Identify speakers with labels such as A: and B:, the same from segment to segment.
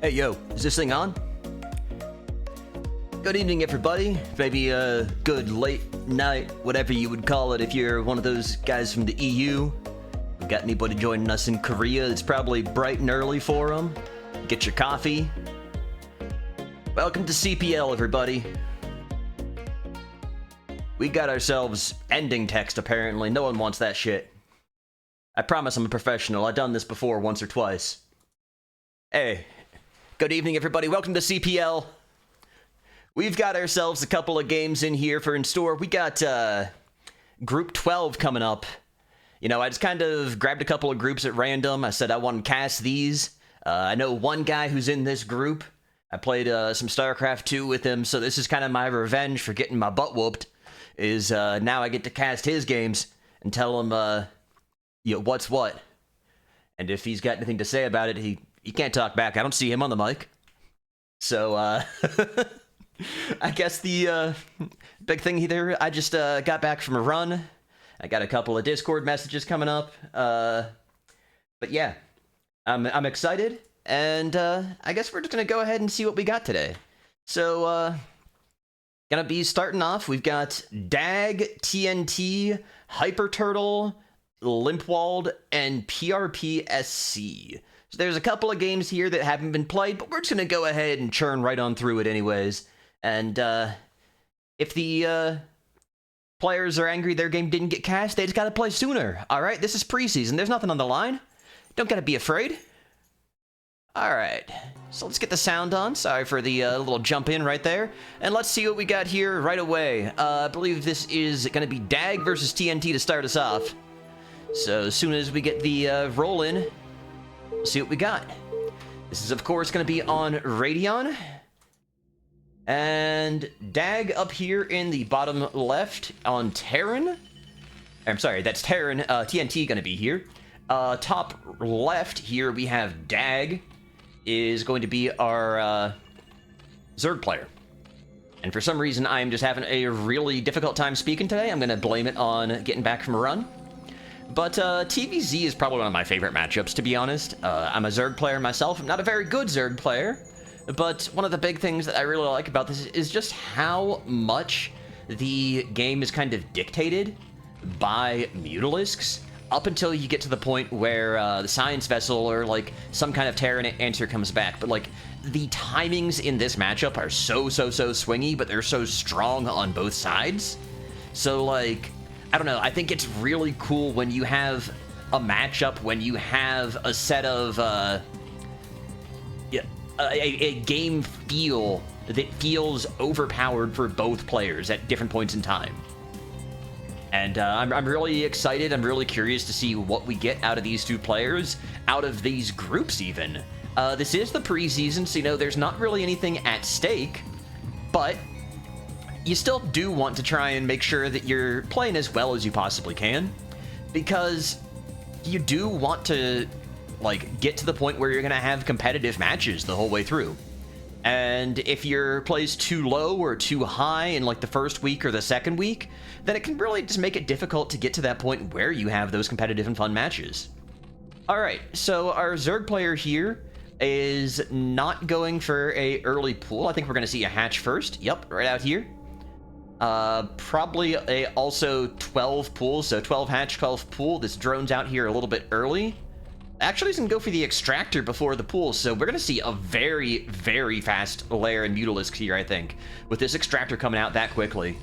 A: Hey, yo, is this thing on? Good evening, everybody. Maybe a good late night, whatever you would call it if you're one of those guys from the EU. Got anybody joining us in Korea? It's probably bright and early for them. Get your coffee. Welcome to CPL, everybody. We got ourselves ending text, apparently. No one wants that shit. I promise I'm a professional. I've done this before once or twice. Hey, good evening, everybody. Welcome to CPL. We've got ourselves a couple of games in here for in store. We got Group 12 coming up. You know, I just kind of grabbed a couple of groups at random. I said I want to cast these. I know one guy who's in this group. I played some Starcraft 2 with him, so this is kind of my revenge for getting my butt whooped. Is now I get to cast his games and tell him, you know, what's what. And if he's got anything to say about it, he can't talk back. I don't see him on the mic. So, I guess the big thing here, I just got back from a run. I got a couple of Discord messages coming up. But yeah, I'm excited. And I guess we're just going to go ahead and see what we got today. So, gonna be starting off, we've got DAG, TNT, HyperTurtle, Limpwald, and PrPSc. So there's a couple of games here that haven't been played, but we're just gonna go ahead and churn right on through it anyways. And if the players are angry their game didn't get cast, they just gotta play sooner. Alright, this is preseason, there's nothing on the line. Don't gotta be afraid. Alright, so let's get the sound on. Sorry for the little jump in right there. And let's see what we got here right away. I believe this is going to be DAG versus TNT to start us off. So as soon as we get the roll in, we'll see what we got. This is, of course, going to be on Radeon. And DAG up here in the bottom left on Terran. I'm sorry, that's Terran. TNT going to be here. Top left here we have DAG. Is going to be our Zerg player. And for some reason, I'm just having a really difficult time speaking today. I'm going to blame it on getting back from a run. But TVZ is probably one of my favorite matchups, to be honest. I'm a Zerg player myself. I'm not a very good Zerg player. But one of the big things that I really like about this is just how much the game is kind of dictated by Mutalisks. Up until you get to the point where the science vessel or like some kind of Terran answer comes back. But like the timings in this matchup are so swingy, but they're so strong on both sides. So like, I don't know, I think it's really cool when you have a matchup, when you have a set of, a game feel that feels overpowered for both players at different points in time. And I'm really excited. I'm really curious to see what we get out of these two players, out of these groups even. This is the preseason, so you know there's not really anything at stake, but you still do want to try and make sure that you're playing as well as you possibly can, because you do want to like get to the point where you're gonna have competitive matches the whole way through. And if your play's too low or too high in like the first week or the second week, then it can really just make it difficult to get to that point where you have those competitive and fun matches. Alright, so our Zerg player here is not going for a early pool. I think we're going to see a hatch first. Yep, right out here. Probably a also 12 pool, so 12 hatch, 12 pool. This drone's out here a little bit early. Actually, he's going to go for the extractor before the pool, so we're going to see a very fast lair and Mutalisk here, I think, with this extractor coming out that quickly.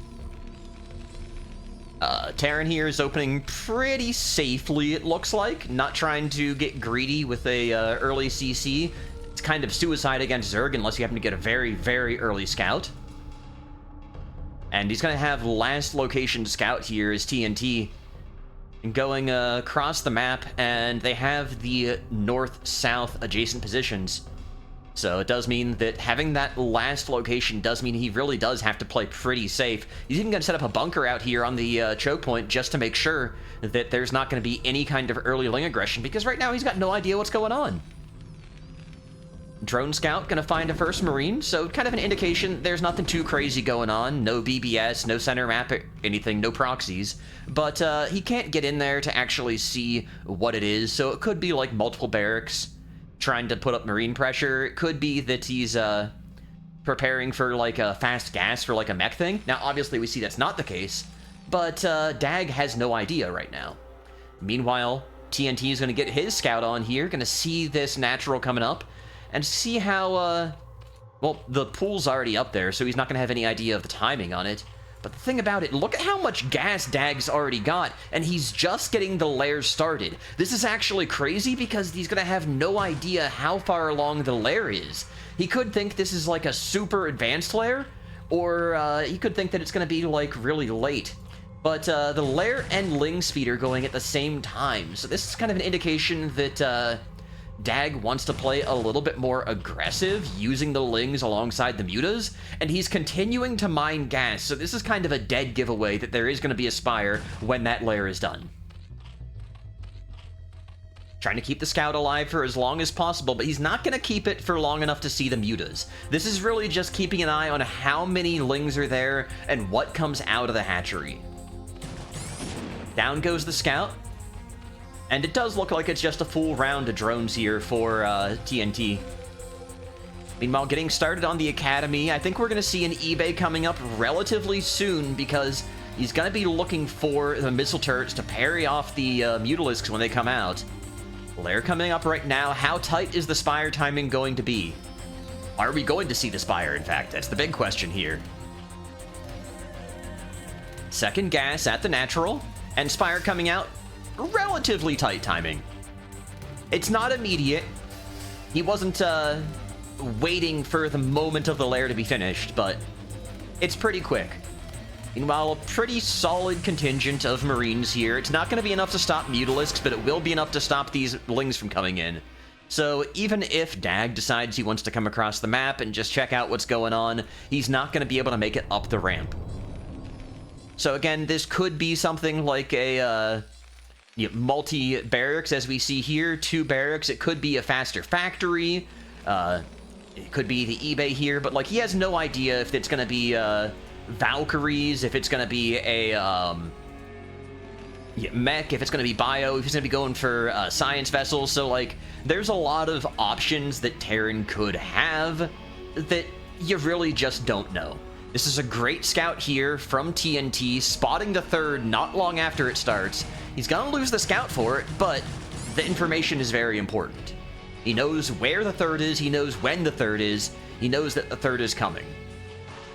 A: Terran here is opening pretty safely, it looks like, not trying to get greedy with a early CC. It's kind of suicide against Zerg unless you happen to get a very early scout. And he's going to have last location scout here is TNT. Going across the map, and they have the north-south adjacent positions. So it does mean that having that last location does mean he really does have to play pretty safe. He's even going to set up a bunker out here on the choke point just to make sure that there's not going to be any kind of early Ling aggression, because right now he's got no idea what's going on. Drone scout gonna find a first marine, so kind of an indication there's nothing too crazy going on. No BBS, no center map, anything, no proxies. But he can't get in there to actually see what it is, so it could be like multiple barracks. trying to put up marine pressure. It could be that he's preparing for like a fast gas for like a mech thing. Now, obviously, we see that's not the case, but Dag has no idea right now. Meanwhile, TNT is going to get his scout on here, going to see this natural coming up, and see how, well, the pool's already up there, so he's not going to have any idea of the timing on it. But the thing about it, look at how much gas Dag's already got, and he's just getting the lair started. This is actually crazy because he's going to have no idea how far along the lair is. He could think this is like a super advanced lair, or he could think that it's going to be like really late. But the lair and Ling speed are going at the same time, so this is kind of an indication that Dag wants to play a little bit more aggressive, using the Lings alongside the Mutas, and he's continuing to mine gas, so this is kind of a dead giveaway that there is going to be a Spire when that lair is done. Trying to keep the Scout alive for as long as possible, but he's not going to keep it for long enough to see the Mutas. This is really just keeping an eye on how many Lings are there and what comes out of the hatchery. Down goes the Scout. And it does look like it's just a full round of drones here for TNT. Meanwhile, getting started on the Academy, I think we're going to see an eBay coming up relatively soon because he's going to be looking for the missile turrets to parry off the Mutalisks when they come out. Lair coming up right now. How tight is the Spire timing going to be? Are we going to see the Spire, in fact? That's the big question here. Second gas at the natural, and Spire coming out. Relatively tight timing. It's not immediate. He wasn't waiting for the moment of the lair to be finished, but it's pretty quick. Meanwhile, a pretty solid contingent of Marines here. It's not going to be enough to stop Mutalisks, but it will be enough to stop these Lings from coming in. So even if Dag decides he wants to come across the map and just check out what's going on, he's not going to be able to make it up the ramp. So again, this could be something like a multi-barracks, as we see here, 2 barracks. It could be a faster factory. It could be the eBay here, but like he has no idea if it's going to be Valkyries, if it's going to be a mech, if it's going to be bio, if he's going to be going for science vessels. So like there's a lot of options that Terran could have that you really just don't know. This is a great scout here from TNT, spotting the third not long after it starts. He's gonna lose the scout for it, but the information is very important. He knows where the third is, he knows when the third is, he knows that the third is coming.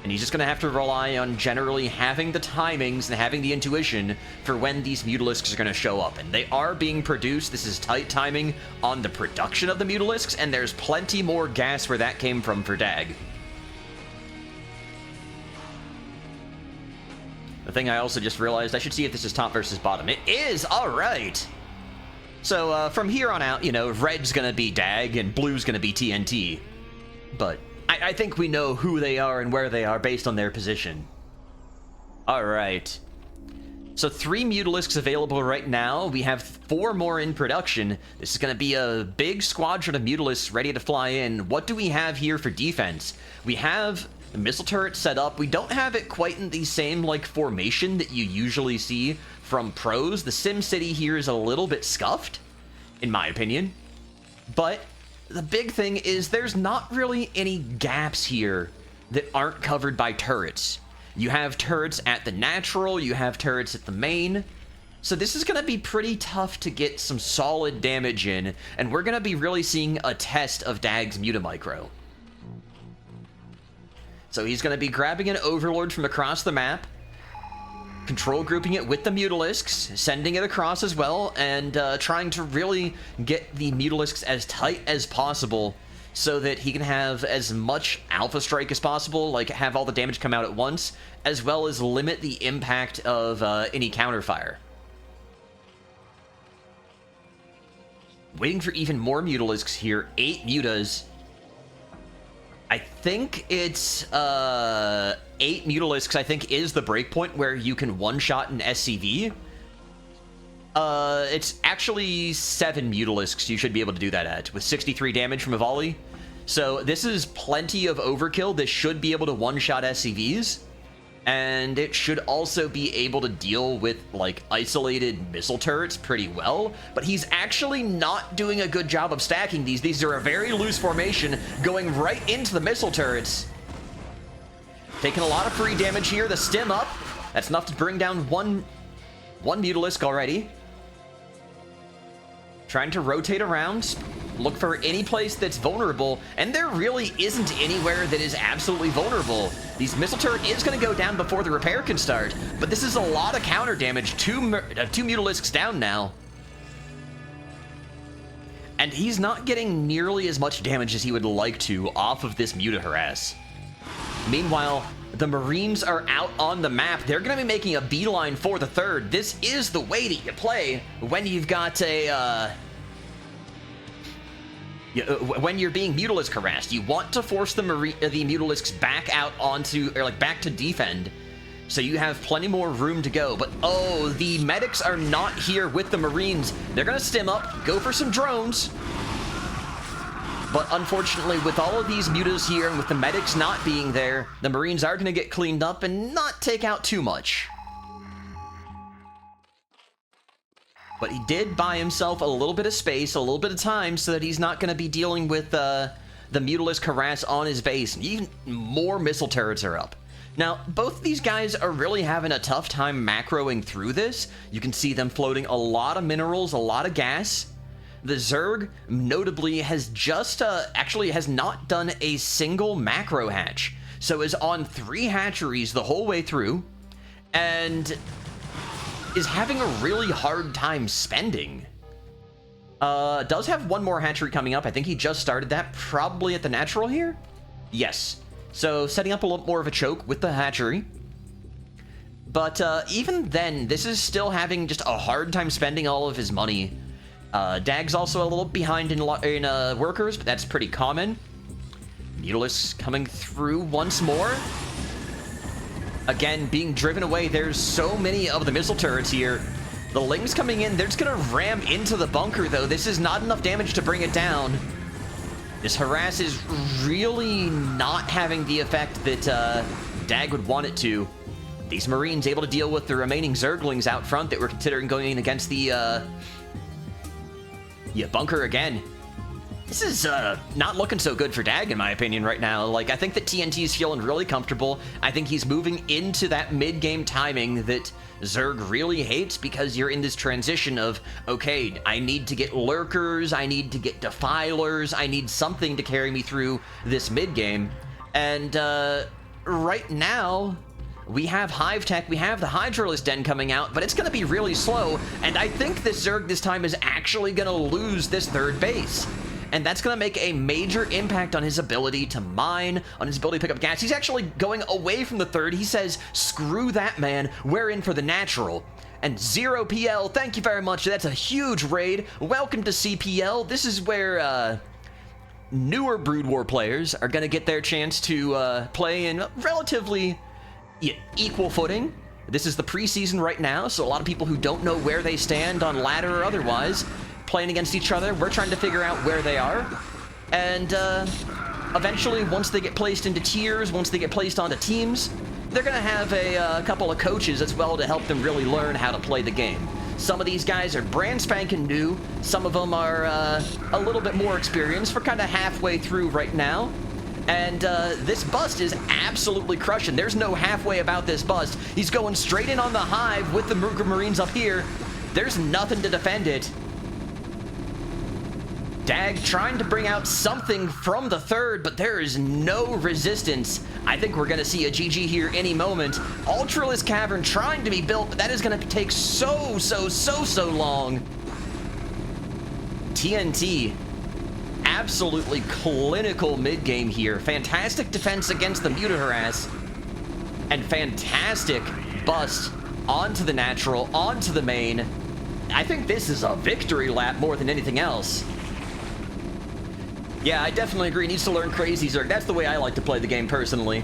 A: And he's just gonna have to rely on generally having the timings and having the intuition for when these Mutalisks are gonna show up. And they are being produced. This is tight timing on the production of the Mutalisks, and there's plenty more gas where that came from for Dag. The thing I also just realized, I should see if this is top versus bottom. It is! Alright! So, from here on out, you know, red's gonna be Dag and blue's gonna be TNT. But I think we know who they are and where they are based on their position. Alright. So 3 Mutalisks available right now. We have 4 more in production. This is gonna be a big squadron of Mutalisks ready to fly in. What do we have here for defense? We have the missile turret set up. We don't have it quite in the same like formation that you usually see from pros. The SimCity here is a little bit scuffed, in my opinion. But the big thing is there's not really any gaps here that aren't covered by turrets. You have turrets at the natural, you have turrets at the main. So this is going to be pretty tough to get some solid damage in, and we're going to be really seeing a test of Dag's Mutamicro. So he's going to be grabbing an Overlord from across the map, control grouping it with the Mutalisks, sending it across as well, and trying to really get the Mutalisks as tight as possible so that he can have as much Alpha Strike as possible, like have all the damage come out at once, as well as limit the impact of any counterfire. Waiting for even more Mutalisks here, 8 Mutas. I think it's 8 Mutalisks, I think, is the breakpoint where you can one-shot an SCV. It's actually 7 Mutalisks you should be able to do that at, with 63 damage from a volley. So this is plenty of overkill. This should be able to one-shot SCVs. And it should also be able to deal with, like, isolated missile turrets pretty well, but he's actually not doing a good job of stacking these. These are a very loose formation, going right into the missile turrets. Taking a lot of free damage here. The stim up. That's enough to bring down one Mutalisk already. Trying to rotate around, look for any place that's vulnerable, and there really isn't anywhere that is absolutely vulnerable. These missile turret is going to go down before the repair can start, but this is a lot of counter damage. Two Mutalisks down now. And he's not getting nearly as much damage as he would like to off of this Muta-Harass. Meanwhile, the Marines are out on the map. They're going to be making a beeline for the third. This is the way that you play when you've got a... when you're being Mutalisk harassed. You want to force the Mutalisks back out onto, or like back to defend, so you have plenty more room to go. But oh, the medics are not here with the Marines. They're going to stim up, go for some drones. But unfortunately, with all of these mutas here and with the medics not being there, the Marines are going to get cleaned up and not take out too much. But he did buy himself a little bit of space, a little bit of time, so that he's not going to be dealing with the Mutalisk harass on his base. Even more missile turrets are up. Now, both these guys are really having a tough time macroing through this. You can see them floating a lot of minerals, a lot of gas. The Zerg, notably, has just, actually has not done a single macro hatch. So is on 3 hatcheries the whole way through, and is having a really hard time spending. Does have one more hatchery coming up. I think he just started that, probably at the natural here? Yes. So setting up a little more of a choke with the hatchery. But even then, this is still having just a hard time spending all of his money. Dag's also a little behind in workers, but that's pretty common. Mutalisk coming through once more. Again, being driven away. There's so many of the missile turrets here. The Lings coming in, they're just gonna ram into the bunker, though. This is not enough damage to bring it down. This harass is really not having the effect that Dag would want it to. These Marines able to deal with the remaining Zerglings out front that were considering going in against the bunker again. This is not looking so good for Dag, in my opinion, right now. Like, I think that TNT's feeling really comfortable. I think he's moving into that mid-game timing that Zerg really hates, because you're in this transition of, okay, I need to get lurkers, I need to get defilers, I need something to carry me through this mid-game. And right now, we have Hive Tech, we have the Hydralisk Den coming out, but it's going to be really slow, and I think this Zerg this time is actually going to lose this third base. And that's going to make a major impact on his ability to mine, on his ability to pick up gas. He's actually going away from the third. He says, screw that, man. We're in for the natural. And 0PL, thank you very much. That's a huge raid. Welcome to CPL. This is where newer Brood War players are going to get their chance to play in relatively equal footing. This is the preseason right now, so a lot of people who don't know where they stand on ladder or otherwise playing against each other. We're trying to figure out where they are. And eventually, once they get placed into tiers, once they get placed onto teams, they're going to have a couple of coaches as well to help them really learn how to play the game. Some of these guys are brand spanking new. Some of them are a little bit more experienced. We're kind of halfway through right now. And this bust is absolutely crushing. There's no halfway about this bust. He's going straight in on the Hive with the Marines up here. There's nothing to defend it. Dag trying to bring out something from the third, but there is no resistance. I think we're going to see a GG here any moment. Ultralisk Cavern trying to be built, but that is going to take so long. TNT, absolutely clinical mid-game here. Fantastic defense against the Muta-Harass, and fantastic bust onto the natural, onto the main. I think this is a victory lap more than anything else. Yeah, I definitely agree. Needs to learn Crazy Zerg. That's the way I like to play the game, personally.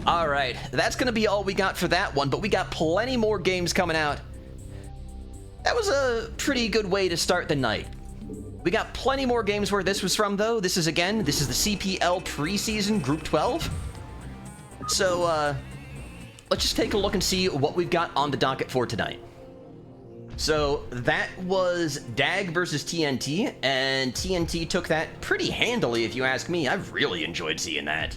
A: All right, that's going to be all we got for that one, but we got plenty more games coming out. That was a pretty good way to start the night. We got plenty more games where this was from, though. This is the CPL Preseason Group 12. So, let's just take a look and see what we've got on the docket for tonight. So that was DAG versus TNT, and TNT took that pretty handily, if you ask me. I've really enjoyed seeing that.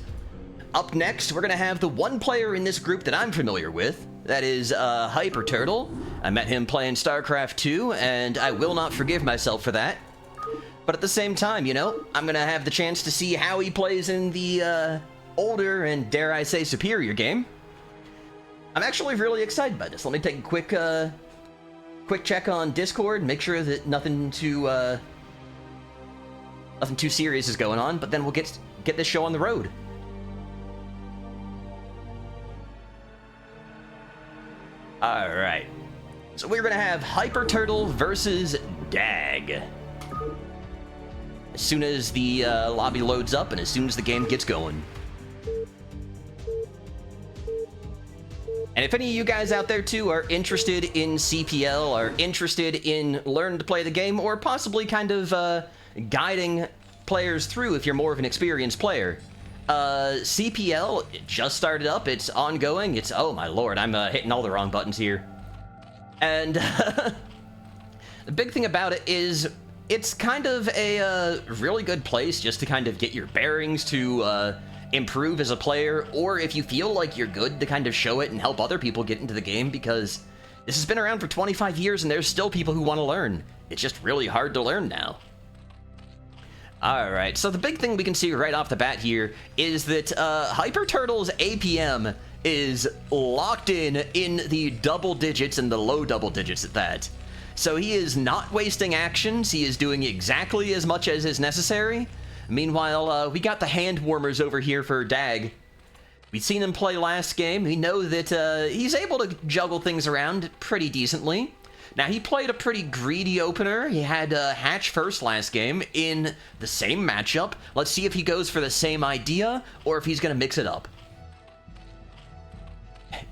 A: Up next, we're going to have the one player in this group that I'm familiar with. That is HyperTurtle. I met him playing Starcraft 2, and I will not forgive myself for that. But at the same time, you know, I'm going to have the chance to see how he plays in the older and, dare I say, superior game. I'm actually really excited by this. Let me take a quick check on Discord, make sure that nothing too serious is going on, but then we'll get this show on the road. Alright, so we're gonna have HyperTurtle versus DAG. As soon as the lobby loads up and as soon as the game gets going. And if any of you guys out there too are interested in CPL, are interested in learning to play the game, or possibly kind of guiding players through if you're more of an experienced player, CPL just started up, it's ongoing, it's, oh my lord, I'm hitting all the wrong buttons here. And the big thing about it is it's kind of a really good place just to kind of get your bearings, to improve as a player, or if you feel like you're good, to kind of show it and help other people get into the game, because this has been around for 25 years and there's still people who want to learn. It's just really hard to learn now. Alright, so the big thing we can see right off the bat here is that HyperTurtle's APM is locked in the double digits and the low double digits at that. So he is not wasting actions, he is doing exactly as much as is necessary. Meanwhile, we got the hand warmers over here for DAG. We've seen him play last game. We know that he's able to juggle things around pretty decently. Now, he played a pretty greedy opener. He had Hatch first last game in the same matchup. Let's see if he goes for the same idea or if he's going to mix it up.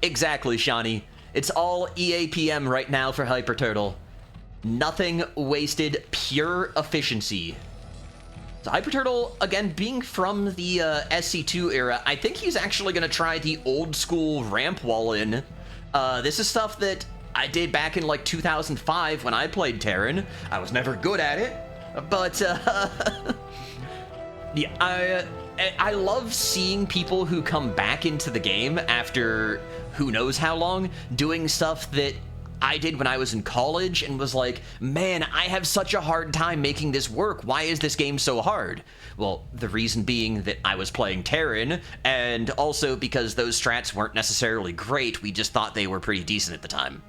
A: Exactly, Shawnee. It's all EAPM right now for HyperTurtle. Nothing wasted, pure efficiency. So HyperTurtle, again, being from the SC2 era, I think he's actually going to try the old school ramp wall in. This is stuff that I did back in like 2005 when I played Terran. I was never good at it, but yeah, I love seeing people who come back into the game after who knows how long, doing stuff that I did when I was in college and was like, man, I have such a hard time making this work. Why is this game so hard? Well, the reason being that I was playing Terran, and also because those strats weren't necessarily great, we just thought they were pretty decent at the time.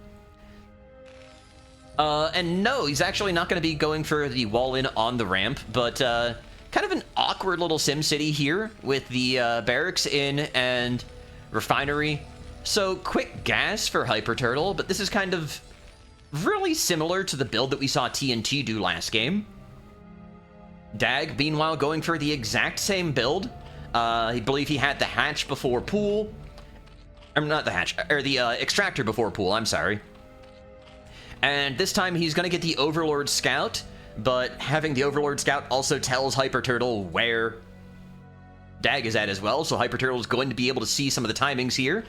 A: And no, he's actually not going to be going for the wall-in on the ramp, but kind of an awkward little SimCity here with the barracks in and refinery. So, quick gas for HyperTurtle, but this is kind of really similar to the build that we saw TNT do last game. DAG, meanwhile, going for the exact same build. I believe he had the hatch before pool. Not the hatch, or the extractor before pool, I'm sorry. And this time he's going to get the Overlord Scout, but having the Overlord Scout also tells HyperTurtle where DAG is at as well, so HyperTurtle is going to be able to see some of the timings here.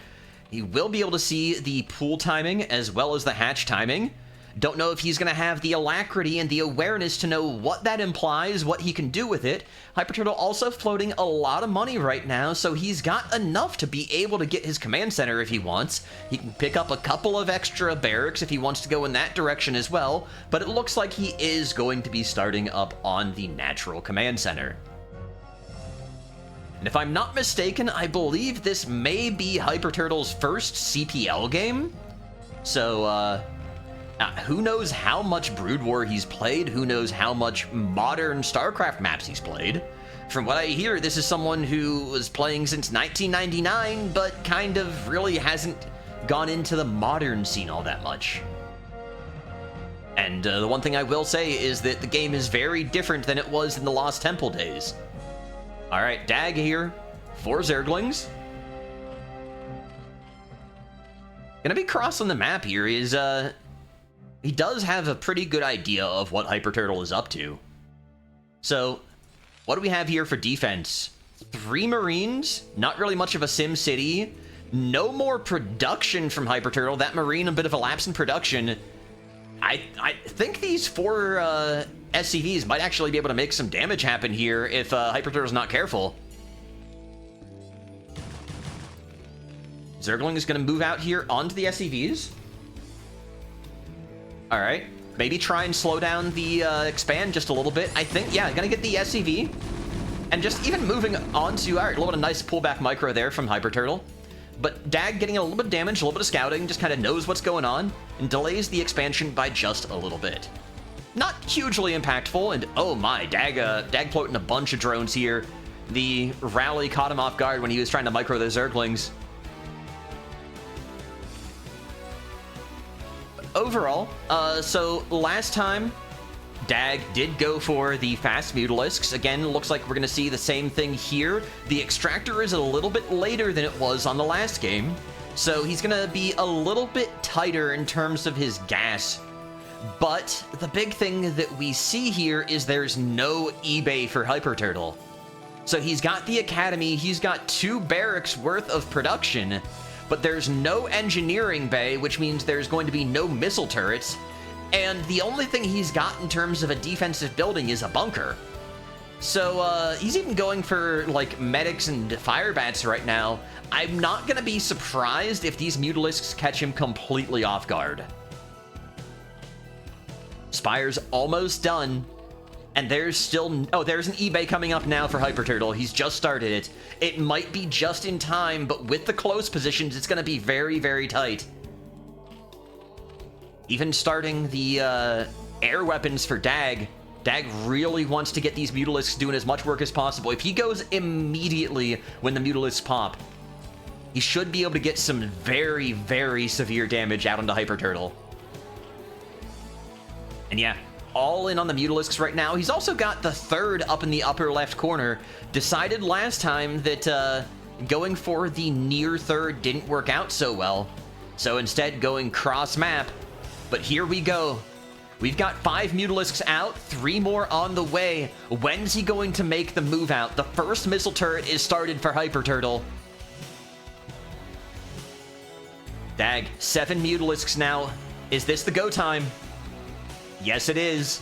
A: He will be able to see the pool timing as well as the hatch timing. Don't know if he's going to have the alacrity and the awareness to know what that implies, what he can do with it. HyperTurtle also floating a lot of money right now, so he's got enough to be able to get his command center if he wants. He can pick up a couple of extra barracks if he wants to go in that direction as well, but it looks like he is going to be starting up on the natural command center. And if I'm not mistaken, I believe this may be HyperTurtle's first CPL game. So, who knows how much Brood War he's played, who knows how much modern StarCraft maps he's played. From what I hear, this is someone who was playing since 1999, but kind of really hasn't gone into the modern scene all that much. And the one thing I will say is that the game is very different than it was in the Lost Temple days. Alright, DAG here, 4 Zerglings. Gonna be crossing the map here is, he does have a pretty good idea of what HyperTurtle is up to. So, what do we have here for defense? 3 Marines, not really much of a Sim City. No more production from HyperTurtle. That Marine, a bit of a lapse in production. I think these 4 SCVs might actually be able to make some damage happen here if HyperTurtle's not careful. Zergling is going to move out here onto the SCVs. Alright. Maybe try and slow down the expand just a little bit. I think, yeah, going to get the SCV. And just even moving on to, alright, a little bit of nice pullback micro there from HyperTurtle. But Dag getting a little bit of damage, a little bit of scouting, just kind of knows what's going on, and delays the expansion by just a little bit. Not hugely impactful, and oh my, Dag floating a bunch of drones here. The rally caught him off guard when he was trying to micro those Zerglings. Overall, so last time, Dag did go for the fast Mutalisks. Again, looks like we're going to see the same thing here. The Extractor is a little bit later than it was on the last game, so he's going to be a little bit tighter in terms of his gas. But the big thing that we see here is there's no eBay for HyperTurtle. So he's got the Academy, he's got 2 barracks worth of production, but there's no engineering bay, which means there's going to be no missile turrets. And the only thing he's got in terms of a defensive building is a bunker. So, he's even going for, like, medics and fire bats right now. I'm not gonna be surprised if these Mutalisks catch him completely off guard. Spire's almost done. And there's still... Oh, there's an eBay coming up now for HyperTurtle. He's just started it. It might be just in time, but with the close positions, it's gonna be very, very tight. Even starting the air weapons for Dag. Dag really wants to get these Mutalisks doing as much work as possible. If he goes immediately when the Mutalisks pop, he should be able to get some very, very severe damage out onto HyperTurtle. And yeah, all in on the Mutalisks right now. He's also got the 3rd up in the upper left corner. Decided last time that going for the near 3rd didn't work out so well. So instead going cross map. But here we go. We've got 5 Mutalisks out, 3 more on the way. When's he going to make the move out? The first missile turret is started for HyperTurtle. Dag, 7 Mutalisks now. Is this the go time? Yes, it is.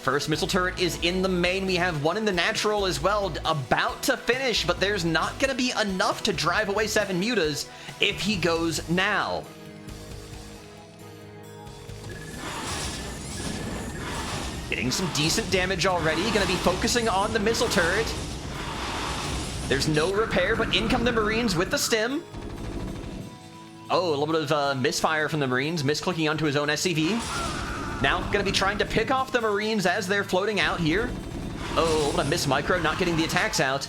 A: First missile turret is in the main. We have 1 in the natural as well, about to finish, but there's not going to be enough to drive away 7 mutas if he goes now. Getting some decent damage already. Going to be focusing on the missile turret. There's no repair, but in come the Marines with the stim. Oh, a little bit of misfire from the Marines. Misclicking onto his own SCV. Now, going to be trying to pick off the Marines as they're floating out here. Oh, a little bit of miss micro, not getting the attacks out.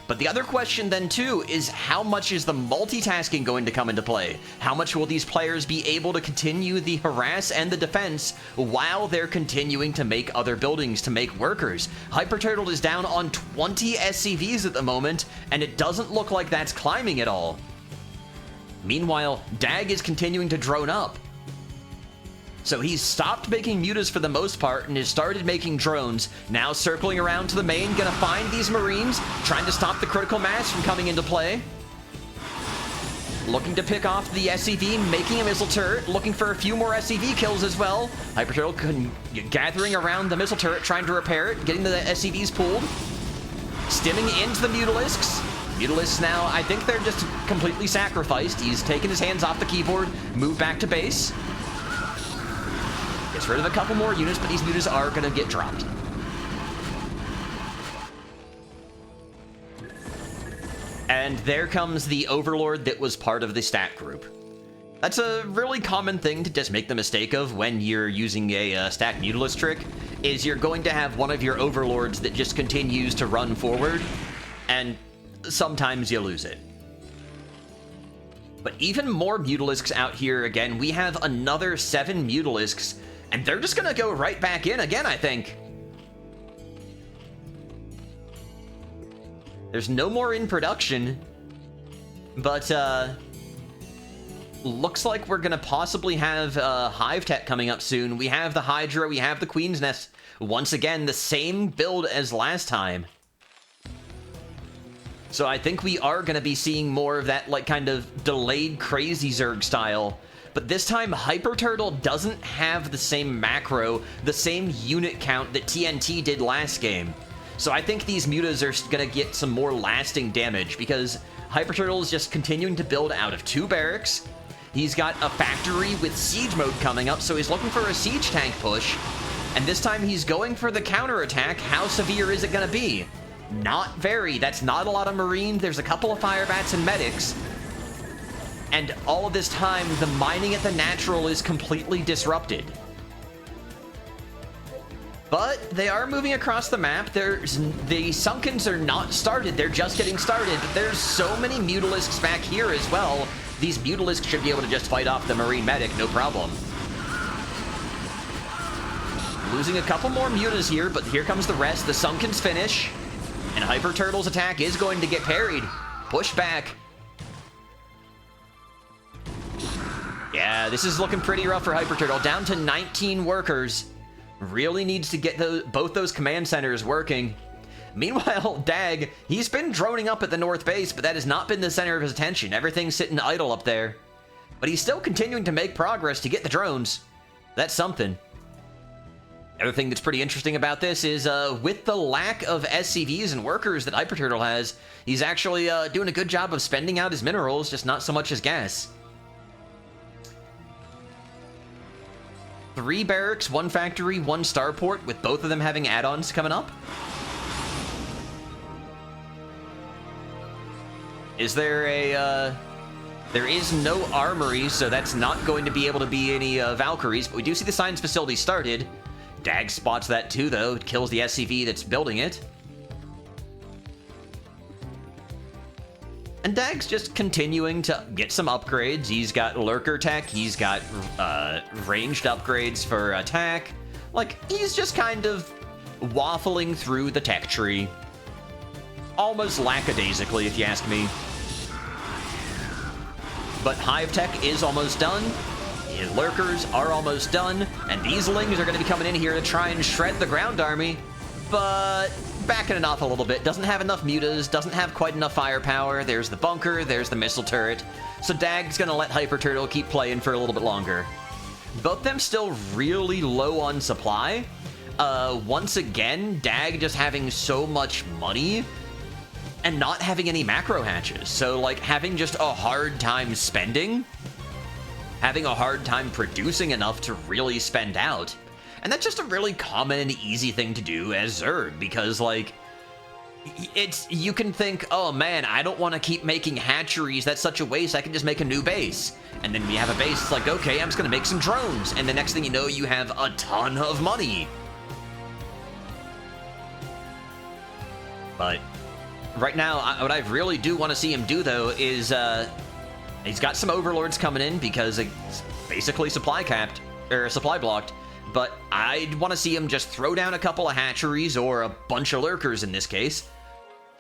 A: But the other question then, too, is how much is the multitasking going to come into play? How much will these players be able to continue the harass and the defense while they're continuing to make other buildings, to make workers? HyperTurtle is down on 20 SCVs at the moment, and it doesn't look like that's climbing at all. Meanwhile, Dag is continuing to drone up. So he's stopped making mutas for the most part and has started making drones. Now circling around to the main, gonna find these Marines, trying to stop the critical mass from coming into play. Looking to pick off the SCV, making a missile turret, looking for a few more SCV kills as well. HyperTurtle gathering around the missile turret, trying to repair it, getting the SCVs pulled. Stimming into the Mutalisks. Mutalisks now, I think they're just completely sacrificed. He's taken his hands off the keyboard, moved back to base. Gets rid of a couple more units, but these mutas are going to get dropped. And there comes the Overlord that was part of the stat group. That's a really common thing to just make the mistake of when you're using a stat Mutalisk trick, is you're going to have one of your Overlords that just continues to run forward, and sometimes you lose it. But even more Mutalisks out here again. We have another 7 Mutalisks, and they're just gonna go right back in again, I think. There's no more in production, but looks like we're gonna possibly have Hive Tech coming up soon. We have the Hydra, we have the Queen's Nest. Once again, the same build as last time. So I think we are going to be seeing more of that, like, kind of delayed crazy Zerg style. But this time, HyperTurtle doesn't have the same macro, the same unit count that TNT did last game. So I think these mutas are going to get some more lasting damage, because HyperTurtle is just continuing to build out of 2 barracks. He's got a factory with siege mode coming up, so he's looking for a siege tank push. And this time he's going for the counterattack. How severe is it going to be? Not very. That's not a lot of Marines. There's a couple of fire bats and medics. And all of this time, the mining at the natural is completely disrupted. But they are moving across the map. The Sunkens are not started. They're just getting started. But there's so many Mutalisks back here as well. These Mutalisks should be able to just fight off the Marine medic, no problem. Losing a couple more mutas here, but here comes the rest. The Sunkens finish. And HyperTurtle's attack is going to get parried. Push back. Yeah, this is looking pretty rough for HyperTurtle. Down to 19 workers. Really needs to get both those command centers working. Meanwhile, Dag, he's been droning up at the north base, but that has not been the center of his attention. Everything's sitting idle up there. But he's still continuing to make progress to get the drones. That's something. Another thing that's pretty interesting about this is with the lack of SCVs and workers that HyperTurtle has, he's actually doing a good job of spending out his minerals, just not so much his gas. 3 barracks, 1 factory, 1 starport, with both of them having add-ons coming up. Is there a, there is no armory, so that's not going to be able to be any Valkyries, but we do see the science facility started. Dag spots that too, though. It kills the SCV that's building it. And Dag's just continuing to get some upgrades. He's got lurker tech, he's got ranged upgrades for attack. Like, he's just kind of waffling through the tech tree. Almost lackadaisically, if you ask me. But Hive Tech is almost done. His lurkers are almost done. And these lings are going to be coming in here to try and shred the ground army. But backing it off a little bit. Doesn't have enough mutas, doesn't have quite enough firepower. There's the bunker, there's the missile turret. So Dag's going to let HyperTurtle keep playing for a little bit longer. Both them still really low on supply. Once again, Dag just having so much money and not having any macro hatches. So, like, having just a hard time spending. Having a hard time producing enough to really spend out. And that's just a really common and easy thing to do as Zerg, because, like, you can think, oh man, I don't want to keep making hatcheries, that's such a waste, I can just make a new base. And then when you have a base, it's like, okay, I'm just gonna make some drones, and the next thing you know, you have a ton of money. But right now, what I really do want to see him do, though, is he's got some overlords coming in because it's basically supply capped, or supply blocked. But I'd want to see him just throw down a couple of hatcheries, or a bunch of lurkers in this case,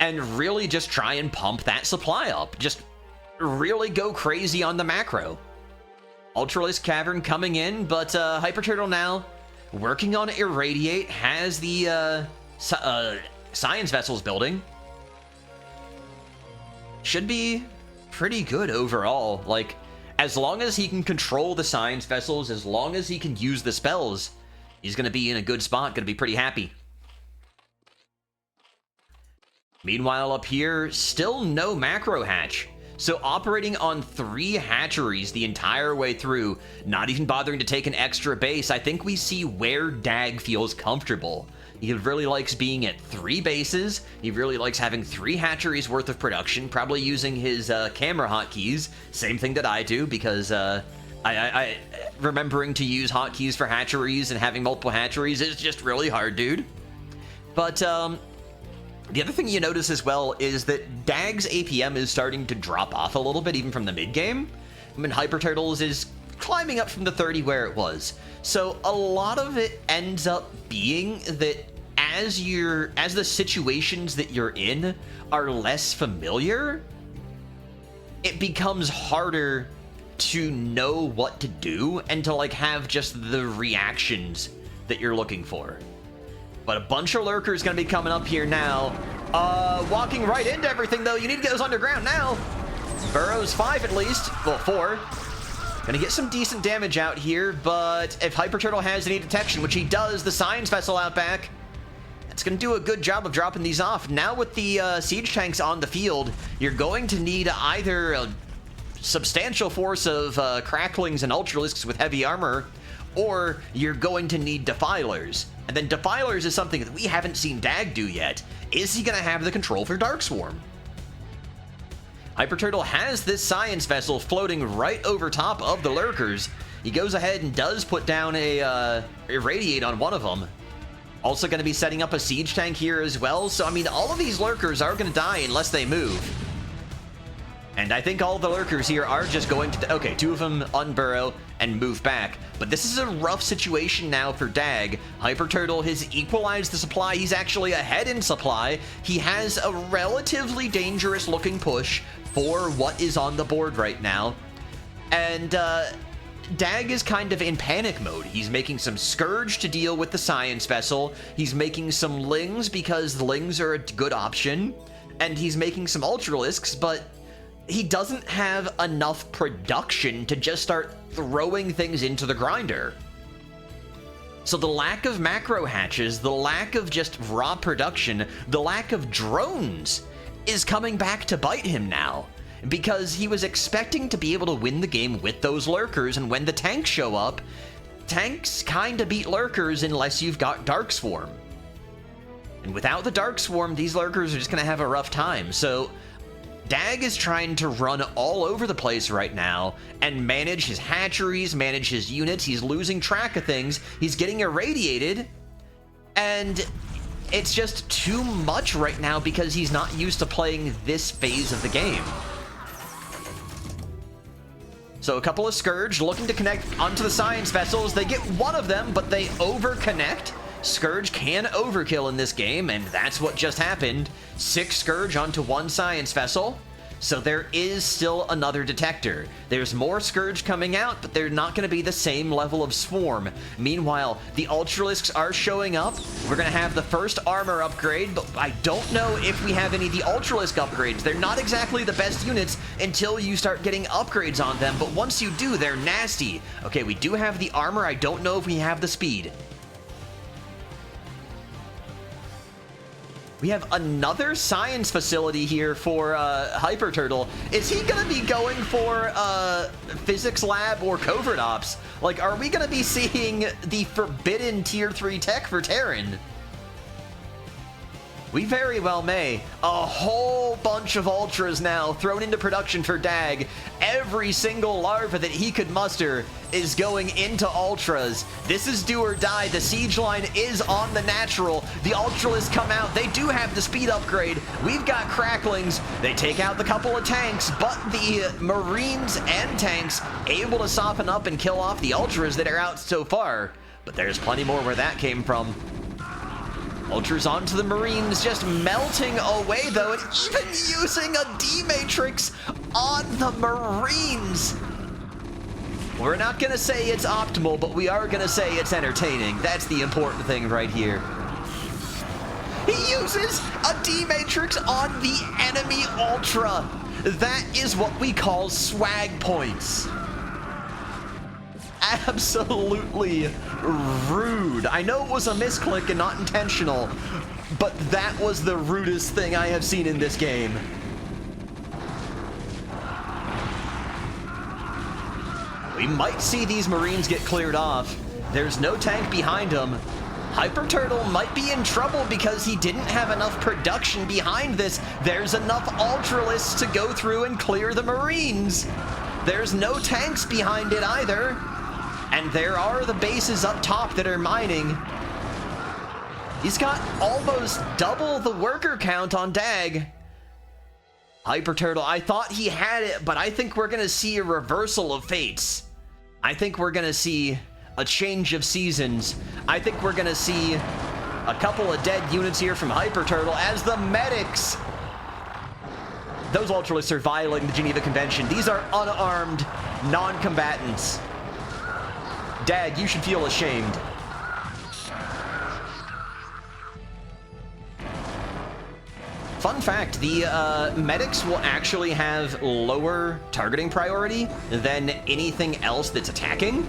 A: and really just try and pump that supply up. Just really go crazy on the macro. Ultralisk Cavern coming in, but HyperTurtle now working on Irradiate, has the science vessels building. Should be pretty good overall. Like, as long as he can control the science vessels, as long as he can use the spells, he's going to be in a good spot, going to be pretty happy. Meanwhile, up here, still no macro hatch. So operating on 3 hatcheries the entire way through, not even bothering to take an extra base, I think we see where Dag feels comfortable. He really likes being at 3 bases. He really likes having 3 hatcheries worth of production, probably using his camera hotkeys. Same thing that I do, because I remembering to use hotkeys for hatcheries and having multiple hatcheries is just really hard, dude. But the other thing you notice as well is that Dag's APM is starting to drop off a little bit, even from the mid-game. I mean, HyperTurtle's is climbing up from the 30 where it was. So a lot of it ends up being that as the situations that you're in are less familiar, it becomes harder to know what to do and to, like, have just the reactions that you're looking for. But a bunch of lurkers gonna be coming up here now. Walking right into everything, though. You need to get those underground now. Burrows 5 at least. Well, 4. Gonna get some decent damage out here, but if HyperTurtle has any detection, which he does, the Science Vessel out back, it's gonna do a good job of dropping these off. Now with the siege tanks on the field, you're going to need either a substantial force of cracklings and ultralisks with heavy armor, or you're going to need defilers. And then defilers is something that we haven't seen Dag do yet. Is he gonna have the control for Dark Swarm? HyperTurtle has this Science Vessel floating right over top of the Lurkers. He goes ahead and does put down a Irradiate on one of them. Also going to be setting up a Siege Tank here as well. So, I mean, all of these Lurkers are going to die unless they move. And I think all the Lurkers here are just going to... Okay, 2 of them unburrow and move back. But this is a rough situation now for Dag. HyperTurtle has equalized the supply. He's actually ahead in supply. He has a relatively dangerous looking push for what is on the board right now. And Dag is kind of in panic mode. He's making some Scourge to deal with the Science Vessel. He's making some Lings because the Lings are a good option. And he's making some Ultralisks, but he doesn't have enough production to just start throwing things into the grinder. So the lack of macro hatches, the lack of just raw production, the lack of drones is coming back to bite him now. Because he was expecting to be able to win the game with those Lurkers, and when the tanks show up, tanks kinda beat Lurkers unless you've got Dark Swarm. And without the Dark Swarm, these Lurkers are just gonna have a rough time. So Dag is trying to run all over the place right now and manage his hatcheries, manage his units. He's losing track of things. He's getting irradiated, and it's just too much right now because he's not used to playing this phase of the game. So a couple of Scourge looking to connect onto the Science Vessels. They get one of them, but they over-connect. Scourge can overkill in this game, and that's what just happened. 6 Scourge onto 1 Science Vessel. So there is still another detector. There's more Scourge coming out, but they're not going to be the same level of swarm. Meanwhile, the Ultralisks are showing up. We're going to have the first armor upgrade, but I don't know if we have any of the Ultralisk upgrades. They're not exactly the best units until you start getting upgrades on them, but once you do, they're nasty. Okay, we do have the armor. I don't know if we have the speed. We have another science facility here for HyperTurtle. Is he going to be going for physics lab or covert ops? Like, are we going to be seeing the forbidden tier 3 tech for Terran? We very well may. A whole bunch of Ultras now thrown into production for Dag. Every single larva that he could muster is going into Ultras. This is do or die. The siege line is on the natural. The Ultralists come out. They do have the speed upgrade. We've got Cracklings. They take out the couple of tanks, but the Marines and tanks able to soften up and kill off the Ultras that are out so far. But there's plenty more where that came from. Ultras onto the Marines, just melting away though, and even using a D-Matrix on the Marines. We're not gonna say it's optimal, but we are gonna say it's entertaining. That's the important thing right here. He uses a D-Matrix on the enemy Ultra. That is what we call swag points. Absolutely rude. I know it was a misclick and not intentional, but that was the rudest thing I have seen in this game. We might see these Marines get cleared off. There's no tank behind him. HyperTurtle might be in trouble because he didn't have enough production behind this. There's enough Ultralists to go through and clear the Marines. There's no tanks behind it either. And there are the bases up top that are mining. He's got almost double the worker count on Dag. HyperTurtle, I thought he had it, but I think we're going to see a reversal of fates. I think we're going to see a change of seasons. I think we're going to see a couple of dead units here from HyperTurtle as the medics. Those Ultralists are violating the Geneva Convention. These are unarmed non-combatants. Dag, you should feel ashamed. fun fact, the medics will actually have lower targeting priority than anything else that's attacking.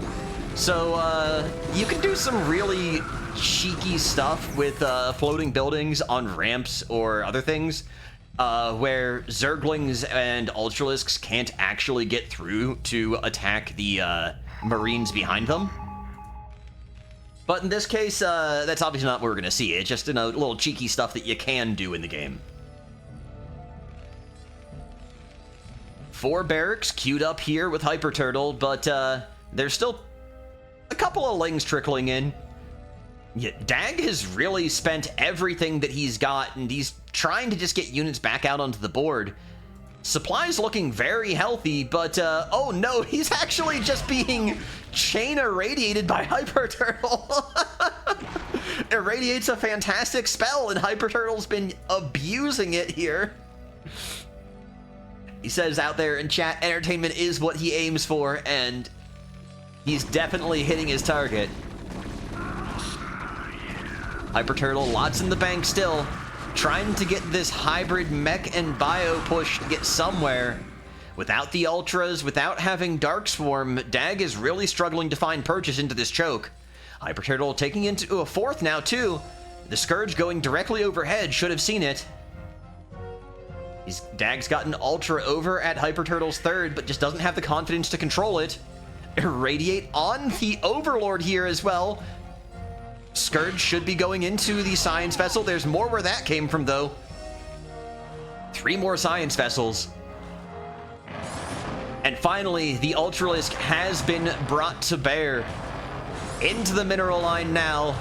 A: So you can do some really cheeky stuff with floating buildings on ramps or other things where Zerglings and Ultralisks can't actually get through to attack the Marines behind them. But in this case, that's obviously not what we're going to see. It's just, little cheeky stuff that you can do in the game. 4 barracks queued up here with HyperTurtle, but there's still a couple of lings trickling in. Yeah, Dag has really spent everything that he's got, and he's trying to just get units back out onto the board. Supply's looking very healthy, but oh no, he's actually just being chain irradiated by HyperTurtle. Irradiate's a fantastic spell, and HyperTurtle's been abusing it here. He says out there in chat, entertainment is what he aims for, and he's definitely hitting his target. HyperTurtle, lots in the bank still. Trying to get this hybrid mech and bio push to get somewhere. Without the Ultras, without having Dark Swarm, Dag is really struggling to find purchase into this choke. HyperTurtle taking into a 4th now, too. The Scourge going directly overhead, should have seen it. Dag's got an Ultra over at HyperTurtle's 3rd, but just doesn't have the confidence to control it. Irradiate on the Overlord here as well. Scourge should be going into the Science Vessel. There's more where that came from, though. 3 more Science Vessels. And finally, the Ultralisk has been brought to bear. Into the mineral line now.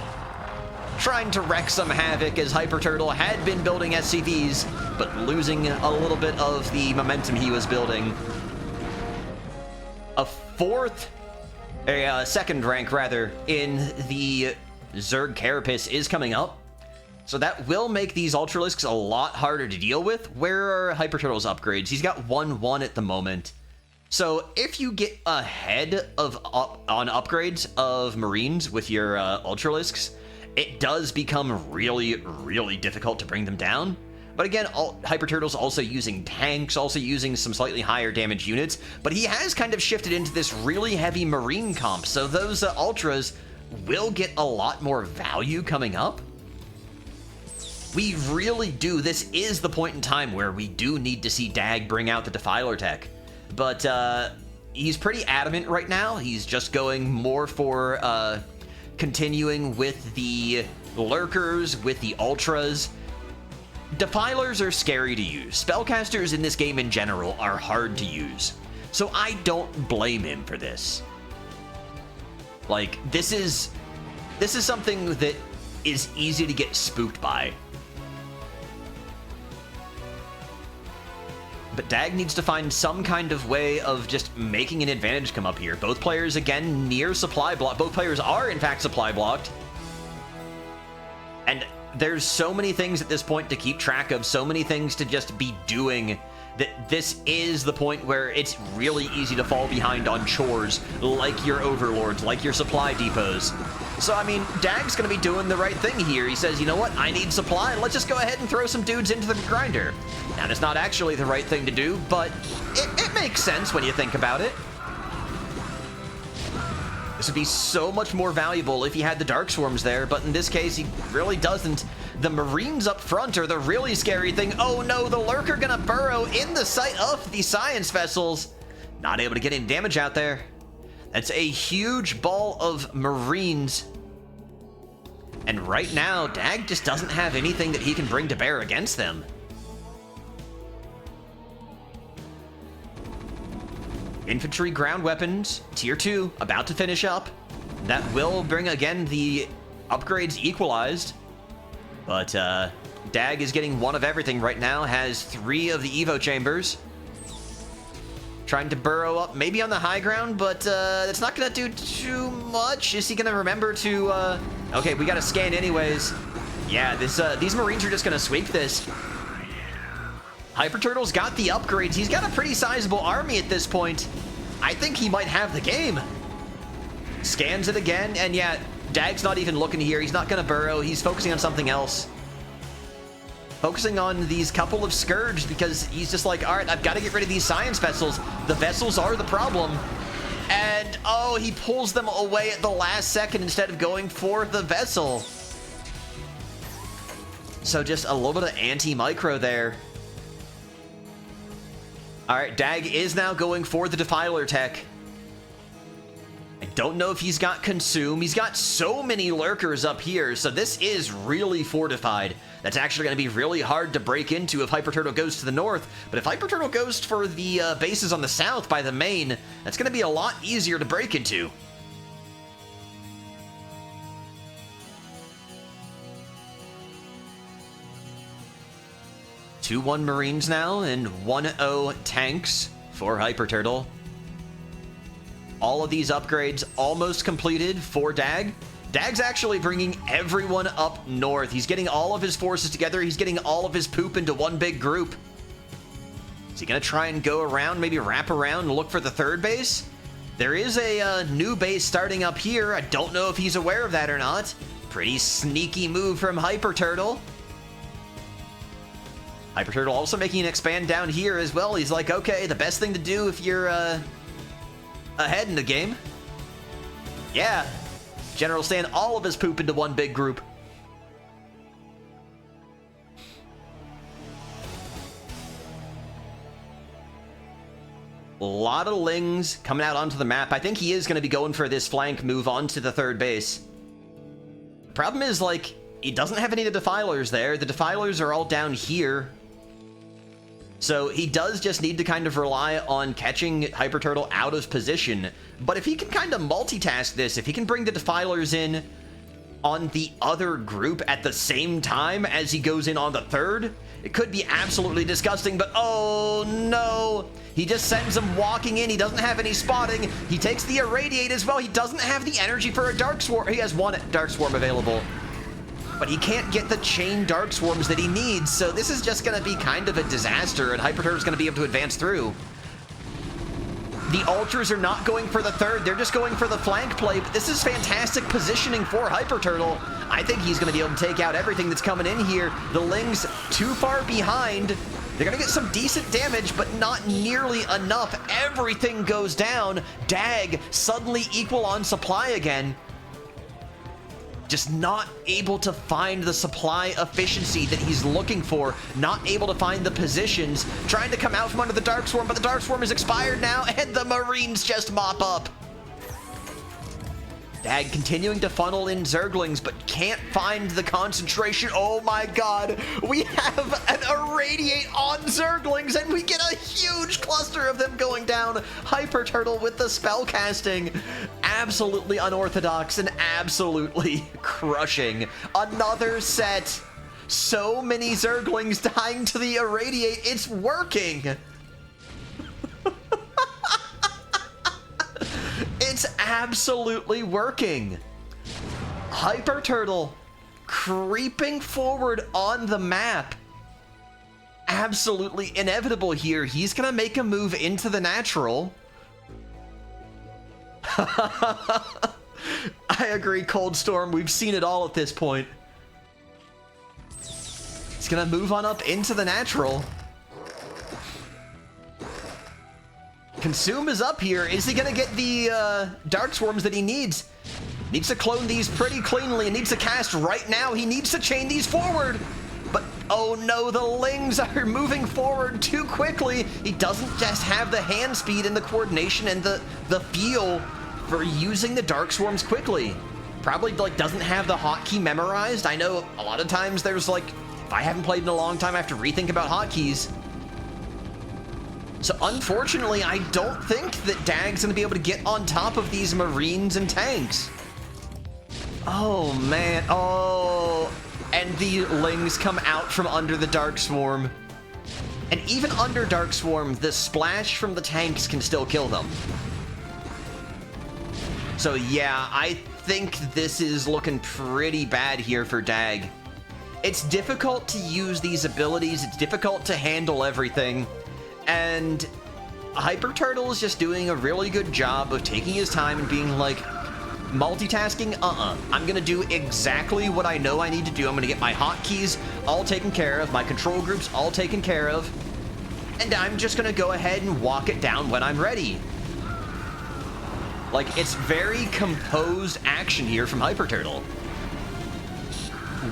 A: Trying to wreak some havoc as HyperTurtle had been building SCVs, but losing a little bit of the momentum he was building. A 2nd rank rather, in the Zerg Carapace is coming up, so that will make these Ultralisks a lot harder to deal with. Where are HyperTurtle's upgrades? He's got 1-1 at the moment. So if you get ahead of on upgrades of Marines with your Ultralisks, it does become really, really difficult to bring them down. But again, HyperTurtle's also using tanks, also using some slightly higher damage units, but he has kind of shifted into this really heavy Marine comp, so those Ultras will get a lot more value coming up. We really do. This is the point in time where we do need to see Dag bring out the Defiler tech. But he's pretty adamant right now. He's just going more for continuing with the Lurkers, with the Ultras. Defilers are scary to use. Spellcasters in this game in general are hard to use. So I don't blame him for this. Like, this is something that is easy to get spooked by. But Dag needs to find some kind of way of just making an advantage come up here. Both players, again, near supply block. Both players are, in fact, supply blocked. And there's so many things at this point to keep track of, so many things to just be doing, that this is the point where it's really easy to fall behind on chores, like your Overlords, like your supply depots. So, I mean, Dag's going to be doing the right thing here. He says, you know what, I need supply, let's just go ahead and throw some dudes into the grinder. Now, that's not actually the right thing to do, but it makes sense when you think about it. This would be so much more valuable if he had the Dark Swarms there, but in this case, he really doesn't. The Marines up front are the really scary thing. Oh no, the Lurker gonna burrow in the sight of the Science Vessels. Not able to get any damage out there. That's a huge ball of Marines. And right now, Dag just doesn't have anything that he can bring to bear against them. Infantry ground weapons, tier 2, about to finish up. That will bring, again, the upgrades equalized. But Dag is getting 1 of everything right now, has 3 of the Evo chambers. Trying to burrow up, maybe on the high ground, but it's not going to do too much. Is he going to remember to... Okay, we got to scan anyways. Yeah, these Marines are just going to sweep this. HyperTurtle's got the upgrades. He's got a pretty sizable army at this point. I think he might have the game. Scans it again, and yeah, Dag's not even looking here. He's not going to burrow. He's focusing on something else. focusing on these couple of Scourge because he's just like, all right, I've got to get rid of these Science Vessels. The Vessels are the problem. And, oh, he pulls them away at the last second instead of going for the Vessel. So just a little bit of anti-micro there. All right, Dag is now going for the Defiler tech. I don't know if he's got Consume. He's got so many Lurkers up here, so this is really fortified. That's actually going to be really hard to break into if HyperTurtle goes to the north. But if HyperTurtle goes for the bases on the south by the main, that's going to be a lot easier to break into. Two 1 Marines now and 1-0 tanks for HyperTurtle. All of these upgrades almost completed for Dag. Dag's actually bringing everyone up north. He's getting all of his forces together. He's getting all of his poop into one big group. Is he going to try and go around, maybe wrap around and look for the third base? There is a new base starting up here. I don't know if he's aware of that or not. Pretty sneaky move from HyperTurtle. HyperTurtle also making an expand down here as well. He's like, okay, the best thing to do if you're ahead in the game. Yeah. General saying all of his poop into one big group. A lot of Lings coming out onto the map. I think he is going to be going for this flank move onto the third base. The problem is, like, he doesn't have any of the Defilers there. The Defilers are all down here. So he does just need to kind of rely on catching HyperTurtle out of position. But if he can kind of multitask this, if he can bring the Defilers in on the other group at the same time as he goes in on the third, it could be absolutely disgusting. But oh no, he just sends them walking in. He doesn't have any spotting. He takes the Irradiate as well. He doesn't have the energy for a Dark Swarm. He has one Dark Swarm available, but he can't get the chain Dark Swarms that he needs, so this is just going to be kind of a disaster, and HyperTurtle's going to be able to advance through. The Ultras are not going for the third, they're just going for the flank play, but this is fantastic positioning for HyperTurtle. I think he's going to be able to take out everything that's coming in here. The Lings too far behind. They're going to get some decent damage, but not nearly enough. Everything goes down. Dag suddenly equal on supply again. Just not able to find the supply efficiency that he's looking for. Not able to find the positions. Trying to come out from under the Dark Swarm, but the Dark Swarm is expired now, and the Marines just mop up. Dag continuing to funnel in Zerglings, but can't find the concentration. Oh my god. We have an Irradiate on Zerglings, and we get a huge cluster of them going down. HyperTurtle with the spell casting. Absolutely unorthodox and absolutely crushing. Another set. So many Zerglings dying to the Irradiate. It's working. It's absolutely working. HyperTurtle creeping forward on the map. Absolutely inevitable here. He's gonna make a move into the natural. I agree, Cold Storm. We've seen it all at this point. He's gonna move on up into the natural. Consume is up here. Is he gonna get the Dark Swarms that he needs? Needs to clone these pretty cleanly and needs to cast right now. He needs to chain these forward. But oh no, the Lings are moving forward too quickly. He doesn't just have the hand speed and the coordination and the feel for using the Dark Swarms quickly. Probably like doesn't have the hotkey memorized. I know a lot of times there's like, if I haven't played in a long time, I have to rethink about hotkeys. So unfortunately, I don't think that Dag's gonna be able to get on top of these Marines and tanks. Oh man, oh, and the Lings come out from under the Dark Swarm. And even under Dark Swarm, the splash from the tanks can still kill them. So yeah, I think this is looking pretty bad here for Dag. It's difficult to use these abilities, it's difficult to handle everything. And HyperTurtle is just doing a really good job of taking his time and being like, multitasking, I'm gonna do exactly what I know I need to do. I'm gonna get my hotkeys all taken care of, my control groups all taken care of, and I'm just gonna go ahead and walk it down when I'm ready. Like, it's very composed action here from HyperTurtle.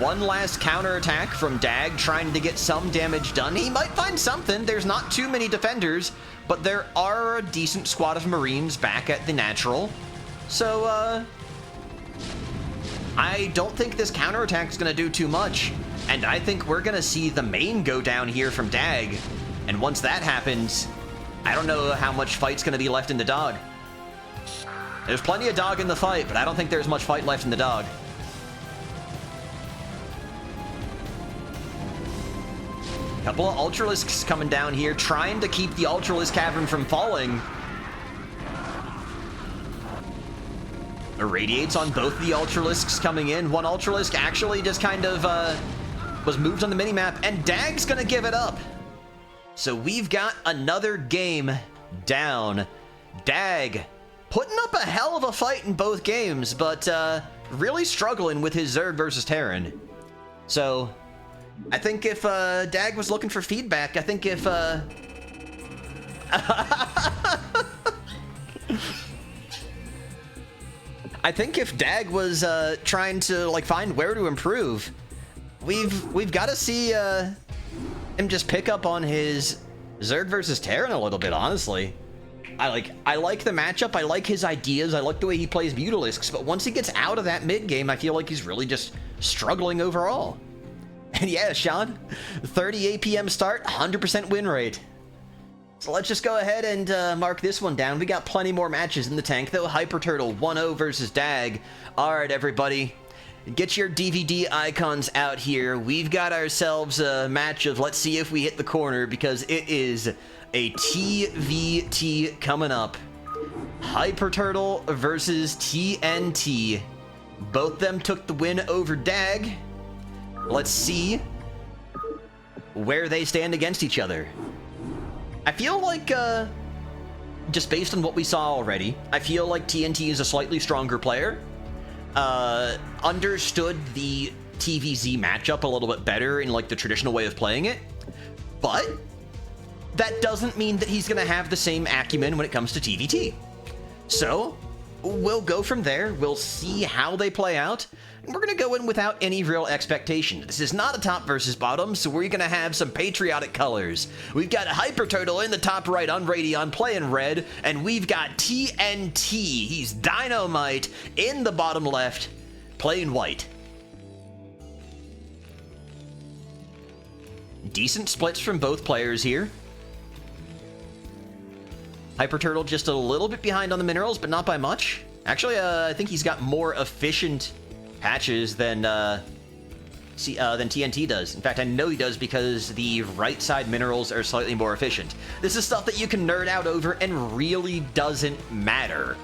A: One last counterattack from Dag, trying to get some damage done. He might find something. There's not too many defenders, but there are a decent squad of Marines back at the natural. So, I don't think this counterattack is going to do too much. And I think we're going to see the main go down here from Dag. And once that happens, I don't know how much fight's going to be left in the dog. There's plenty of dog in the fight, but I don't think there's much fight left in the dog. Couple of Ultralisks coming down here, trying to keep the Ultralisk Cavern from falling. Irradiates on both the Ultralisks coming in. One Ultralisk actually just kind of was moved on the minimap, and Dag's gonna give it up. So we've got another game down. Dag putting up a hell of a fight in both games, but really struggling with his Zerg versus Terran. So I think if Dag was looking for feedback, I think if I think if Dag was trying to like find where to improve, we've got to see him just pick up on his Zerg versus Terran a little bit. Honestly, I like the matchup. I like his ideas. I like the way he plays Mutalisks. But once he gets out of that mid game, I feel like he's really just struggling overall. And yeah, Sean, 30 APM start, 100% win rate. So let's just go ahead and mark this one down. We got plenty more matches in the tank, though. HyperTurtle 1-0 versus Dag. All right, everybody, get your DVD icons out here. We've got ourselves a match of let's see if we hit the corner, because it is a TVT coming up. HyperTurtle versus TNT. Both them took the win over Dag. Let's see where they stand against each other. I feel like, just based on what we saw already, I feel like TNT is a slightly stronger player. Understood the TVZ matchup a little bit better in like the traditional way of playing it. But that doesn't mean that he's going to have the same acumen when it comes to TVT. So we'll go from there. We'll see how they play out. And we're going to go in without any real expectation. This is not a top versus bottom, so we're going to have some patriotic colors. We've got HyperTurtle in the top right on Radeon playing red, and we've got TNT, he's Dynamite, in the bottom left playing white. Decent splits from both players here. HyperTurtle just a little bit behind on the minerals, but not by much. Actually, I think he's got more efficient patches than TNT does. In fact, I know he does because the right side minerals are slightly more efficient. This is stuff that you can nerd out over and really doesn't matter.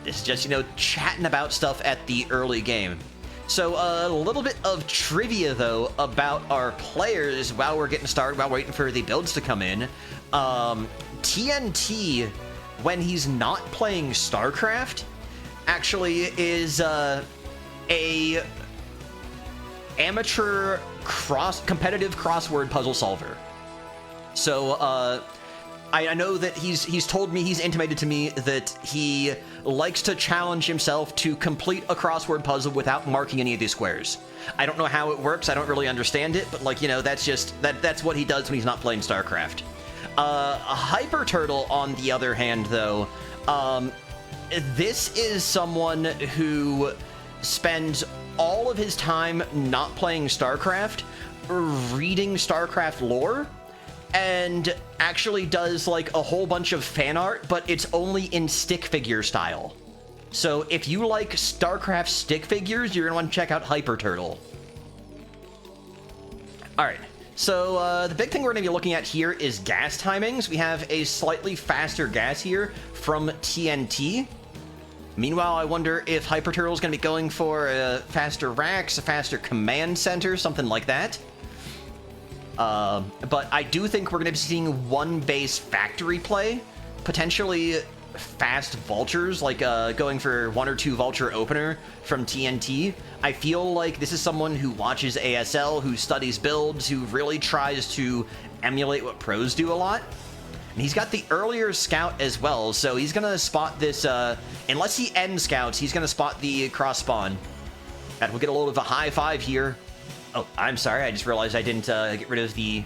A: This is just, you know, chatting about stuff at the early game. So a little bit of trivia, though, about our players while we're getting started, while waiting for the builds to come in. TNT, when he's not playing Starcraft, actually is a amateur competitive crossword puzzle solver. So I know that he's told me, he's intimated to me that he likes to challenge himself to complete a crossword puzzle without marking any of these squares. I don't know how it works. I don't really understand it, but like, you know, that's just that's what he does when he's not playing StarCraft. HyperTurtle, on the other hand, though, this is someone who spends all of his time not playing StarCraft, reading StarCraft lore, and actually does like a whole bunch of fan art, but it's only in stick figure style. So if you like StarCraft stick figures, you're gonna want to check out HyperTurtle. All right. So the big thing we're going to be looking at here is gas timings. We have a slightly faster gas here from TNT. Meanwhile, I wonder if HyperTurtle is going to be going for faster racks, a faster command center, something like that. But I do think we're going to be seeing one base factory play, potentially fast vultures, like going for 1 or 2 vulture opener from TNT. I feel like this is someone who watches ASL, who studies builds, who really tries to emulate what pros do a lot. And he's got the earlier scout as well, so he's gonna spot this, unless he end scouts, he's gonna spot the cross spawn. And we'll get a little of a high 5 here. Oh, I'm sorry, I just realized I didn't get rid of the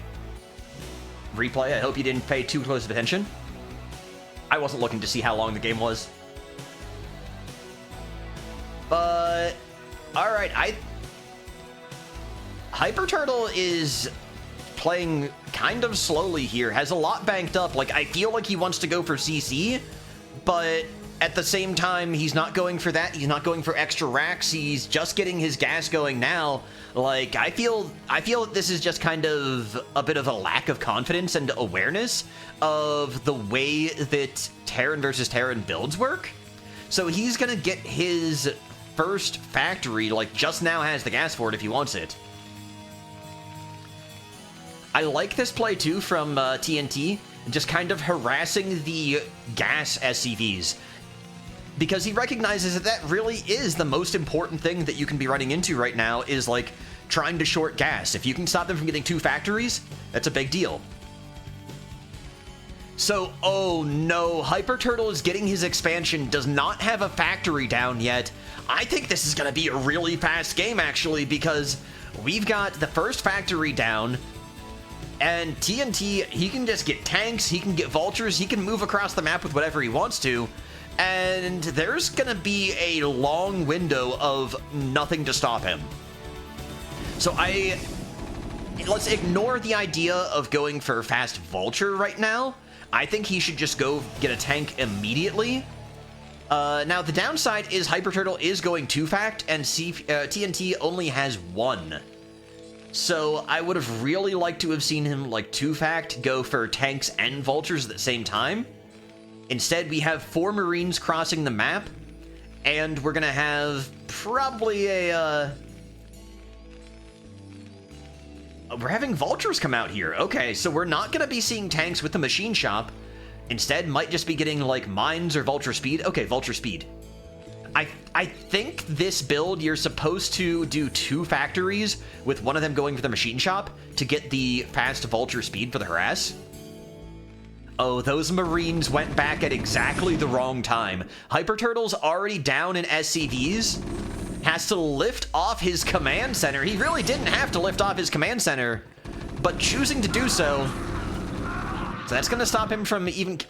A: replay. I hope you didn't pay too close of attention. I wasn't looking to see how long the game was. But, alright, HyperTurtle is playing kind of slowly here, has a lot banked up. Like, I feel like he wants to go for CC, but at the same time, he's not going for that. He's not going for extra racks. He's just getting his gas going now. Like, I feel that this is just kind of a bit of a lack of confidence and awareness of the way that Terran versus Terran builds work. So he's gonna get his first factory, like, just now has the gas for it if he wants it. I like this play, too, from TNT, just kind of harassing the gas SCVs, because he recognizes that that really is the most important thing that you can be running into right now, is, like, trying to short gas. If you can stop them from getting 2 factories, that's a big deal. So, oh no, HyperTurtle is getting his expansion, does not have a factory down yet. I think this is going to be a really fast game, actually, because we've got the first factory down, and TNT, he can just get tanks, he can get vultures, he can move across the map with whatever he wants to, and there's gonna be a long window of nothing to stop him. So let's ignore the idea of going for fast vulture right now. I think he should just go get a tank immediately. Now, the downside is HyperTurtle is going 2-fact, and TNT only has 1. So I would have really liked to have seen him, like, 2-fact, go for tanks and vultures at the same time. Instead, we have 4 Marines crossing the map, and we're gonna have probably a, we're having vultures come out here. Okay, so we're not gonna be seeing tanks with the machine shop. Instead, might just be getting, like, mines or vulture speed. Okay, vulture speed. I think this build, you're supposed to do 2 factories, with one of them going for the machine shop, to get the fast vulture speed for the harass. Oh, those Marines went back at exactly the wrong time. HyperTurtle's already down in SCVs, has to lift off his command center. He really didn't have to lift off his command center, but choosing to do so, that's going to stop him from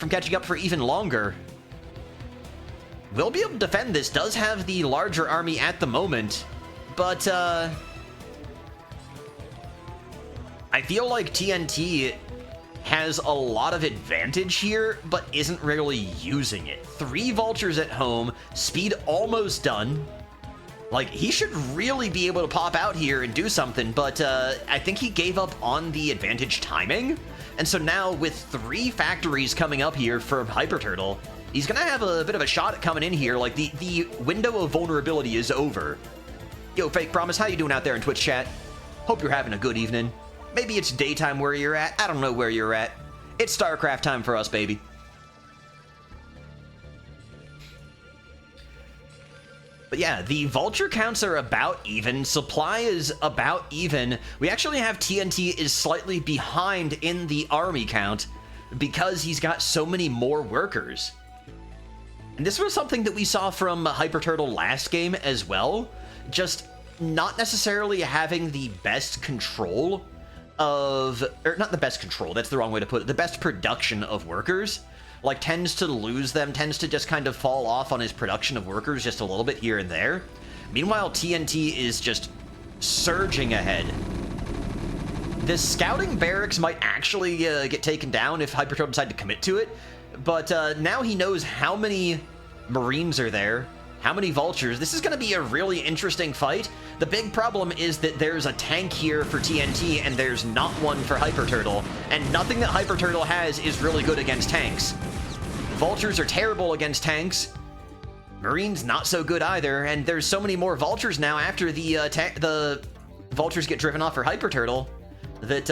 A: catching up for even longer. Will be able to defend this, does have the larger army at the moment, but I feel like TNT has a lot of advantage here, but isn't really using it. 3 vultures at home, speed almost done. Like, he should really be able to pop out here and do something, but I think he gave up on the advantage timing. And so now, with 3 factories coming up here from HyperTurtle, he's gonna have a bit of a shot at coming in here. Like, the window of vulnerability is over. Yo, Fake Promise, how you doing out there in Twitch chat? Hope you're having a good evening. Maybe it's daytime where you're at. I don't know where you're at. It's Starcraft time for us, baby. But yeah, the vulture counts are about even. Supply is about even. We actually have TNT is slightly behind in the army count because he's got so many more workers. And this was something that we saw from HyperTurtle last game as well. Just not necessarily having the best control of, or not the best control, that's the wrong way to put it, the best production of workers. Like, tends to lose them, tends to just kind of fall off on his production of workers just a little bit here and there. Meanwhile, TNT is just surging ahead. The scouting barracks might actually get taken down if HyperTurtle decide to commit to it, but now he knows how many Marines are there, how many vultures. This is going to be a really interesting fight. The big problem is that there's a tank here for TNT and there's not one for HyperTurtle, and nothing that HyperTurtle has is really good against tanks. Vultures are terrible against tanks. Marines not so good either, and there's so many more vultures now after the vultures get driven off for HyperTurtle that,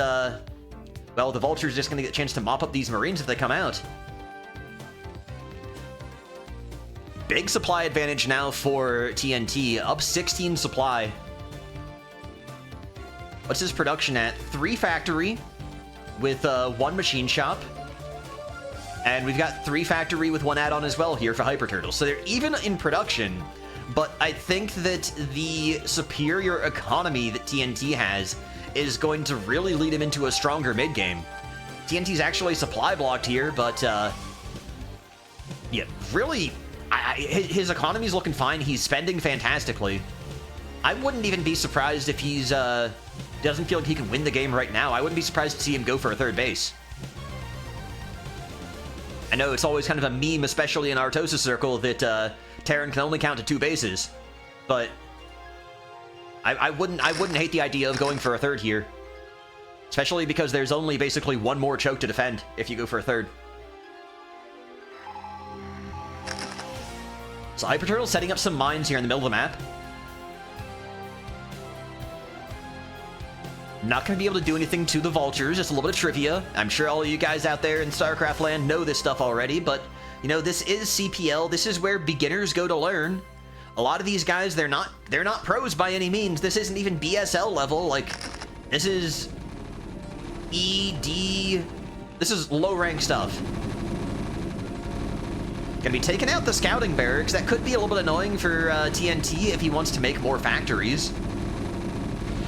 A: well, the vulture's just going to get a chance to mop up these Marines if they come out. big supply advantage now for TNT, up 16 supply. What's his production at? 3 factory with 1 machine shop. And we've got 3 factory with 1 add-on as well here for HyperTurtle. So they're even in production, but I think that the superior economy that TNT has is going to really lead him into a stronger mid-game. TNT's actually supply blocked here, but yeah, really, his economy's looking fine. He's spending fantastically. I wouldn't even be surprised if he's doesn't feel like he can win the game right now. I wouldn't be surprised to see him go for a 3rd base. I know it's always kind of a meme, especially in Artosis Circle, that Terran can only count to 2 bases, but I wouldn't hate the idea of going for a 3rd here, especially because there's only basically 1 more choke to defend if you go for a 3rd. So HyperTurtle setting up some mines here in the middle of the map. Not going to be able to do anything to the vultures, just a little bit of trivia. I'm sure all of you guys out there in Starcraft land know this stuff already, but, you know, this is CPL. This is where beginners go to learn. A lot of these guys, they're not pros by any means. This isn't even BSL level. Like, this is ED. This is low-rank stuff. Gonna be taking out the scouting barracks. That could be a little bit annoying for TNT if he wants to make more factories.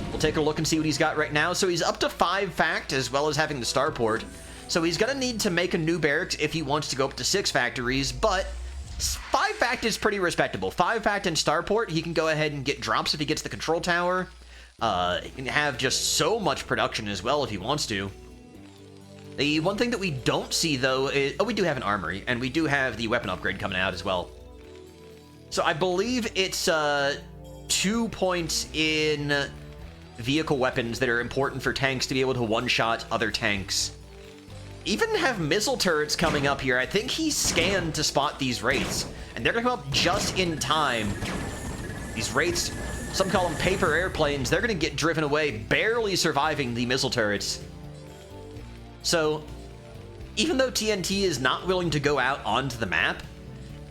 A: We'll take a look and see what he's got right now. So he's up to 5 fact, as well as having the starport. So he's gonna need to make a new barracks if he wants to go up to 6 factories, but 5 fact is pretty respectable. 5 fact and starport, he can go ahead and get drops if he gets the control tower. He can have just so much production as well if he wants to. The one thing that we don't see, though, is... Oh, we do have an armory, and we do have the weapon upgrade coming out as well. So I believe it's 2 points in vehicle weapons that are important for tanks to be able to one-shot other tanks. Even have missile turrets coming up here. I think he scanned to spot these wraiths, and they're going to come up just in time. These wraiths, some call them paper airplanes, they're going to get driven away, barely surviving the missile turrets. So, even though TNT is not willing to go out onto the map,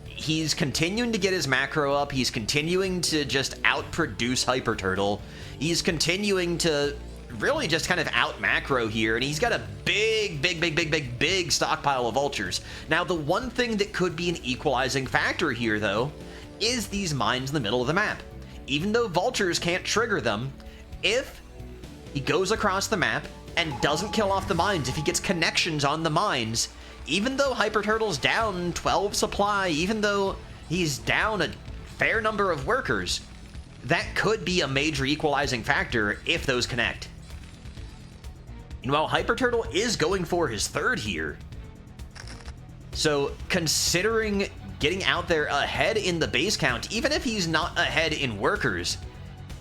A: he's continuing to get his macro up, he's continuing to just outproduce HyperTurtle, he's continuing to really just kind of out-macro here, and he's got a big stockpile of vultures. Now, the one thing that could be an equalizing factor here, though, is these mines in the middle of the map. Even though vultures can't trigger them, if he goes across the map and doesn't kill off the mines, if he gets connections on the mines, even though HyperTurtle's down 12 supply, even though he's down a fair number of workers, that could be a major equalizing factor if those connect. And while HyperTurtle is going for his 3rd here, so considering getting out there ahead in the base count, even if he's not ahead in workers,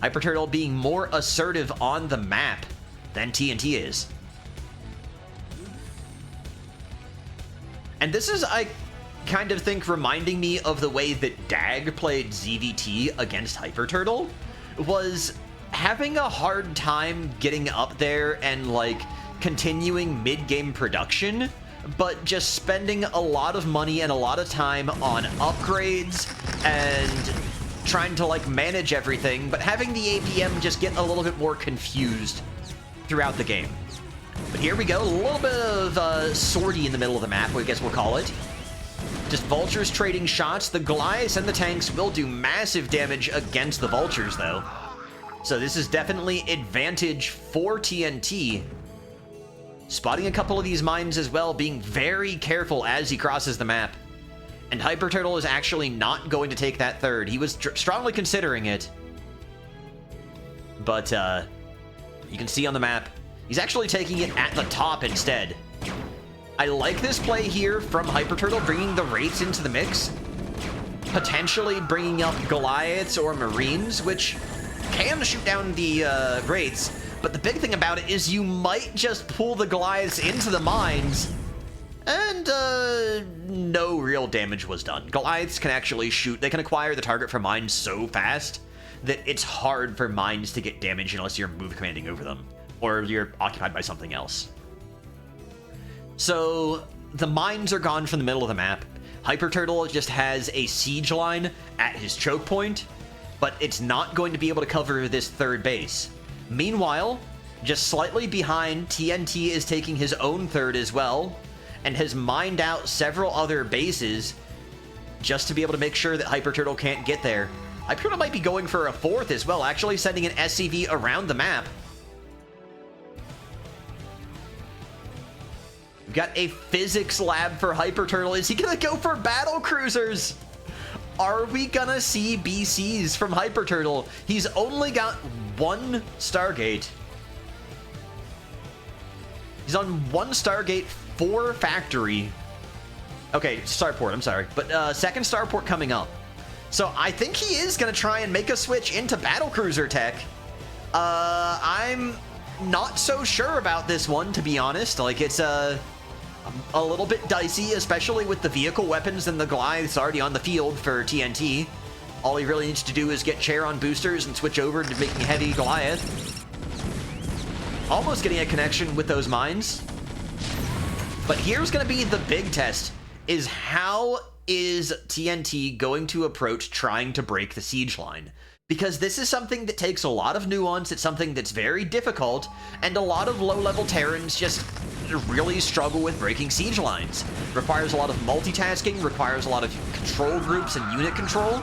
A: HyperTurtle being more assertive on the map than TNT is. And this is, I kind of think, reminding me of the way that Dag played ZVT against HyperTurtle, was having a hard time getting up there and, like, continuing mid-game production, but just spending a lot of money and a lot of time on upgrades and trying to, like, manage everything, but having the APM just get a little bit more confused throughout the game. But here we go, a little bit of sortie in the middle of the map, I guess we'll call it. Just vultures trading shots. The Goliaths and the tanks will do massive damage against the vultures, though. So this is definitely advantage for TNT. Spotting a couple of these mines as well, being very careful as he crosses the map. And HyperTurtle is actually not going to take that 3rd. He was strongly considering it. But, you can see on the map, he's actually taking it at the top instead. I like this play here from HyperTurtle, bringing the Wraiths into the mix. Potentially bringing up Goliaths or Marines, which can shoot down the Wraiths. But the big thing about it is you might just pull the Goliaths into the mines, and no real damage was done. Goliaths can actually shoot. They can acquire the target from mines so fast that it's hard for mines to get damage unless you're move commanding over them, or you're occupied by something else. So the mines are gone from the middle of the map. HyperTurtle just has a siege line at his choke point, but it's not going to be able to cover this third base. Meanwhile, just slightly behind, TNT is taking his own third as well, and has mined out several other bases just to be able to make sure that HyperTurtle can't get there. HyperTurtle might be going for a fourth as well, actually sending an SCV around the map. We've got a physics lab for HyperTurtle. Is he gonna go for battle cruisers? Are we gonna see BCs from HyperTurtle? He's only got one Stargate. He's on one Stargate, 4 factory. Okay, Starport, I'm sorry. But second Starport coming up. So I think he is going to try and make a switch into battlecruiser tech. I'm not so sure about this one, to be honest. Like, it's a little bit dicey, especially with the vehicle weapons and the Goliaths already on the field for TNT. All he really needs to do is get chair on boosters and switch over to making heavy Goliath. Almost getting a connection with those mines. But here's going to be the big test, is how is TNT going to approach trying to break the siege line? Because this is something that takes a lot of nuance, it's something that's very difficult, and a lot of low-level Terrans just really struggle with breaking siege lines. Requires a lot of multitasking, requires a lot of control groups and unit control,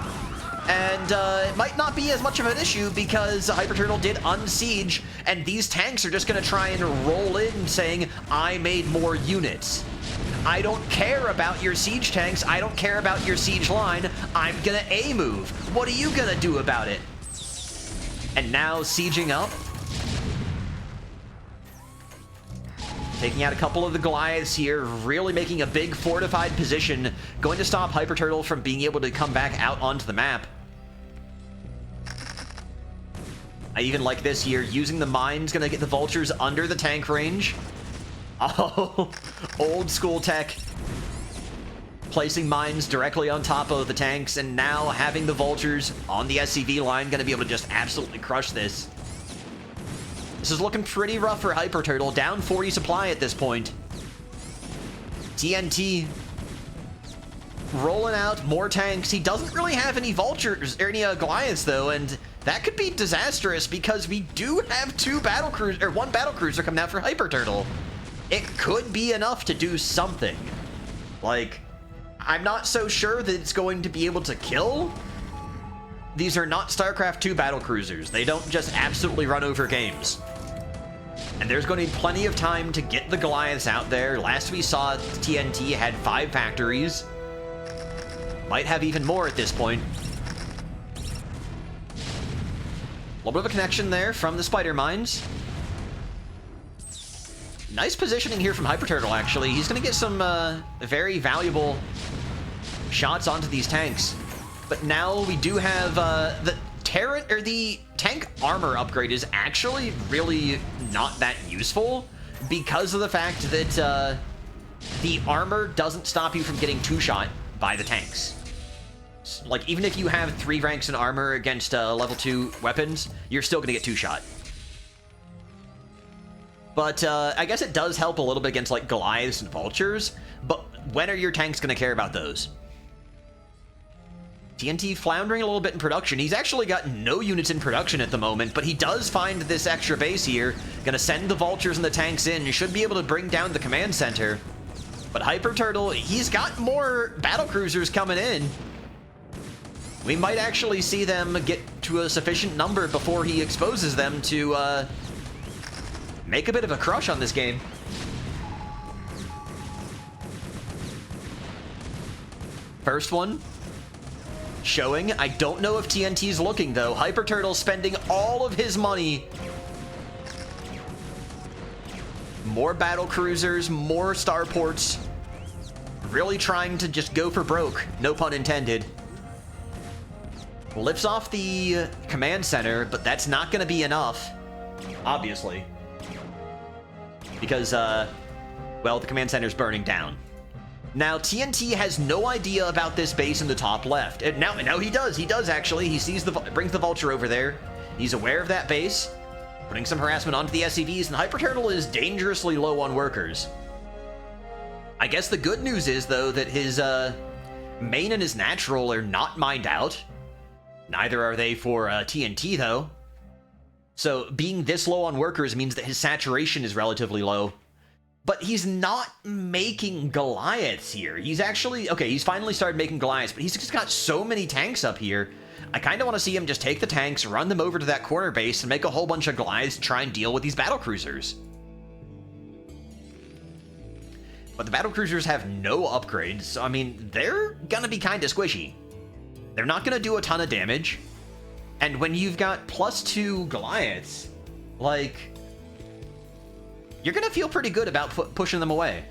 A: and it might not be as much of an issue because HyperTurtle did unsiege, and these tanks are just going to try and roll in saying, I made more units. I don't care about your siege tanks, I don't care about your siege line, I'm gonna A-move. What are you gonna do about it? And now sieging up. Taking out a couple of the Goliaths here, really making a big fortified position, going to stop HyperTurtle from being able to come back out onto the map. I even like this here, using the mines, gonna get the vultures under the tank range. Oh, old school tech. Placing mines directly on top of the tanks, and now having the vultures on the SCV line, gonna be able to just absolutely crush this. This is looking pretty rough for HyperTurtle, down 40 supply at this point. TNT rolling out more tanks. He doesn't really have any vultures, or any Goliaths though, and that could be disastrous because we do have one battlecruiser coming out for HyperTurtle. It could be enough to do something. Like, I'm not so sure that it's going to be able to kill. These are not StarCraft 2 battlecruisers. They don't just absolutely run over games. And there's going to be plenty of time to get the Goliaths out there. Last we saw, TNT had 5 factories. Might have even more at this point. A little bit of a connection there from the spider mines. Nice positioning here from HyperTurtle, actually. He's going to get some very valuable shots onto these tanks. But now we do have the tank armor upgrade is actually really not that useful because of the fact that the armor doesn't stop you from getting 2-shot by the tanks. Like, even if you have 3 ranks in armor against level 2 weapons, you're still going to get 2-shot. But I guess it does help a little bit against, like, Goliaths and Vultures, but when are your tanks going to care about those? TNT floundering a little bit in production. He's actually got no units in production at the moment, but he does find this extra base here. Going to send the Vultures and the tanks in. He should be able to bring down the command center. But HyperTurtle, he's got more battlecruisers coming in. We might actually see them get to a sufficient number before he exposes them to make a bit of a crush on this game. First one showing. I don't know if TNT's looking, though. HyperTurtle spending all of his money. More battle cruisers, more starports. Really trying to just go for broke. No pun intended. Lifts off the command center, but that's not going to be enough. Obviously. Because, well, the command center's burning down. Now, TNT has no idea about this base in the top left. And now he does. He does, actually. He sees brings the Vulture over there. He's aware of that base. Putting some harassment onto the SCVs, and HyperTurtle is dangerously low on workers. I guess the good news is, though, that Main and his natural are not mined out. Neither are they for TNT, though. So being this low on workers means that his saturation is relatively low. But he's not making Goliaths here. He's actually... Okay, he's finally started making Goliaths, but he's just got so many tanks up here. I kind of want to see him just take the tanks, run them over to that corner base, and make a whole bunch of Goliaths to try and deal with these battlecruisers. But the battlecruisers have no upgrades, so I mean, they're gonna be kind of squishy. They're not gonna do a ton of damage. And when you've got +2 Goliaths, like, you're gonna feel pretty good about pushing them away.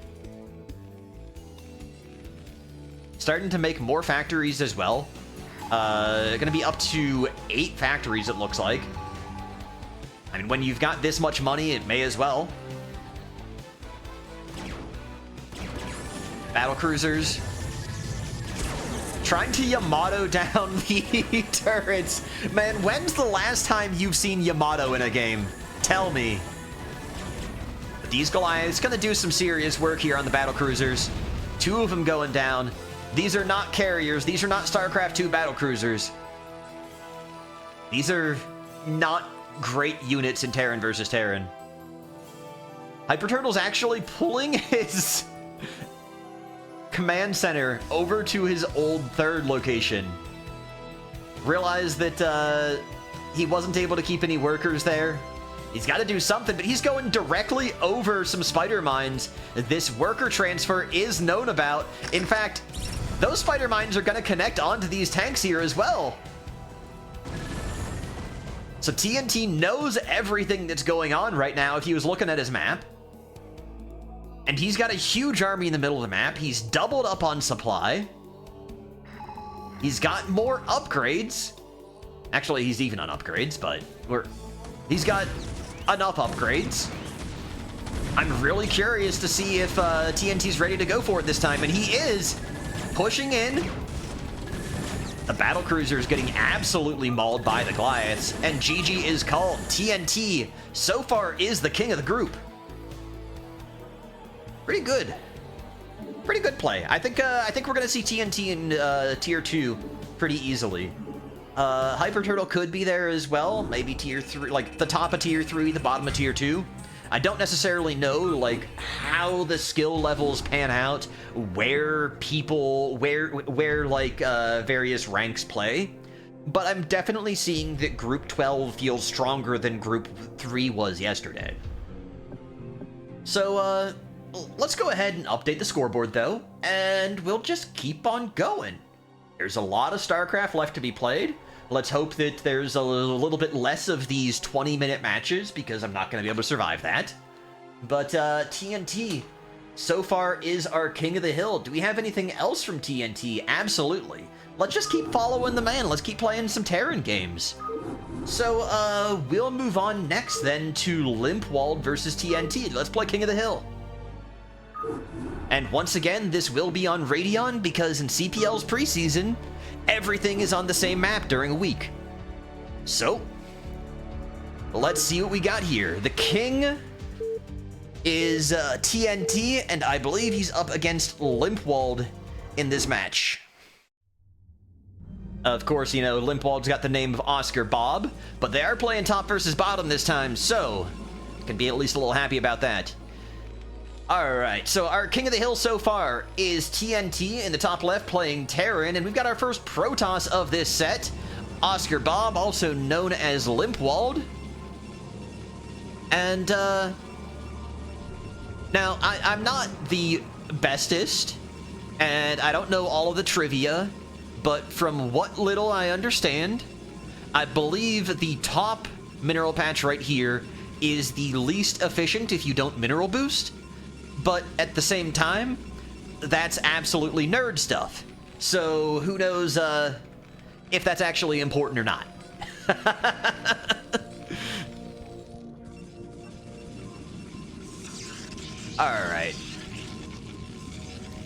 A: Starting to make more factories as well. Gonna be up to 8 factories, it looks like. I mean, when you've got this much money, it may as well. Battlecruisers. Trying to Yamato down the turrets. Man, when's the last time you've seen Yamato in a game? Tell me. But these Goliaths gonna do some serious work here on the battlecruisers. 2 of them going down. These are not carriers. These are not StarCraft 2 battlecruisers. These are not great units in Terran versus Terran. HyperTurtle's actually pulling his command center over to his old 3rd location. Realized that he wasn't able to keep any workers there. He's got to do something, but he's going directly over some spider mines this worker transfer is known about. In fact, those spider mines are going to connect onto these tanks here as well. So TNT knows everything that's going on right now if he was looking at his map. And he's got a huge army in the middle of the map. He's doubled up on supply. He's got more upgrades. Actually, he's even on upgrades, but he's got enough upgrades. I'm really curious to see if TNT's ready to go for it this time, and he is pushing in. The battlecruiser is getting absolutely mauled by the Goliaths, and GG is called. TNT so far is the king of the group. Pretty good. Pretty good play. I think we're gonna see TNT in tier 2 pretty easily. HyperTurtle could be there as well. Maybe tier 3, like the top of tier 3, the bottom of tier 2. I don't necessarily know like how the skill levels pan out, where people, where like various ranks play. But I'm definitely seeing that Group 12 feels stronger than Group 3 was yesterday. So, let's go ahead and update the scoreboard, though, and we'll just keep on going. There's a lot of StarCraft left to be played. Let's hope that there's a little bit less of these 20-minute matches, because I'm not going to be able to survive that. But TNT, so far, is our king of the hill. Do we have anything else from TNT? Absolutely. Let's just keep following the man. Let's keep playing some Terran games. So, we'll move on next, then, to Limpwald versus TNT. Let's play King of the Hill. And once again, this will be on Radeon, because in CPL's preseason, everything is on the same map during a week. So, let's see what we got here. The king is TNT, and I believe he's up against Limpwald in this match. Of course, you know, Limpwald's got the name of Oscar Bob, but they are playing top versus bottom this time, so can be at least a little happy about that. Alright, so our king of the hill so far is TNT in the top left playing Terran, and we've got our first Protoss of this set, Oscar Bob, also known as Limpwald. And, now, I'm not the bestest, and I don't know all of the trivia, but from what little I understand, I believe the top mineral patch right here is the least efficient if you don't mineral boost. But at the same time, that's absolutely nerd stuff. So who knows if that's actually important or not. Alright.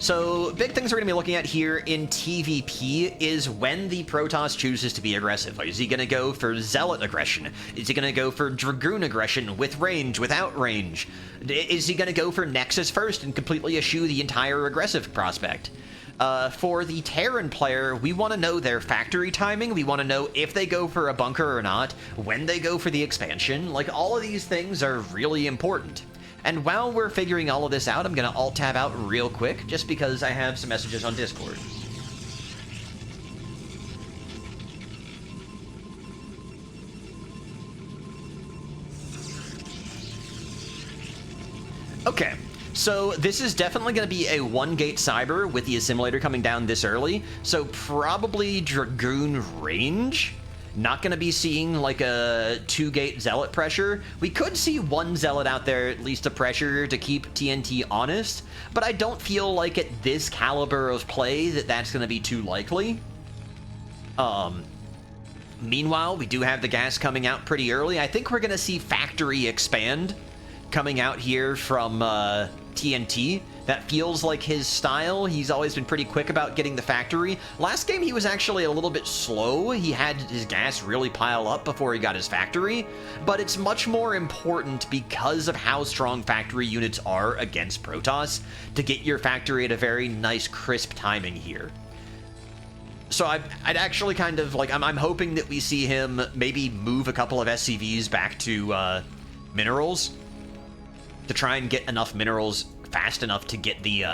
A: So, big things we're going to be looking at here in TVP is when the Protoss chooses to be aggressive. Is he going to go for Zealot aggression? Is he going to go for Dragoon aggression with range, without range? Is he going to go for Nexus first and completely eschew the entire aggressive prospect? For the Terran player, we want to know their factory timing. We want to know if they go for a bunker or not, when they go for the expansion. Like, all of these things are really important. And while we're figuring all of this out, I'm going to alt-tab out real quick, just because I have some messages on Discord. Okay, so this is definitely going to be a 1-gate cyber with the assimilator coming down this early, so probably Dragoon range. Not going to be seeing like a 2-gate zealot pressure. We could see 1 zealot out there, at least a pressure to keep TNT honest, but I don't feel like at this caliber of play that that's going to be too likely. Meanwhile, we do have the gas coming out pretty early. I think we're going to see factory expand coming out here from TNT. That feels like his style. He's always been pretty quick about getting the factory. Last game, he was actually a little bit slow. He had his gas really pile up before he got his factory, but it's much more important because of how strong factory units are against Protoss to get your factory at a very nice, crisp timing here. So I'd actually kind of, like, I'm hoping that we see him maybe move a couple of SCVs back to minerals, to try and get enough minerals fast enough to get the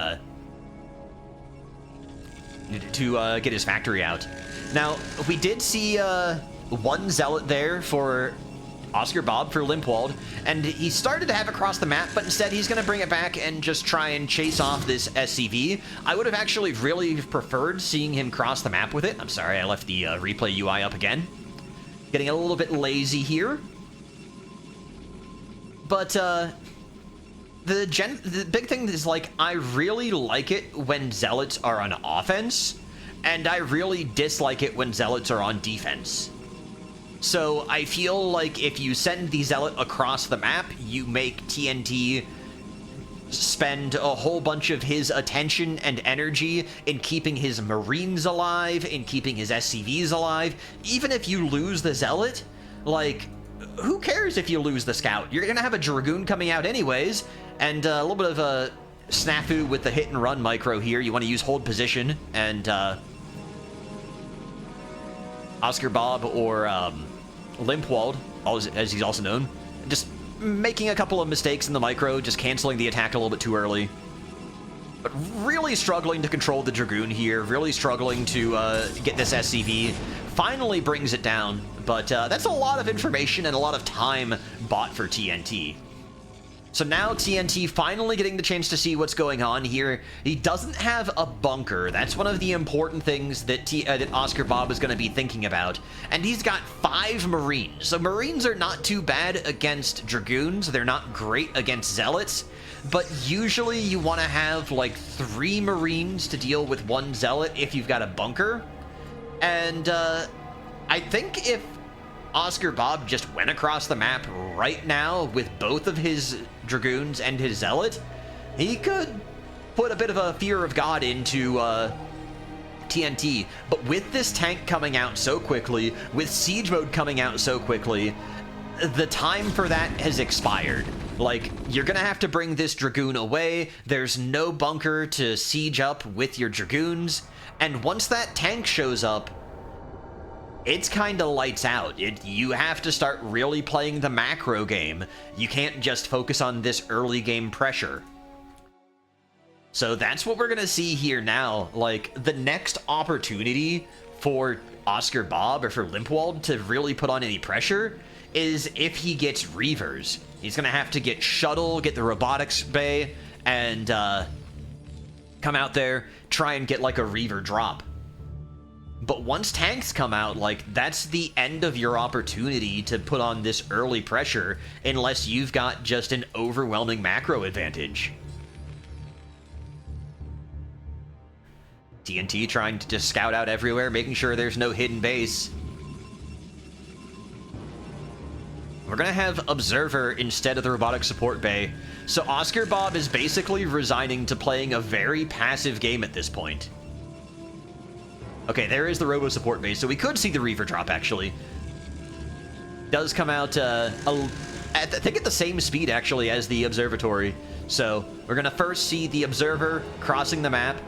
A: get his factory out. Now, we did see 1 zealot there for Oscar Bob for Limpwald, and he started to have it across the map, but instead he's going to bring it back and just try and chase off this SCV. I would have actually really preferred seeing him cross the map with it. I'm sorry, I left the replay UI up again. Getting a little bit lazy here. But the big thing is, like, I really like it when zealots are on offense, and I really dislike it when zealots are on defense. So I feel like if you send the zealot across the map, you make TNT spend a whole bunch of his attention and energy in keeping his Marines alive, in keeping his SCVs alive. Even if you lose the zealot, like, who cares if you lose the scout? You're gonna have a Dragoon coming out anyways, and a little bit of a snafu with the hit and run micro here. You want to use hold position, and Oscar Bob or Limpwald, as he's also known, just making a couple of mistakes in the micro, just canceling the attack a little bit too early. But really struggling to control the Dragoon here, really struggling to get this SCV. Finally brings it down, but that's a lot of information and a lot of time bought for TNT. So now TNT finally getting the chance to see what's going on here. He doesn't have a bunker. That's one of the important things that that Oscar Bob is going to be thinking about. And he's got 5 Marines. So Marines are not too bad against Dragoons. They're not great against Zealots. But usually you want to have like 3 Marines to deal with 1 Zealot if you've got a bunker. And I think if Oscar Bob just went across the map right now with both of his Dragoons and his Zealot, he could put a bit of a fear of God into TNT. But with this tank coming out so quickly, with siege mode coming out so quickly, the time for that has expired. Like, you're gonna have to bring this Dragoon away. There's no bunker to siege up with your Dragoons. And once that tank shows up, it's kind of lights out. You have to start really playing the macro game. You can't just focus on this early game pressure. So that's what we're going to see here now. Like, the next opportunity for Oscar Bob or for Limpwald to really put on any pressure is if he gets Reavers. He's going to have to get Shuttle, get the robotics bay, and come out there, try and get like a Reaver drop. But once tanks come out, like, that's the end of your opportunity to put on this early pressure unless you've got just an overwhelming macro advantage. TNT trying to just scout out everywhere, making sure there's no hidden base. We're gonna have Observer instead of the robotic support bay. So Oscar Bob is basically resigning to playing a very passive game at this point. Okay, there is the Robo Support base, so we could see the Reaver drop, actually. Does come out, I think at the same speed, actually, as the Observatory. So, we're gonna first see the Observer crossing the map,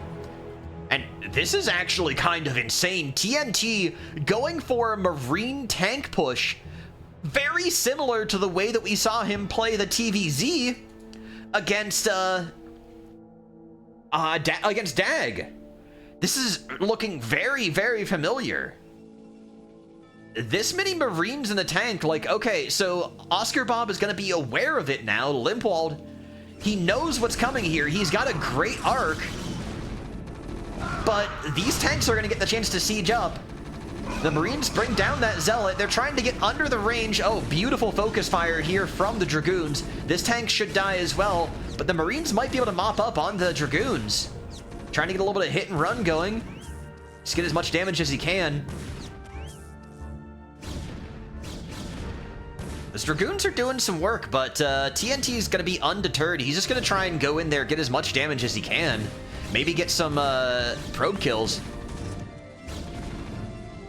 A: And this is actually kind of insane. TNT going for a Marine tank push, very similar to the way that we saw him play the TVZ against Dag. This is looking very, very familiar. This many Marines in the tank, like, okay, so Oscar Bob is going to be aware of it now. Limpwald, he knows what's coming here. He's got a great arc, but these tanks are going to get the chance to siege up. The Marines bring down that Zealot. They're trying to get under the range. Oh, beautiful focus fire here from the Dragoons. This tank should die as well, but the Marines might be able to mop up on the Dragoons. Trying to get a little bit of hit and run going. Just get as much damage as he can. The Dragoons are doing some work, but TNT is going to be undeterred. He's just going to try and go in there, get as much damage as he can. Maybe get some probe kills.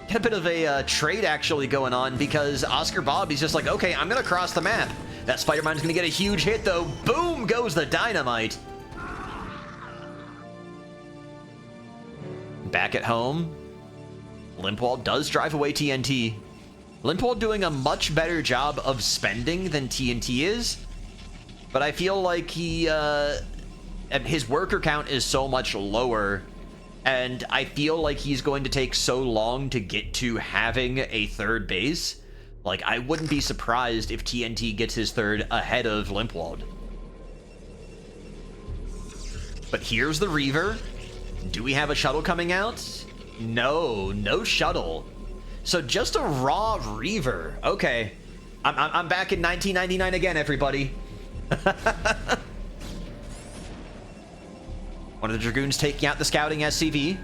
A: Get a bit of a trade actually going on, because Oscar Bob, he's just like, okay, I'm going to cross the map. That Spider-Mine's going to get a huge hit, though. Boom goes the dynamite. Back at home, Limpwald does drive away TNT. Limpwald doing a much better job of spending than TNT is, but I feel like his worker count is so much lower, and I feel like he's going to take so long to get to having a third base. Like, I wouldn't be surprised if TNT gets his third ahead of Limpwald. But here's the Reaver. Do we have a shuttle coming out? No, no shuttle. So just a raw Reaver. Okay. I'm back in 1999 again, everybody. One of the Dragoons taking out the scouting SCV.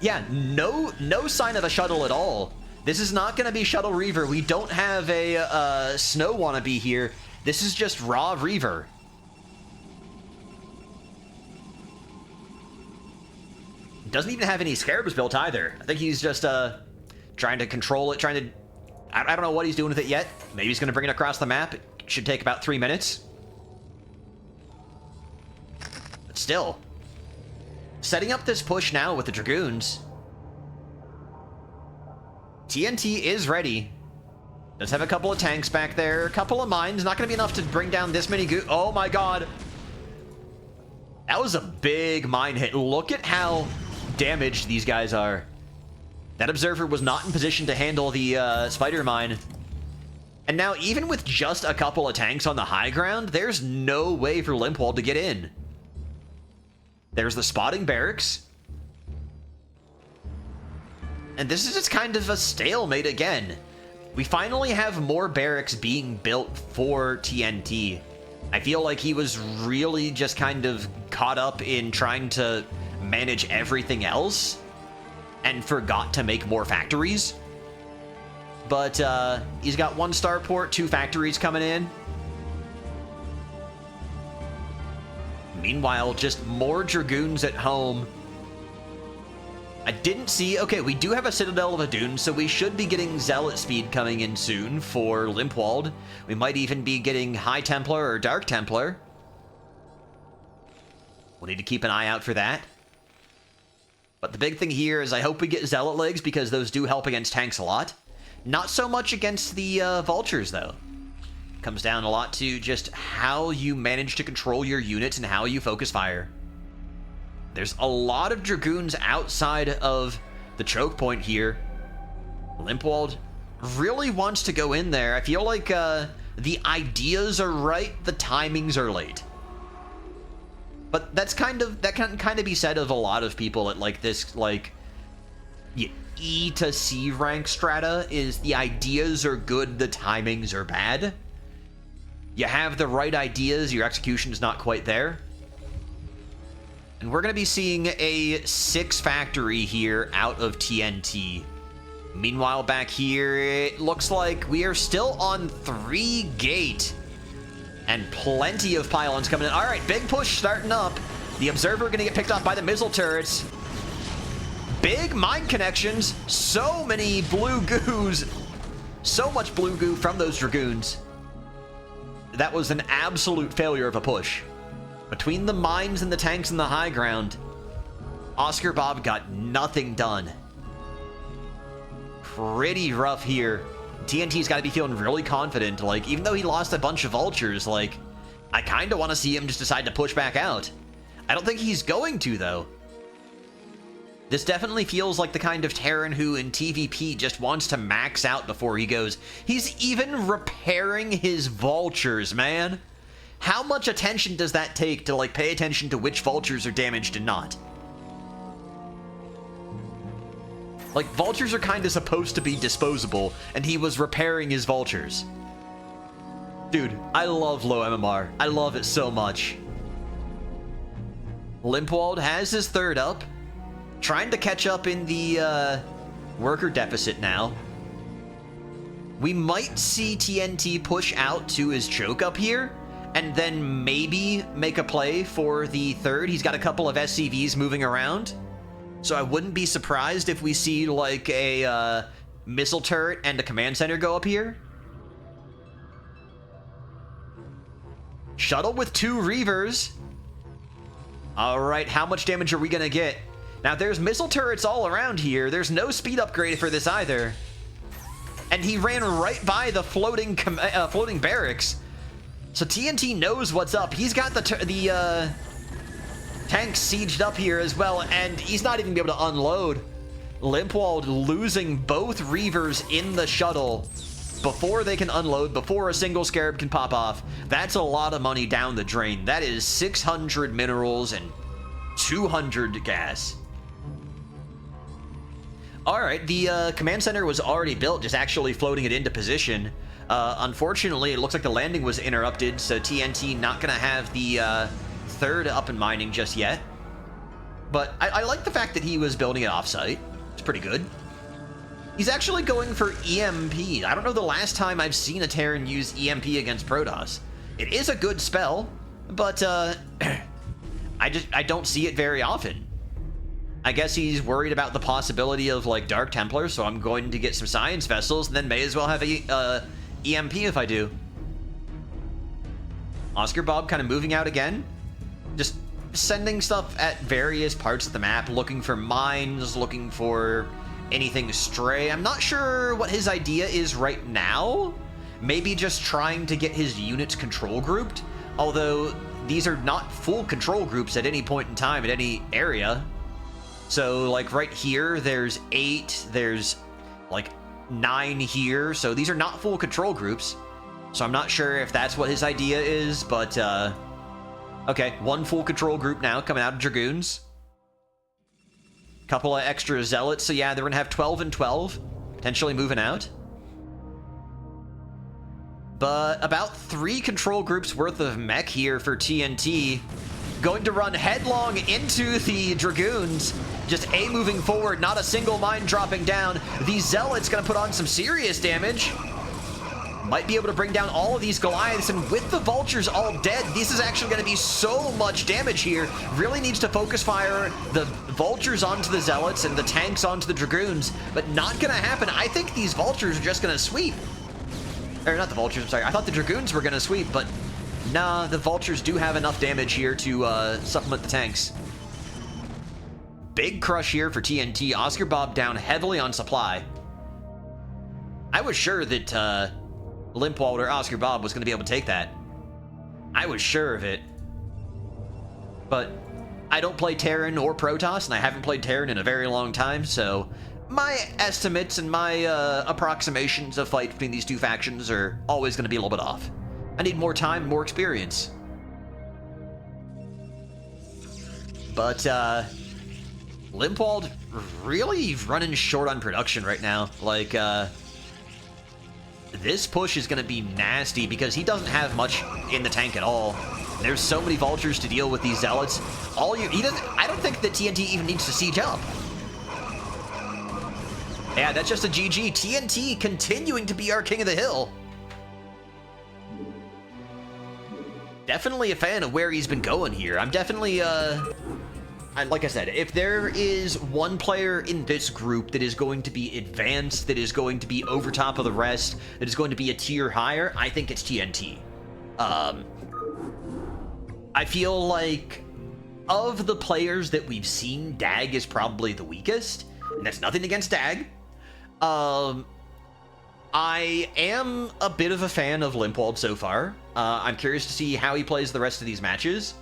A: Yeah, no sign of a shuttle at all. This is not going to be Shuttle Reaver. We don't have a Snow wannabe here. This is just raw Reaver. Doesn't even have any Scarabs built either. I think he's just trying to control it, I don't know what he's doing with it yet. Maybe he's going to bring it across the map. It should take about 3 minutes. But still, setting up this push now with the Dragoons. TNT is ready. Does have a couple of tanks back there, a couple of mines. Not going to be enough to bring down this many Oh my god. That was a big mine hit. Look at how damaged these guys are. That Observer was not in position to handle the Spider Mine. And now, even with just a couple of tanks on the high ground, there's no way for Limpwald to get in. There's the spotting barracks. And this is just kind of a stalemate again. We finally have more barracks being built for TNT. I feel like he was really just kind of caught up in trying to manage everything else and forgot to make more factories. But he's got 1 starport, 2 factories coming in. Meanwhile, just more Dragoons at home. I didn't see... Okay, we do have a Citadel of a Dune, so we should be getting Zealot speed coming in soon for Limpwald. We might even be getting High Templar or Dark Templar. We'll need to keep an eye out for that. But the big thing here is I hope we get Zealot legs, because those do help against tanks a lot. Not so much against the Vultures, though. Comes down a lot to just how you manage to control your units and how you focus fire. There's a lot of Dragoons outside of the choke point here. Limpwald really wants to go in there. I feel like the ideas are right, the timings are late. But that can kind of be said of a lot of people at like this, like, E to C rank strata, is the ideas are good, the timings are bad. You have the right ideas, your execution is not quite there. And we're going to be seeing a 6 factory here out of TNT. Meanwhile, back here, it looks like we are still on 3 gate. And plenty of pylons coming in. All right, big push starting up. The Observer going to get picked off by the missile turrets. Big mine connections. So many blue goos. So much blue goo from those Dragoons. That was an absolute failure of a push. Between the mines and the tanks and the high ground, Oscar Bob got nothing done. Pretty rough here. TNT's got to be feeling really confident. Like, even though he lost a bunch of vultures, like, I kind of want to see him just decide to push back out. I don't think he's going to, though. This definitely feels like the kind of Terran who in TVP just wants to max out before he goes. He's even repairing his vultures, man. How much attention does that take to, like, pay attention to which vultures are damaged and not? Like, vultures are kind of supposed to be disposable, and he was repairing his vultures. Dude, I love low MMR. I love it so much. Limpwald has his third up. Trying to catch up in the worker deficit now. We might see TNT push out to his choke up here, and then maybe make a play for the third. He's got a couple of SCVs moving around. So I wouldn't be surprised if we see, like, a missile turret and a command center go up here. Shuttle with 2 Reavers. Alright, how much damage are we gonna get? Now, there's missile turrets all around here. There's no speed upgrade for this either. And he ran right by the floating barracks. So TNT knows what's up. He's got the tanks sieged up here as well, and he's not even gonna be able to unload. Limpwald losing both Reavers in the shuttle before they can unload, before a single Scarab can pop off. That's a lot of money down the drain. That is 600 minerals and 200 gas. Alright, the command center was already built, just actually floating it into position. Unfortunately, it looks like the landing was interrupted, so TNT not gonna have the third up and mining just yet. But I like the fact that he was building it offsite. It's pretty good. He's actually going for EMP. I don't know the last time I've seen a Terran use EMP against Protoss. It is a good spell, but I don't see it very often. I guess he's worried about the possibility of, like, Dark Templar, so I'm going to get some Science Vessels, and then may as well have a EMP if I do. Oscar Bob kind of moving out again. Just sending stuff at various parts of the map, looking for mines, looking for anything stray. I'm not sure what his idea is right now. Maybe just trying to get his units control grouped, although these are not full control groups at any point in time at any area. So, like, right here, there's 8, there's, like, 9 here, so these are not full control groups. So I'm not sure if that's what his idea is, but, okay, 1 full control group now coming out of Dragoons. Couple of extra Zealots, so yeah, they're gonna have 12 and 12, potentially moving out. But about 3 control groups worth of mech here for TNT. Going to run headlong into the Dragoons. Just A moving forward, not a single mine dropping down. The Zealot's gonna put on some serious damage. Might be able to bring down all of these Goliaths, and with the Vultures all dead, this is actually gonna be so much damage here. Really needs to focus fire the Vultures onto the Zealots and the tanks onto the Dragoons, but not gonna happen. I think these Vultures are just gonna sweep. Or not the Vultures, I'm sorry. I thought the Dragoons were gonna sweep, but nah, the Vultures do have enough damage here to supplement the tanks. Big crush here for TNT. Oscar Bob down heavily on supply. I was sure that Limpwald or Oscar Bob was going to be able to take that. I was sure of it. But I don't play Terran or Protoss, and I haven't played Terran in a very long time, so my estimates and my approximations of fight between these two factions are always going to be a little bit off. I need more time, more experience. But, Limpwald really running short on production right now. Like, this push is going to be nasty because he doesn't have much in the tank at all. There's so many Vultures to deal with these Zealots. I don't think that TNT even needs to siege up. Yeah, that's just a GG. TNT continuing to be our king of the hill. Definitely a fan of where he's been going here. I'm definitely, like I said, if there is one player in this group that is going to be advanced, that is going to be over top of the rest, that is going to be a tier higher, I think it's TNT. I feel like of the players that we've seen, Dag is probably the weakest, and that's nothing against Dag. I am a bit of a fan of Limpwald so far. I'm curious to see how he plays the rest of these matches,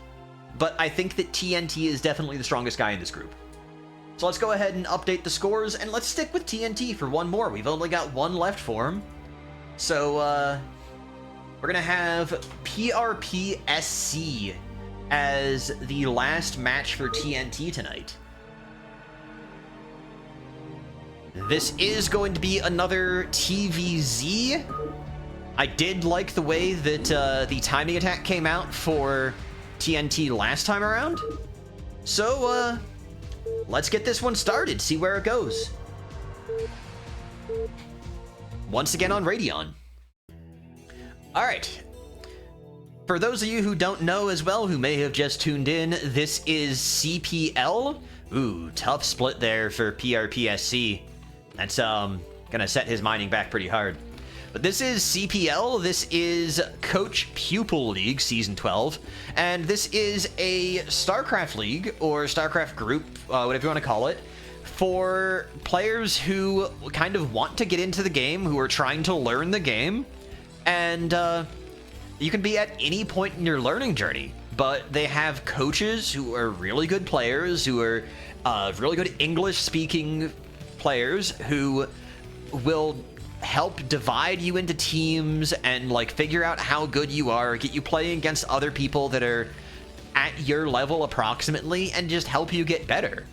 A: but I think that TNT is definitely the strongest guy in this group. So let's go ahead and update the scores, and let's stick with TNT for one more. We've only got one left for him. So, we're gonna have PrPSc as the last match for TNT tonight. This is going to be another TVZ. I did like the way that the timing attack came out for TNT last time around. So, let's get this one started, see where it goes. Once again on Radeon. Alright. For those of you who don't know as well, who may have just tuned in, this is CPL. Ooh, tough split there for PrPSc. That's gonna set his mining back pretty hard. But this is CPL, this is Coach-Pupil League Season 12, and this is a Starcraft League, or Starcraft group, whatever you want to call it, for players who kind of want to get into the game, who are trying to learn the game, and you can be at any point in your learning journey, but they have coaches who are really good players, who are really good English-speaking players who will help divide you into teams and like figure out how good you are, get you playing against other people that are at your level approximately, and just help you get better.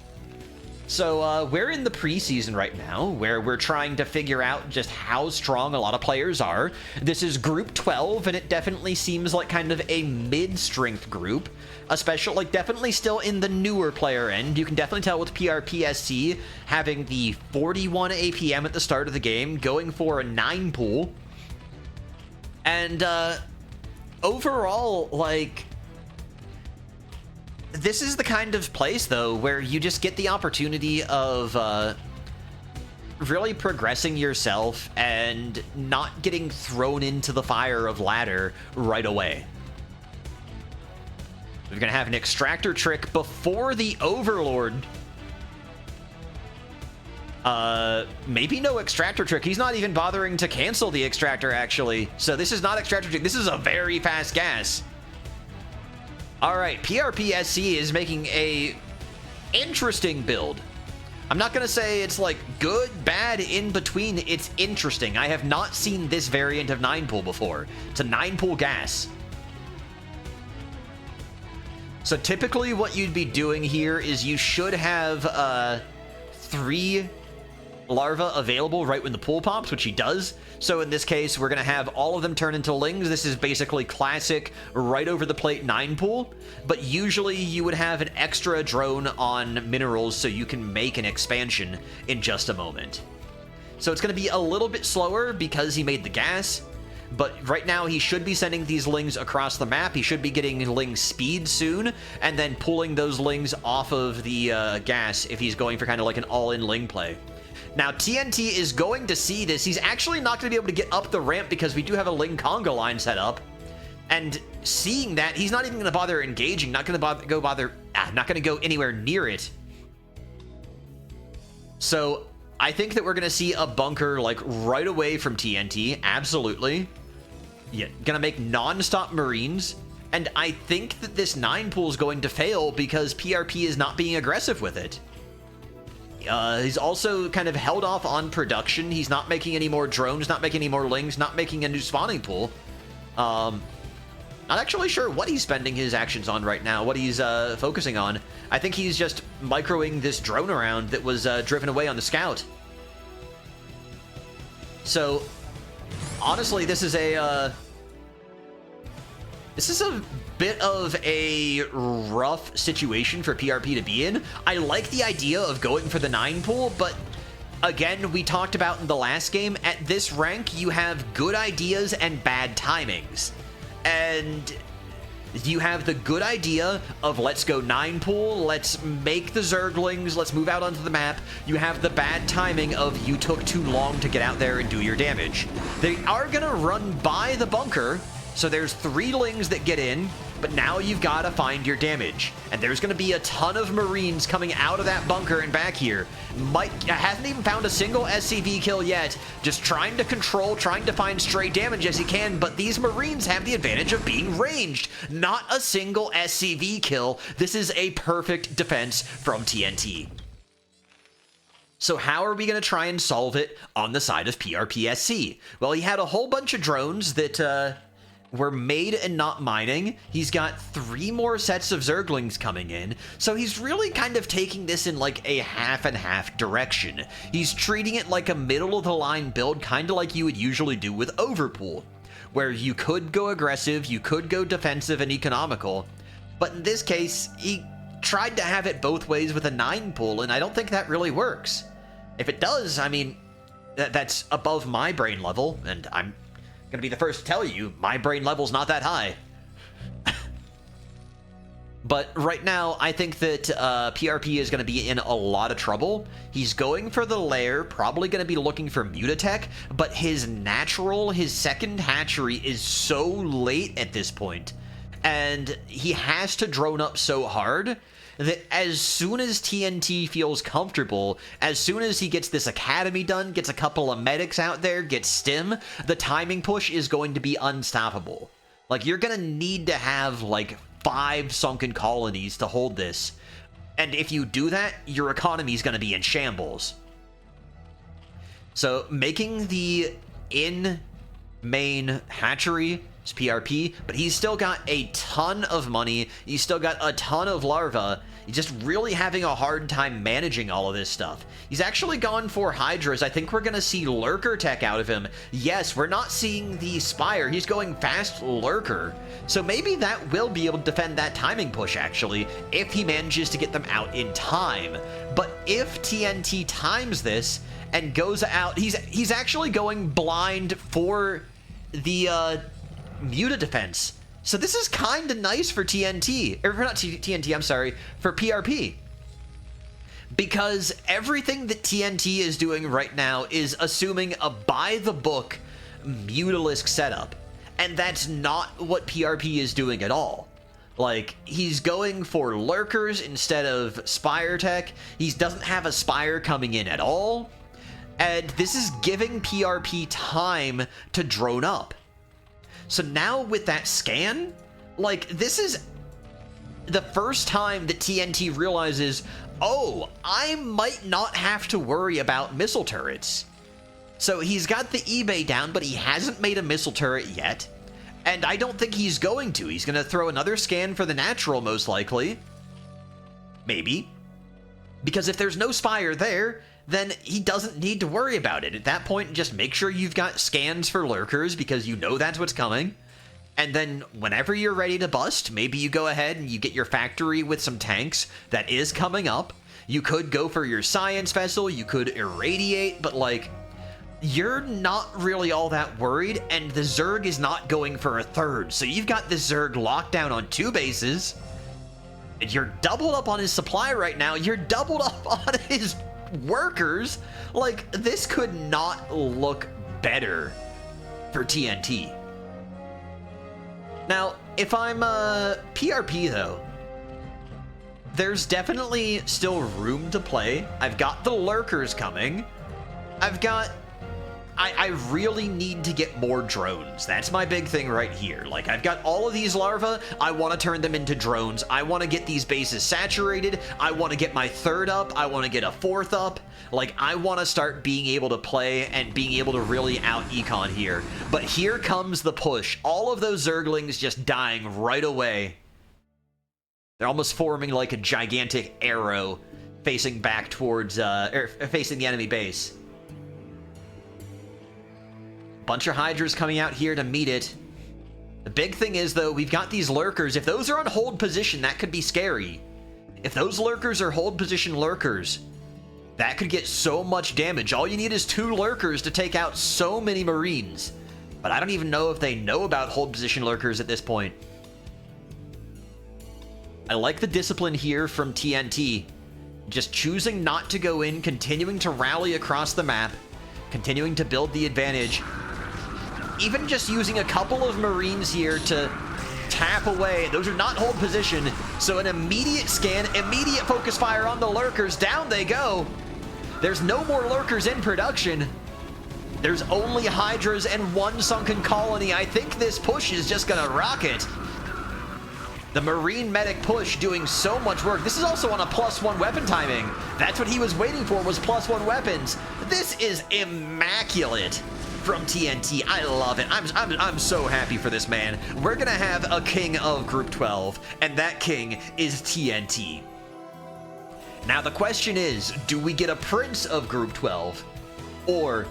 A: So we're in the preseason right now, where we're trying to figure out just how strong a lot of players are. This is Group 12, and it definitely seems like kind of a mid-strength group, especially, like, definitely still in the newer player end. You can definitely tell with PrPSc having the 41 APM at the start of the game, going for a 9 pool. And overall, like, this is the kind of place, though, where you just get the opportunity of really progressing yourself and not getting thrown into the fire of ladder right away. We're going to have an extractor trick before the Overlord. Maybe no extractor trick. He's not even bothering to cancel the extractor, actually. So this is not extractor trick. This is a very fast gas. Alright, PrPSc is making a interesting build. I'm not going to say it's like good, bad, in between. It's interesting. I have not seen this variant of 9-pool before. It's a 9-pool gas. So typically what you'd be doing here is you should have 3 larvae available right when the pool pops, which he does. So in this case, we're going to have all of them turn into lings. This is basically classic right over the plate 9-pool, but usually you would have an extra drone on minerals so you can make an expansion in just a moment. So it's going to be a little bit slower because he made the gas, but right now he should be sending these lings across the map. He should be getting ling speed soon, and then pulling those lings off of the gas if he's going for kind of like an all-in ling play. Now, TNT is going to see this. He's actually not going to be able to get up the ramp because we do have a Ling conga line set up. And seeing that, he's not even going to bother engaging, not going to go anywhere near it. So, I think that we're going to see a bunker, like, right away from TNT. Absolutely. Yeah, going to make non-stop Marines. And I think that this 9-pool is going to fail because PrP is not being aggressive with it. He's also kind of held off on production. He's not making any more drones, not making any more lings, not making a new spawning pool. Not actually sure what he's spending his actions on right now, what he's focusing on. I think he's just microing this drone around that was driven away on the scout. So, honestly, this is a bit of a rough situation for PrP to be in. I like the idea of going for the 9-pool, but again, we talked about in the last game, at this rank, you have good ideas and bad timings. And you have the good idea of let's go 9-pool, let's make the Zerglings, let's move out onto the map. You have the bad timing of you took too long to get out there and do your damage. They are going to run by the bunker, So there's 3 Lings that get in, but now you've got to find your damage. And there's going to be a ton of Marines coming out of that bunker and back here. Hasn't even found a single SCV kill yet. Just trying to control, trying to find stray damage as he can, but these Marines have the advantage of being ranged. Not a single SCV kill. This is a perfect defense from TNT. So how are we going to try and solve it on the side of PrPSc? Well, he had a whole bunch of drones that were made and not mining. He's got 3 more sets of Zerglings coming in, so he's really kind of taking this in like a half and half direction. He's treating it like a middle-of-the-line build, kind of like you would usually do with Overpool, where you could go aggressive, you could go defensive and economical, but in this case, he tried to have it both ways with a 9 pool, and I don't think that really works. If it does, I mean, that's above my brain level, and I'm gonna be the first to tell you, my brain level's not that high. But right now, I think that PrP is going to be in a lot of trouble. He's going for the lair, probably going to be looking for Mutatech, but his natural, his second hatchery is so late at this point, and he has to drone up so hard that as soon as TNT feels comfortable, as soon as he gets this academy done, gets a couple of medics out there, gets stim, the timing push is going to be unstoppable. Like, you're gonna need to have like 5 sunken colonies to hold this, and if you do that, your economy is gonna be in shambles. So making the in-main hatchery is PrP, but he's still got a ton of money, he's still got a ton of larvae. He's just really having a hard time managing all of this stuff. He's actually gone for Hydras. I think we're gonna see Lurker tech out of him. Yes, we're not seeing the Spire. He's going fast Lurker. So maybe that will be able to defend that timing push, actually, if he manages to get them out in time. But if TNT times this and goes out, he's actually going blind for the Muta defense. So this is kind of nice for TNT, or not TNT, I'm sorry, for PrP. Because everything that TNT is doing right now is assuming a by-the-book Mutalisk setup. And that's not what PrP is doing at all. Like, he's going for Lurkers instead of Spire tech. He doesn't have a Spire coming in at all. And this is giving PrP time to drone up. So now with that scan, like, this is the first time that TNT realizes, oh, I might not have to worry about missile turrets. So he's got the eBay down, but he hasn't made a missile turret yet. And I don't think he's going to. He's going to throw another scan for the natural, most likely. Maybe. Because if there's no Spire there, then he doesn't need to worry about it. At that point, just make sure you've got scans for Lurkers, because you know that's what's coming. And then whenever you're ready to bust, maybe you go ahead and you get your factory with some tanks that is coming up. You could go for your science vessel, you could irradiate, but like, you're not really all that worried, and the Zerg is not going for a third. So you've got the Zerg locked down on 2 bases. You're doubled up on his supply right now. You're doubled up on his workers. Like, this could not look better for TNT. Now, if I'm PrP though, there's definitely still room to play. I've got the Lurkers coming. I really need to get more drones. That's my big thing right here. Like, I've got all of these larvae. I want to turn them into drones. I want to get these bases saturated. I want to get my 3rd up. I want to get a 4th up. Like, I want to start being able to play and being able to really out-econ here. But here comes the push. All of those Zerglings just dying right away. They're almost forming like a gigantic arrow facing back towards, facing the enemy base. Bunch of Hydras coming out here to meet it. The big thing is, though, we've got these Lurkers. If those are on hold position, that could be scary. If those Lurkers are hold position Lurkers, that could get so much damage. All you need is 2 Lurkers to take out so many Marines. But I don't even know if they know about hold position Lurkers at this point. I like the discipline here from TNT. Just choosing not to go in, continuing to rally across the map, continuing to build the advantage. even just using a couple of Marines here to tap away. Those are not hold position, so an immediate scan, immediate focus fire on the lurkers. Down they go. There's no more lurkers in production. There's only Hydras and one sunken colony. I think this push is just gonna rocket. The Marine medic push doing so much work. This is also on a +1 weapon timing. That's what he was waiting for, was +1 weapons. This is immaculate from TNT. I love it. I'm so happy for this man. We're gonna have a king of Group 12, and that king is TNT. Now the question is, do we get a prince of Group 12? Or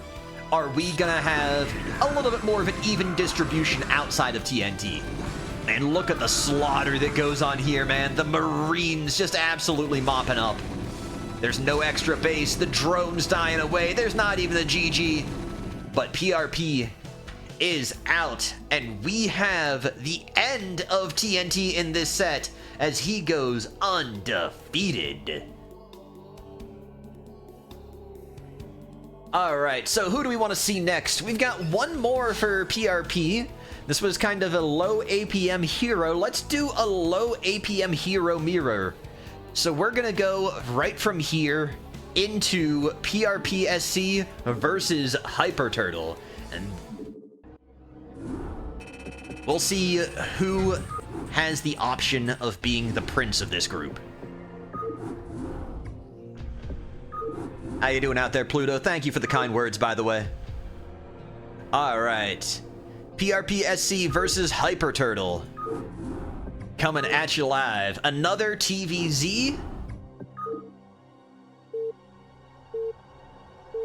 A: are we gonna have a little bit more of an even distribution outside of TNT? And look at the slaughter that goes on here, man. The Marines just absolutely mopping up. There's no extra base. The drone's dying away. There's not even a GG. But PrP is out. And we have the end of TNT in this set as he goes undefeated. Alright, so who do we want to see next? We've got one more for PrP. This was kind of a low APM hero. Let's do a low APM hero mirror. So we're gonna go right from here into PrPSc versus HyperTurtle. And we'll see who has the option of being the prince of this group. How you doing out there, Pluto? Thank you for the kind words, by the way. Alright. PrPSc versus HyperTurtle. Coming at you live. Another TVZ.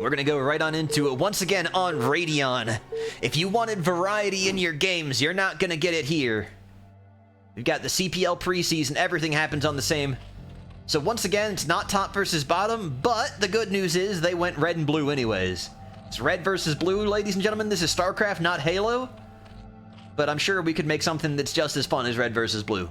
A: We're gonna go right on into it once again on Radeon. If you wanted variety in your games, you're not gonna get it here. We've got the CPL preseason, everything happens on the same. So once again, it's not top versus bottom, but the good news is they went red and blue anyways. It's red versus blue, ladies and gentlemen. This is Starcraft, not Halo. But I'm sure we could make something that's just as fun as red versus blue.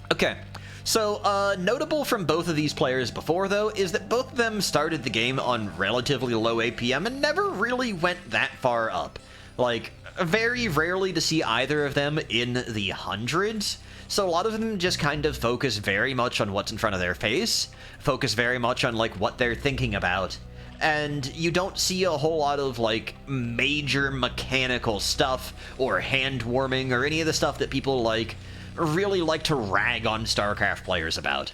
A: Okay, so notable from both of these players before, though, is that both of them started the game on relatively low APM and never really went that far up. Like, very rarely to see either of them in the hundreds. So a lot of them just kind of focus very much on what's in front of their face, focus very much on, like, what they're thinking about. And you don't see a whole lot of, like, major mechanical stuff or hand warming or any of the stuff that people, like, really like to rag on StarCraft players about.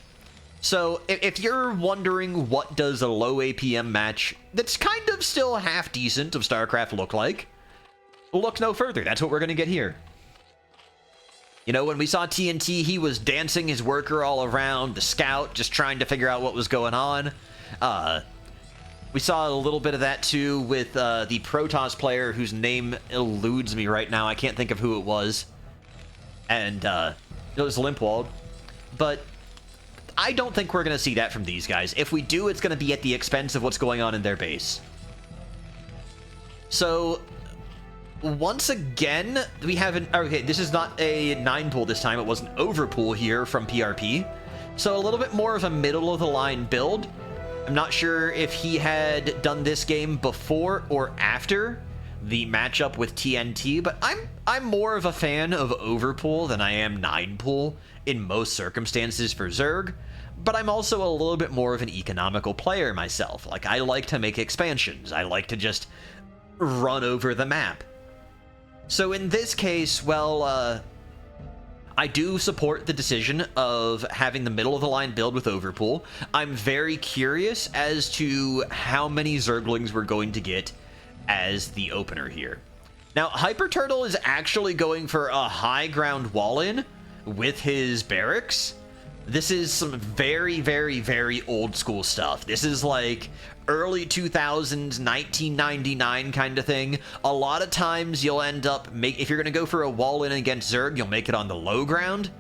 A: So if you're wondering what does a low APM match that's kind of still half decent of StarCraft look like, look no further. That's what we're going to get here. You know, when we saw TNT, he was dancing his worker all around, the scout, just trying to figure out what was going on. We saw a little bit of that, too, with the Protoss player whose name eludes me right now. I can't think of who it was. And it was Limpwald. But I don't think we're going to see that from these guys. If we do, it's going to be at the expense of what's going on in their base. So once again, we have an... Okay, this is not a 9-pool this time. It was an overpool here from PrP. So a little bit more of a middle-of-the-line build. I'm not sure if he had done this game before or after the matchup with TNT, but I'm more of a fan of overpool than I am 9-pool in most circumstances for Zerg, but I'm also a little bit more of an economical player myself. Like, I like to make expansions. I like to just run over the map. So in this case, well, I do support the decision of having the middle-of-the-line build with Overpool. I'm very curious as to how many Zerglings we're going to get as the opener here. Now, HyperTurtle is actually going for a high ground wall-in with his barracks. This is some very, very, very old-school stuff. This is like early 2000s, 1999 kind of thing. A lot of times you'll end up, if you're going to go for a wall-in against Zerg, you'll make it on the low ground.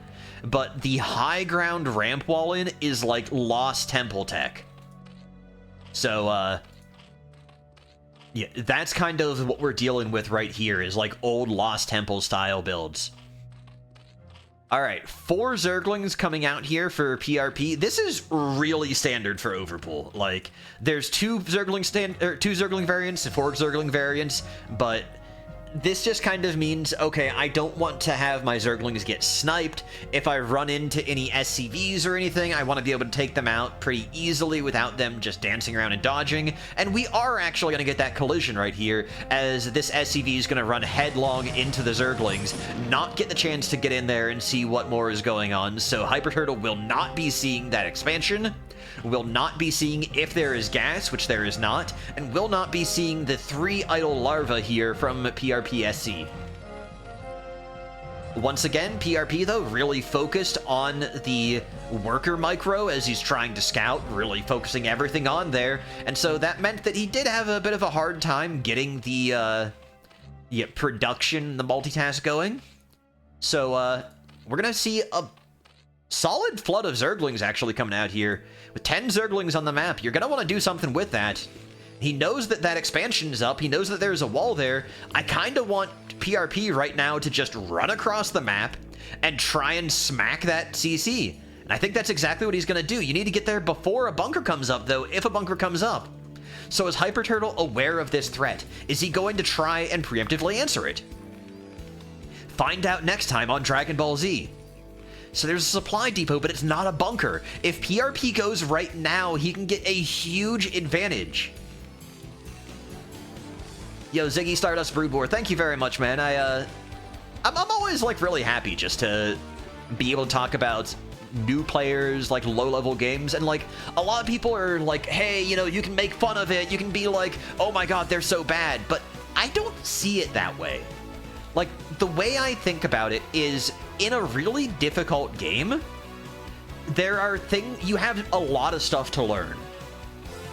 A: But the high ground ramp wall-in is like Lost Temple tech. So, yeah, that's kind of what we're dealing with right here, is like old Lost Temple style builds. Alright, 4 Zerglings coming out here for PrP. This is really standard for Overpool. Like, there's 2 Zergling variants and 4 Zergling variants, but
B: this just kind of means, okay, I don't want to have my Zerglings get sniped. If I run into any SCVs or anything, I want to be able to take them out pretty easily without them just dancing around and dodging. And we are actually going to get that collision right here, as this SCV is going to run headlong into the Zerglings, not get the chance to get in there and see what more is going on. So HyperTurtle will not be seeing that expansion, will not be seeing if there is gas, which there is not, and will not be seeing the 3 idle larvae here from PrPSc. Once again, PrP, though, really focused on the worker micro as he's trying to scout, really focusing everything on there, and so that meant that he did have a bit of a hard time getting the production, the multitask going. So, we're gonna see a solid flood of Zerglings actually coming out here. With 10 Zerglings on the map, you're going to want to do something with that. He knows that that expansion's up. He knows that there's a wall there. I kind of want PrP right now to just run across the map and try and smack that CC. And I think that's exactly what he's going to do. You need to get there before a bunker comes up, though, if a bunker comes up. So is HyperTurtle aware of this threat? Is he going to try and preemptively answer it? Find out next time on Dragon Ball Z. So there's a supply depot, but it's not a bunker. If PrP goes right now, he can get a huge advantage. Yo, Ziggy Stardust Broodboar, thank you very much, man. I'm always, like, really happy just to be able to talk about new players, like, low-level games, and, like, a lot of people are like, hey, you know, you can make fun of it, you can be like, oh my god, they're so bad, but I don't see it that way. Like, the way I think about it is, in a really difficult game, there are you have a lot of stuff to learn.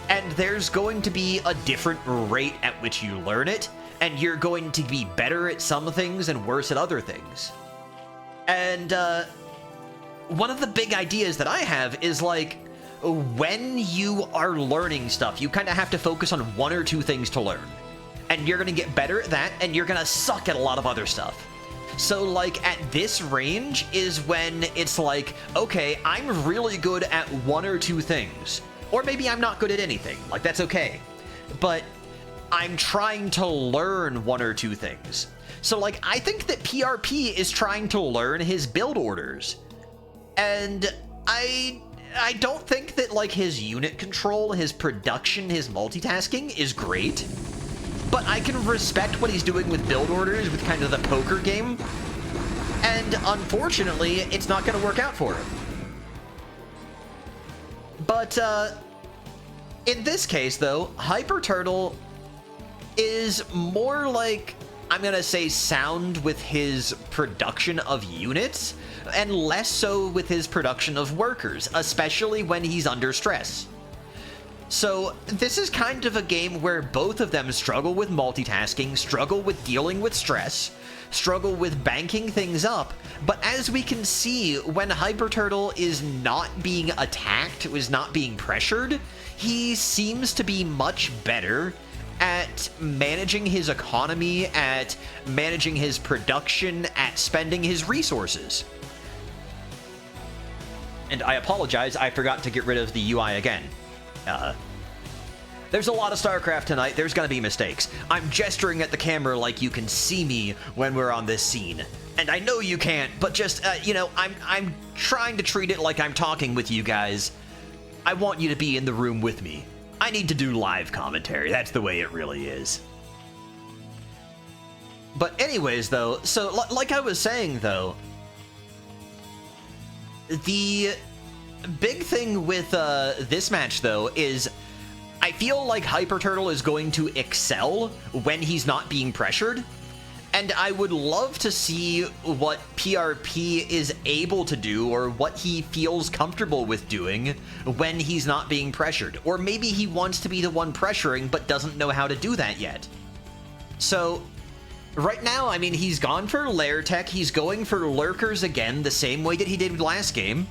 B: And there's going to be a different rate at which you learn it, and you're going to be better at some things and worse at other things. And, one of the big ideas that I have is, like, when you are learning stuff, you kind of have to focus on 1 or 2 things to learn. And you're going to get better at that, and you're going to suck at a lot of other stuff. So, like, at this range is when it's like, okay, I'm really good at 1 or 2 things. Or maybe I'm not good at anything. Like, that's okay. But I'm trying to learn 1 or 2 things. So, like, I think that PrP is trying to learn his build orders. And I don't think that, like, his unit control, his production, his multitasking is great. But I can respect what he's doing with build orders, with kind of the poker game. And unfortunately, it's not going to work out for him. But, in this case, though, HyperTurtle is more like, I'm going to say, sound with his production of units, and less so with his production of workers, especially when he's under stress. So, this is kind of a game where both of them struggle with multitasking, struggle with dealing with stress, struggle with banking things up, but as we can see, when HyperTurtle is not being attacked, is not being pressured, he seems to be much better at managing his economy, at managing his production, at spending his resources. And I apologize, I forgot to get rid of the UI again. There's a lot of Starcraft tonight, there's gonna be mistakes. I'm gesturing at the camera like you can see me when we're on this scene. And I know you can't, but just, you know, I'm trying to treat it like I'm talking with you guys. I want you to be in the room with me. I need to do live commentary, that's the way it really is. But anyways, though, so like I was saying, though, the big thing with this match, though, is I feel like HyperTurtle is going to excel when he's not being pressured, and I would love to see what PrP is able to do, or what he feels comfortable with doing when he's not being pressured. Or maybe he wants to be the one pressuring, but doesn't know how to do that yet. So, right now, I mean, he's gone for lair tech, he's going for lurkers again, the same way that he did last game,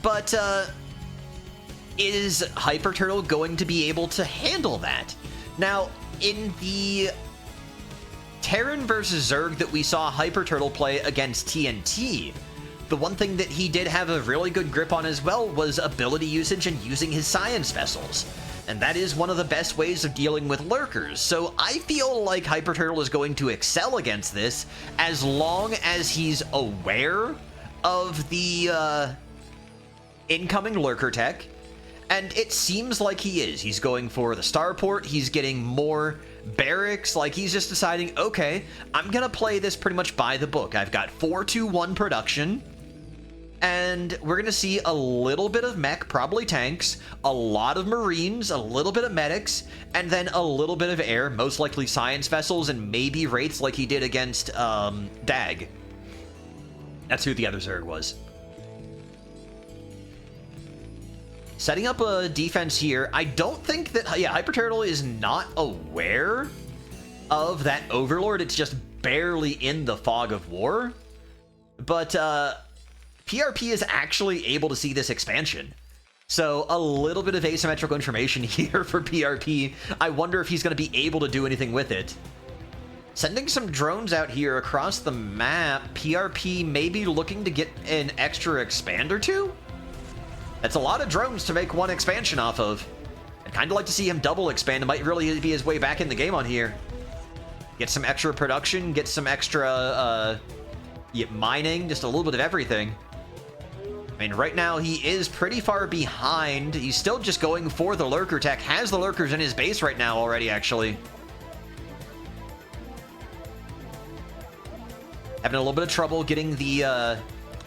B: but, is HyperTurtle going to be able to handle that? Now, in the Terran versus Zerg that we saw HyperTurtle play against TNT, the one thing that he did have a really good grip on as well was ability usage and using his science vessels. And that is one of the best ways of dealing with lurkers. So I feel like HyperTurtle is going to excel against this as long as he's aware of the incoming lurker tech. And it seems like he is. He's going for the starport. He's getting more barracks. Like, he's just deciding, okay, I'm going to play this pretty much by the book. I've got 4-2-1 production. And we're going to see a little bit of mech, probably tanks, a lot of marines, a little bit of medics, and then a little bit of air, most likely science vessels, and maybe wraiths like he did against Dag. That's who the other Zerg was. Setting up a defense here. I don't think that... Yeah, HyperTurtle is not aware of that Overlord. It's just barely in the fog of war. But, PrP is actually able to see this expansion. So a little bit of asymmetrical information here for PrP. I wonder if he's going to be able to do anything with it. Sending some drones out here across the map. PrP may be looking to get an extra expand or two. That's a lot of drones to make one expansion off of. I'd kind of like to see him double expand. It might really be his way back in the game on here. Get some extra production, get some extra mining, just a little bit of everything. I mean, right now he is pretty far behind. He's still just going for the lurker tech. Has the lurkers in his base right now already, actually. Having a little bit of trouble getting the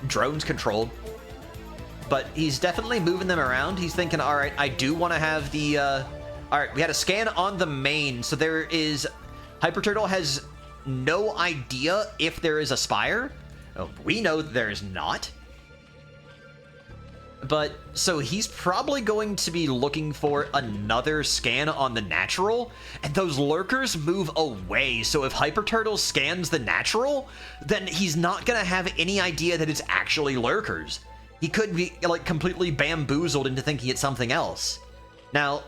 B: drones controlled. But he's definitely moving them around. He's thinking, all right, I do want to have the... all right, we had a scan on the main. So there is... HyperTurtle has no idea if there is a spire. Oh, we know there is not. But, so he's probably going to be looking for another scan on the natural, and those lurkers move away. So if HyperTurtle scans the natural, then he's not going to have any idea that it's actually lurkers. He could be, like, completely bamboozled into thinking it's something else. Now,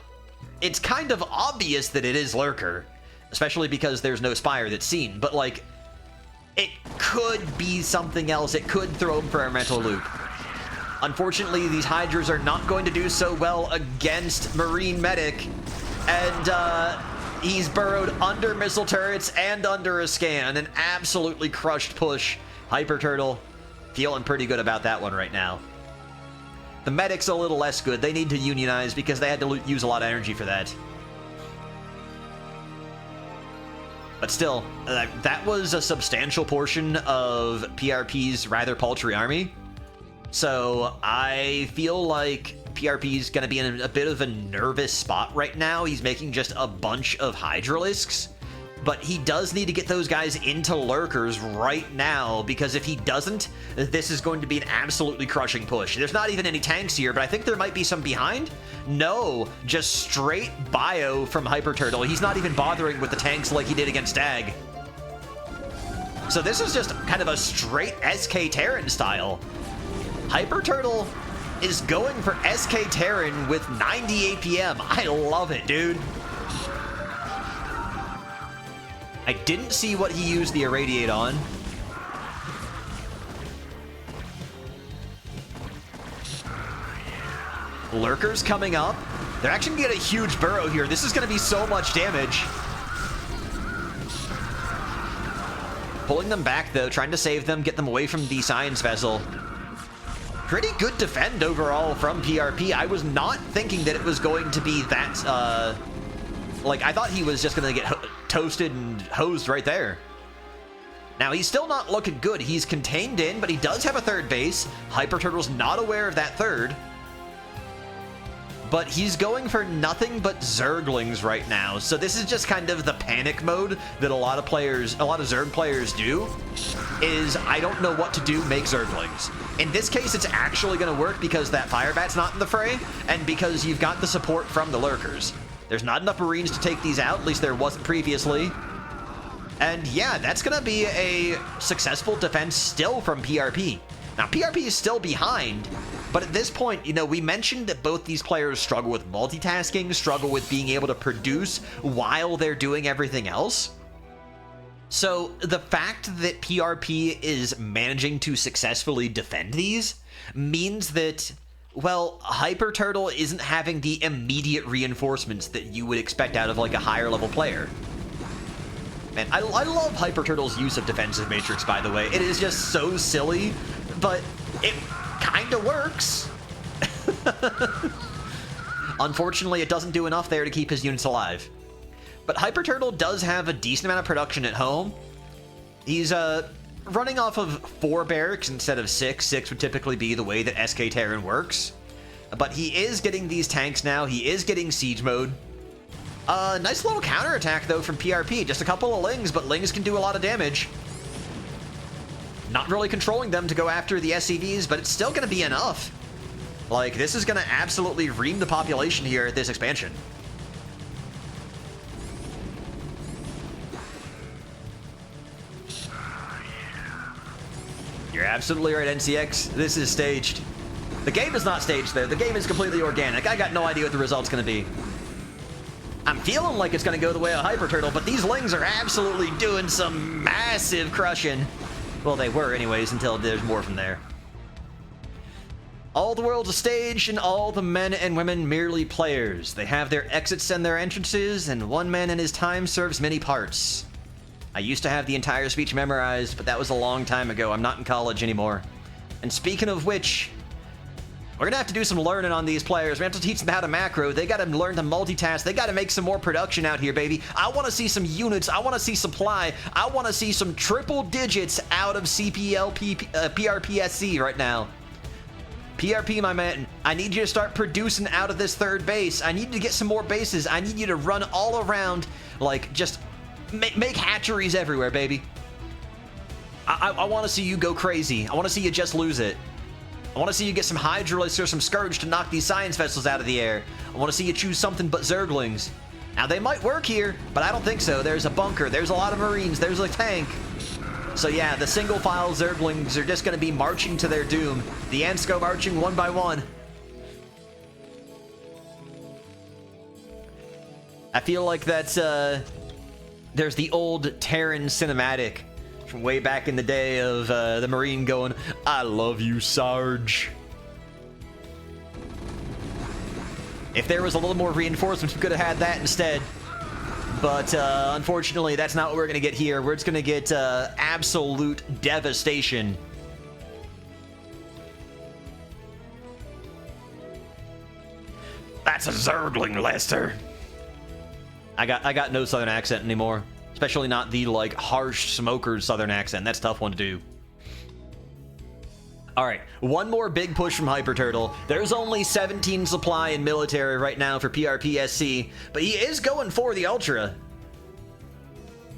B: it's kind of obvious that it is lurker, especially because there's no spire that's seen, but, like, it could be something else. It could throw him for a mental loop. Unfortunately, these Hydras are not going to do so well against Marine Medic, and he's burrowed under missile turrets and under a scan. An absolutely crushed push. HyperTurtle feeling pretty good about that one right now. The Medic's a little less good. They need to unionize because they had to use a lot of energy for that. But still, that was a substantial portion of PrP's rather paltry army. So I feel like PrP's going to be in a bit of a nervous spot right now. He's making just a bunch of Hydralisks. But he does need to get those guys into lurkers right now, because if he doesn't, this is going to be an absolutely crushing push. There's not even any tanks here, but I think there might be some behind. No, just straight bio from HyperTurtle. He's not even bothering with the tanks like he did against Dag. So this is just kind of a straight SK Terran style. HyperTurtle is going for SK Terran with 90 APM. I love it, dude. I didn't see what he used the Irradiate on. Lurkers coming up. They're actually going to get a huge burrow here. This is going to be so much damage. Pulling them back, though, trying to save them, get them away from the Science Vessel. Pretty good defend overall from PrP. I was not thinking that it was going to be that, like, I thought he was just going to get toasted and hosed right there. Now, he's still not looking good. He's contained in, but he does have a third base. HyperTurtle's not aware of that third. But he's going for nothing but Zerglings right now. So this is just kind of the panic mode that a lot of Zerg players do, is I don't know what to do, make Zerglings. In this case, it's actually going to work because that Firebat's not in the fray, and because you've got the support from the Lurkers. There's not enough Marines to take these out, at least there wasn't previously. And yeah, that's going to be a successful defense still from PrP. Now, PrP is still behind, but at this point, you know, we mentioned that both these players struggle with multitasking, struggle with being able to produce while they're doing everything else. So the fact that PrP is managing to successfully defend these means that well, HyperTurtle isn't having the immediate reinforcements that you would expect out of, like, a higher level player. Man, I love HyperTurtle's use of Defensive Matrix, by the way. It is just so silly, but it kinda works. Unfortunately, it doesn't do enough there to keep his units alive. But HyperTurtle does have a decent amount of production at home. He's, running off of 4 barracks instead of 6. 6 would typically be the way that SK Terran works. But he is getting these tanks now. He is getting siege mode. Nice little counterattack, though, from PrP. Just a couple of Lings, but Lings can do a lot of damage. Not really controlling them to go after the SCVs, but it's still going to be enough. Like, this is going to absolutely ream the population here at this expansion. You're absolutely right, NCX. This is staged. The game is not staged, though. The game is completely organic. I got no idea what the result's going to be. I'm feeling like it's going to go the way of HyperTurtle, but these Lings are absolutely doing some massive crushing. Well, they were anyways, until there's more from there. All the world's a stage, and all the men and women merely players. They have their exits and their entrances, and one man in his time serves many parts. I used to have the entire speech memorized, but that was a long time ago. I'm not in college anymore. And speaking of which, we're gonna have to do some learning on these players. We have to teach them how to macro. They gotta learn to multitask. They gotta make some more production out here, baby. I wanna see some units. I wanna see supply. I wanna see some triple digits out of CPL PrPSc right now. PrP, my man, I need you to start producing out of this third base. I need you to get some more bases. I need you to run all around, like, just make hatcheries everywhere, baby. I want to see you go crazy. I want to see you just lose it. I want to see you get some Hydralisks or some Scourge to knock these science vessels out of the air. I want to see you choose something but Zerglings. Now, they might work here, but I don't think so. There's a bunker. There's a lot of Marines. There's a tank. So yeah, the single-file Zerglings are just going to be marching to their doom. The Ants go marching one by one. I feel like that's, there's the old Terran cinematic from way back in the day of the Marine going, "I love you, Sarge." If there was a little more reinforcements, we could have had that instead. But unfortunately, that's not what we're going to get here. We're just going to get absolute devastation. That's a Zergling, Lester. I got no southern accent anymore. Especially not the, like, harsh smoker's southern accent. That's a tough one to do. Alright, one more big push from HyperTurtle. There's only 17 supply in military right now for PrPSc, but he is going for the Ultra.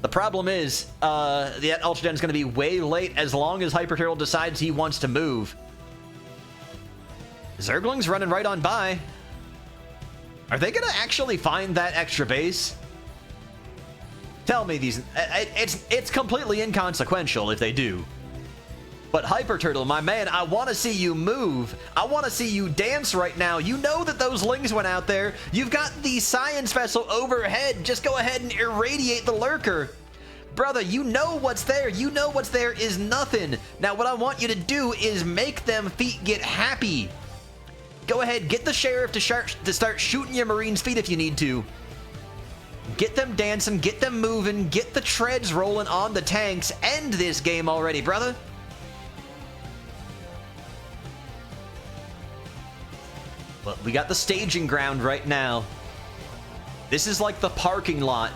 B: The problem is, the Ultra Den is going to be way late as long as HyperTurtle decides he wants to move. Zergling's running right on by. Are they going to actually find that extra base? Tell me these... It's completely inconsequential if they do. But HyperTurtle, my man, I want to see you move. I want to see you dance right now. You know that those Lings went out there. You've got the science vessel overhead. Just go ahead and irradiate the lurker. Brother, you know what's there. You know what's there is nothing. Now, what I want you to do is make them feet get happy. Go ahead, get the sheriff to start shooting your Marines' feet if you need to. Get them dancing, get them moving, get the treads rolling on the tanks. End this game already, brother. Well, we got the staging ground right now. This is like the parking lot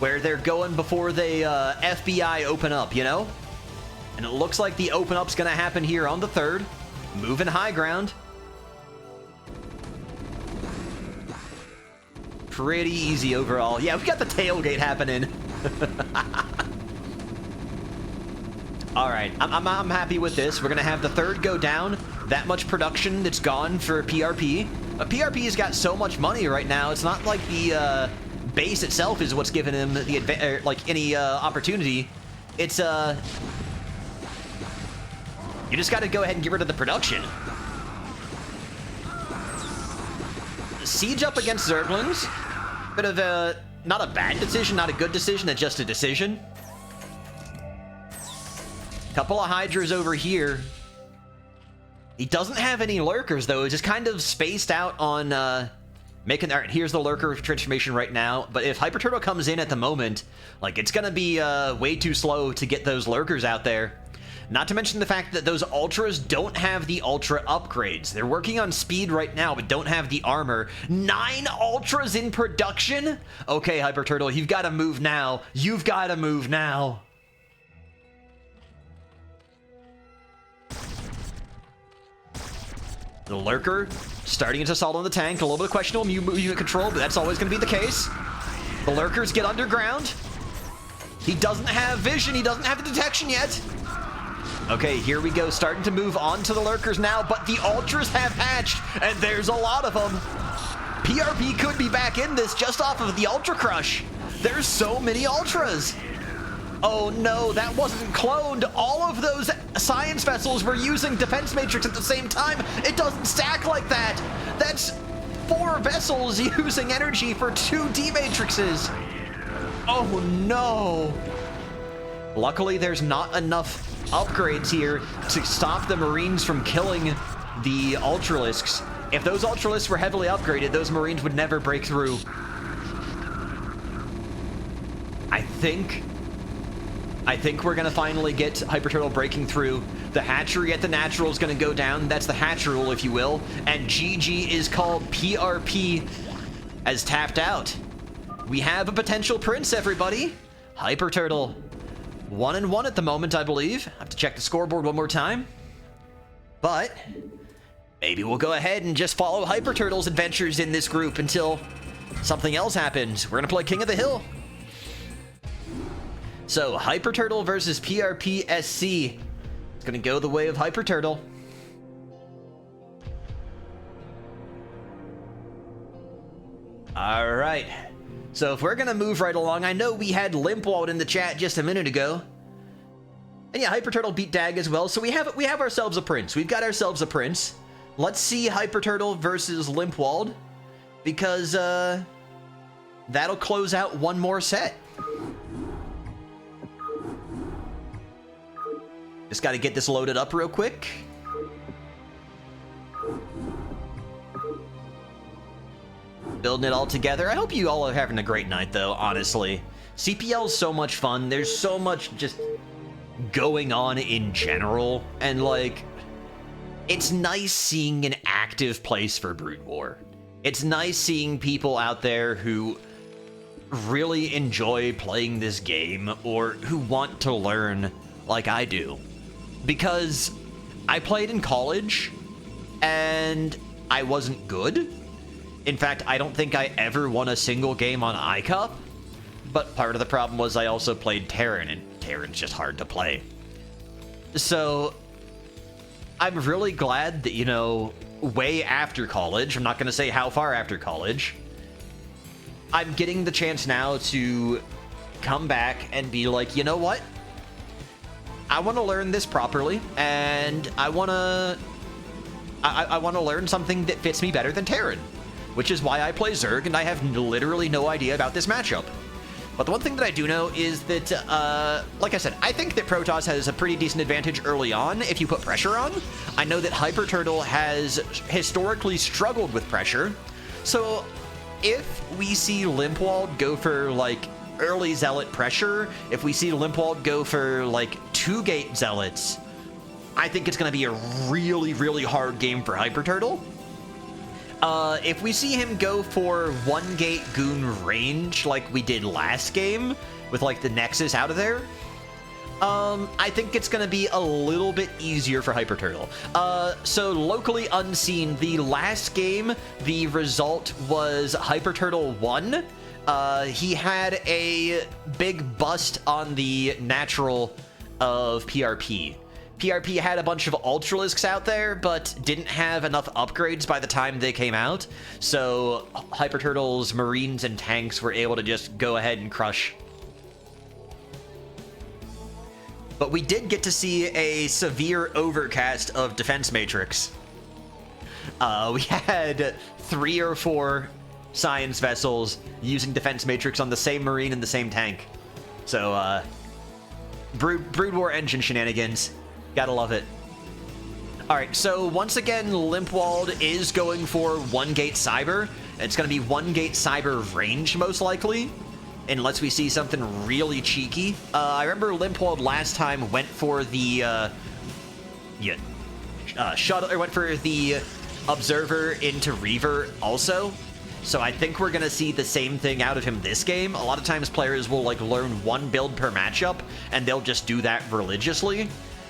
B: where they're going before they FBI open up, you know? And it looks like the open up's gonna happen here on the 3rd. Moving high ground. Pretty easy overall. Yeah, we got the tailgate happening. Alright, I'm happy with this. We're gonna have the 3rd go down. That much production that's gone for PrP. PrP's got so much money right now, it's not like the base itself is what's giving him the like any opportunity. It's you just gotta go ahead and get rid of the production. Siege up against Zerglings. Bit of a, not a bad decision, not a good decision, just a decision. Couple of Hydras over here. He doesn't have any lurkers, though. He's just kind of spaced out on making... All right, here's the lurker transformation right now. But if HyperTurtle comes in at the moment, like, it's going to be way too slow to get those lurkers out there. Not to mention the fact that those Ultras don't have the Ultra upgrades. They're working on speed right now, but don't have the armor. 9 Ultras in production? Okay, HyperTurtle, you've got to move now. You've got to move now. The Lurker starting its assault on the tank. A little bit of questionable movement control, but that's always going to be the case. The Lurkers get underground. He doesn't have vision. He doesn't have the detection yet. Okay, here we go. Starting to move on to the Lurkers now, but the Ultras have hatched, and there's a lot of them. PrP could be back in this just off of the Ultra Crush. There's so many Ultras. Oh no, that wasn't cloned. All of those science vessels were using defense matrix at the same time. It doesn't stack like that. That's 4 vessels using energy for 2 D-matrixes. Oh no. Luckily, there's not enough upgrades here to stop the Marines from killing the Ultralisks. If those Ultralisks were heavily upgraded, those Marines would never break through. I think we're gonna finally get HyperTurtle breaking through. The hatchery at the natural is gonna go down. That's the hatch rule, if you will. And GG is called. PrP as tapped out. We have a potential prince, everybody. HyperTurtle 1-1 at the moment, I believe. I have to check the scoreboard one more time. But maybe we'll go ahead and just follow HyperTurtle's adventures in this group until something else happens. We're gonna play King of the Hill. So, HyperTurtle versus PrPSc. It's gonna go the way of HyperTurtle. Alright. So, if we're gonna move right along, I know we had Limpwald in the chat just a minute ago. And yeah, HyperTurtle beat Dag as well, so we have ourselves a prince. We've got ourselves a prince. Let's see HyperTurtle versus Limpwald, because that'll close out one more set. Just got to get this loaded up real quick. Building it all together. I hope you all are having a great night, though, honestly. CPL is so much fun. There's so much just going on in general. And, like, it's nice seeing an active place for Brood War. It's nice seeing people out there who really enjoy playing this game or who want to learn like I do. Because I played in college, and I wasn't good. In fact, I don't think I ever won a single game on iCup. But part of the problem was I also played Terran, and Terran's just hard to play. So, I'm really glad that, you know, way after college, I'm not going to say how far after college, I'm getting the chance now to come back and be like, you know what? I want to learn this properly, and I want to learn something that fits me better than Terran, which is why I play Zerg, and I have literally no idea about this matchup. But the one thing that I do know is that, like I said, I think that Protoss has a pretty decent advantage early on if you put pressure on. I know that HyperTurtle has historically struggled with pressure, so if we see Limpwald go for, like, early Zealot pressure, if we see Limpwald go for, like, 2-gate Zealots, I think it's going to be a really, really hard game for HyperTurtle. If we see him go for 1-gate Goon range like we did last game, with, like, the Nexus out of there, I think it's going to be a little bit easier for HyperTurtle. So, locally unseen, the last game, the result was HyperTurtle 1. He had a big bust on the natural of PrP. PrP had a bunch of Ultralisks out there, but didn't have enough upgrades by the time they came out, so HyperTurtle's Marines and tanks were able to just go ahead and crush. But we did get to see a severe overcast of Defense Matrix. We had 3 or 4 Science Vessels using Defense Matrix on the same Marine and the same tank. So, Brood War engine shenanigans. Gotta love it. Alright, so once again, Limpwald is going for 1-gate Cyber. It's going to be 1-gate Cyber range, most likely, unless we see something really cheeky. I remember Limpwald last time went for the, shuttle, or went for the Observer into Reaver also. So I think we're going to see the same thing out of him this game. A lot of times players will, like, learn one build per matchup, and they'll just do that religiously,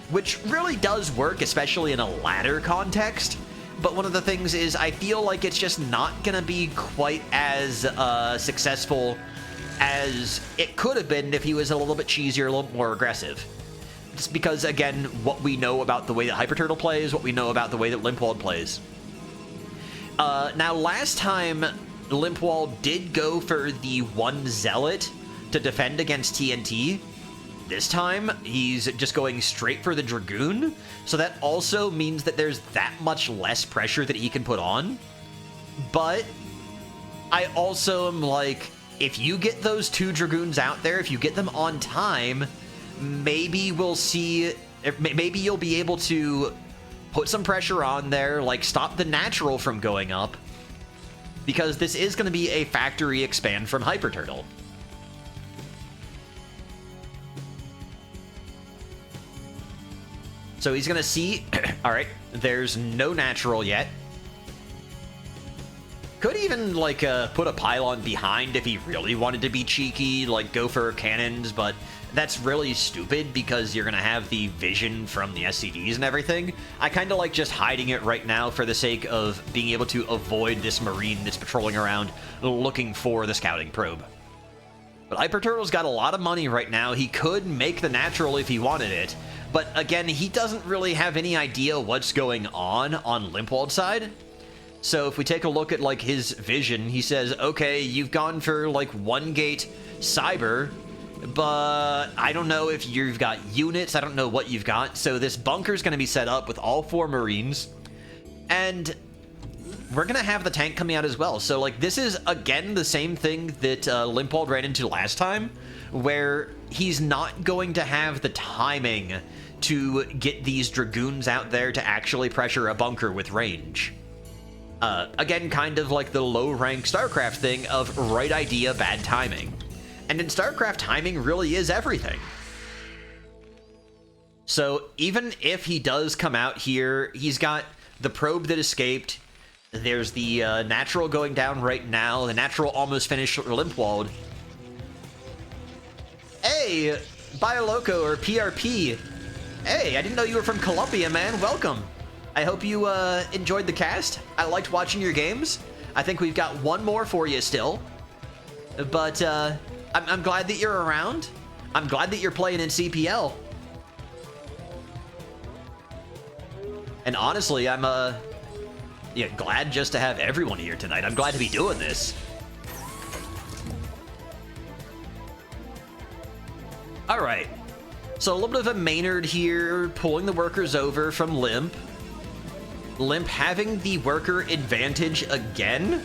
B: which really does work, especially in a ladder context. But one of the things is I feel like it's just not going to be quite as successful as it could have been if he was a little bit cheesier, a little more aggressive. Just because, again, what we know about the way that HyperTurtle plays, what we know about the way that Limpwald plays. Now, last time, Limpwald did go for the 1 Zealot to defend against TNT. This time, he's just going straight for the Dragoon, so that also means that there's that much less pressure that he can put on. But I also am like, if you get those 2 Dragoons out there, if you get them on time, maybe we'll see, maybe you'll be able to put some pressure on there, like stop the natural from going up, because this is going to be a factory expand from HyperTurtle. So he's going to see, alright, there's no natural yet. Could even, like, put a pylon behind if he really wanted to be cheeky, like, go for cannons, but that's really stupid because you're going to have the vision from the SCVs and everything. I kind of like just hiding it right now for the sake of being able to avoid this Marine that's patrolling around looking for the scouting probe. But HyperTurtle's got a lot of money right now. He could make the natural if he wanted it. But again, he doesn't really have any idea what's going on Limpwald's side. So if we take a look at, like, his vision, he says, okay, you've gone for, like, 1-gate Cyber, but I don't know if you've got units, I don't know what you've got. So this bunker's going to be set up with all 4 Marines, and we're going to have the tank coming out as well. So, like, this is, again, the same thing that Limpwald ran into last time, where he's not going to have the timing to get these Dragoons out there to actually pressure a bunker with range. Again, kind of like the low-rank Starcraft thing of right idea, bad timing. And in Starcraft, timing really is everything. So even if he does come out here, he's got the probe that escaped. There's the natural going down right now. The natural almost finished Limpwald. Hey, Bioloco or PrP. Hey, I didn't know you were from Colombia, man. Welcome. I hope you enjoyed the cast. I liked watching your games. I think we've got one more for you still. But I'm glad that you're around. I'm glad that you're playing in CPL. And honestly, I'm glad just to have everyone here tonight. I'm glad to be doing this. All right. So a little bit of a Maynard here, pulling the workers over from Limp. Limp having the worker advantage again.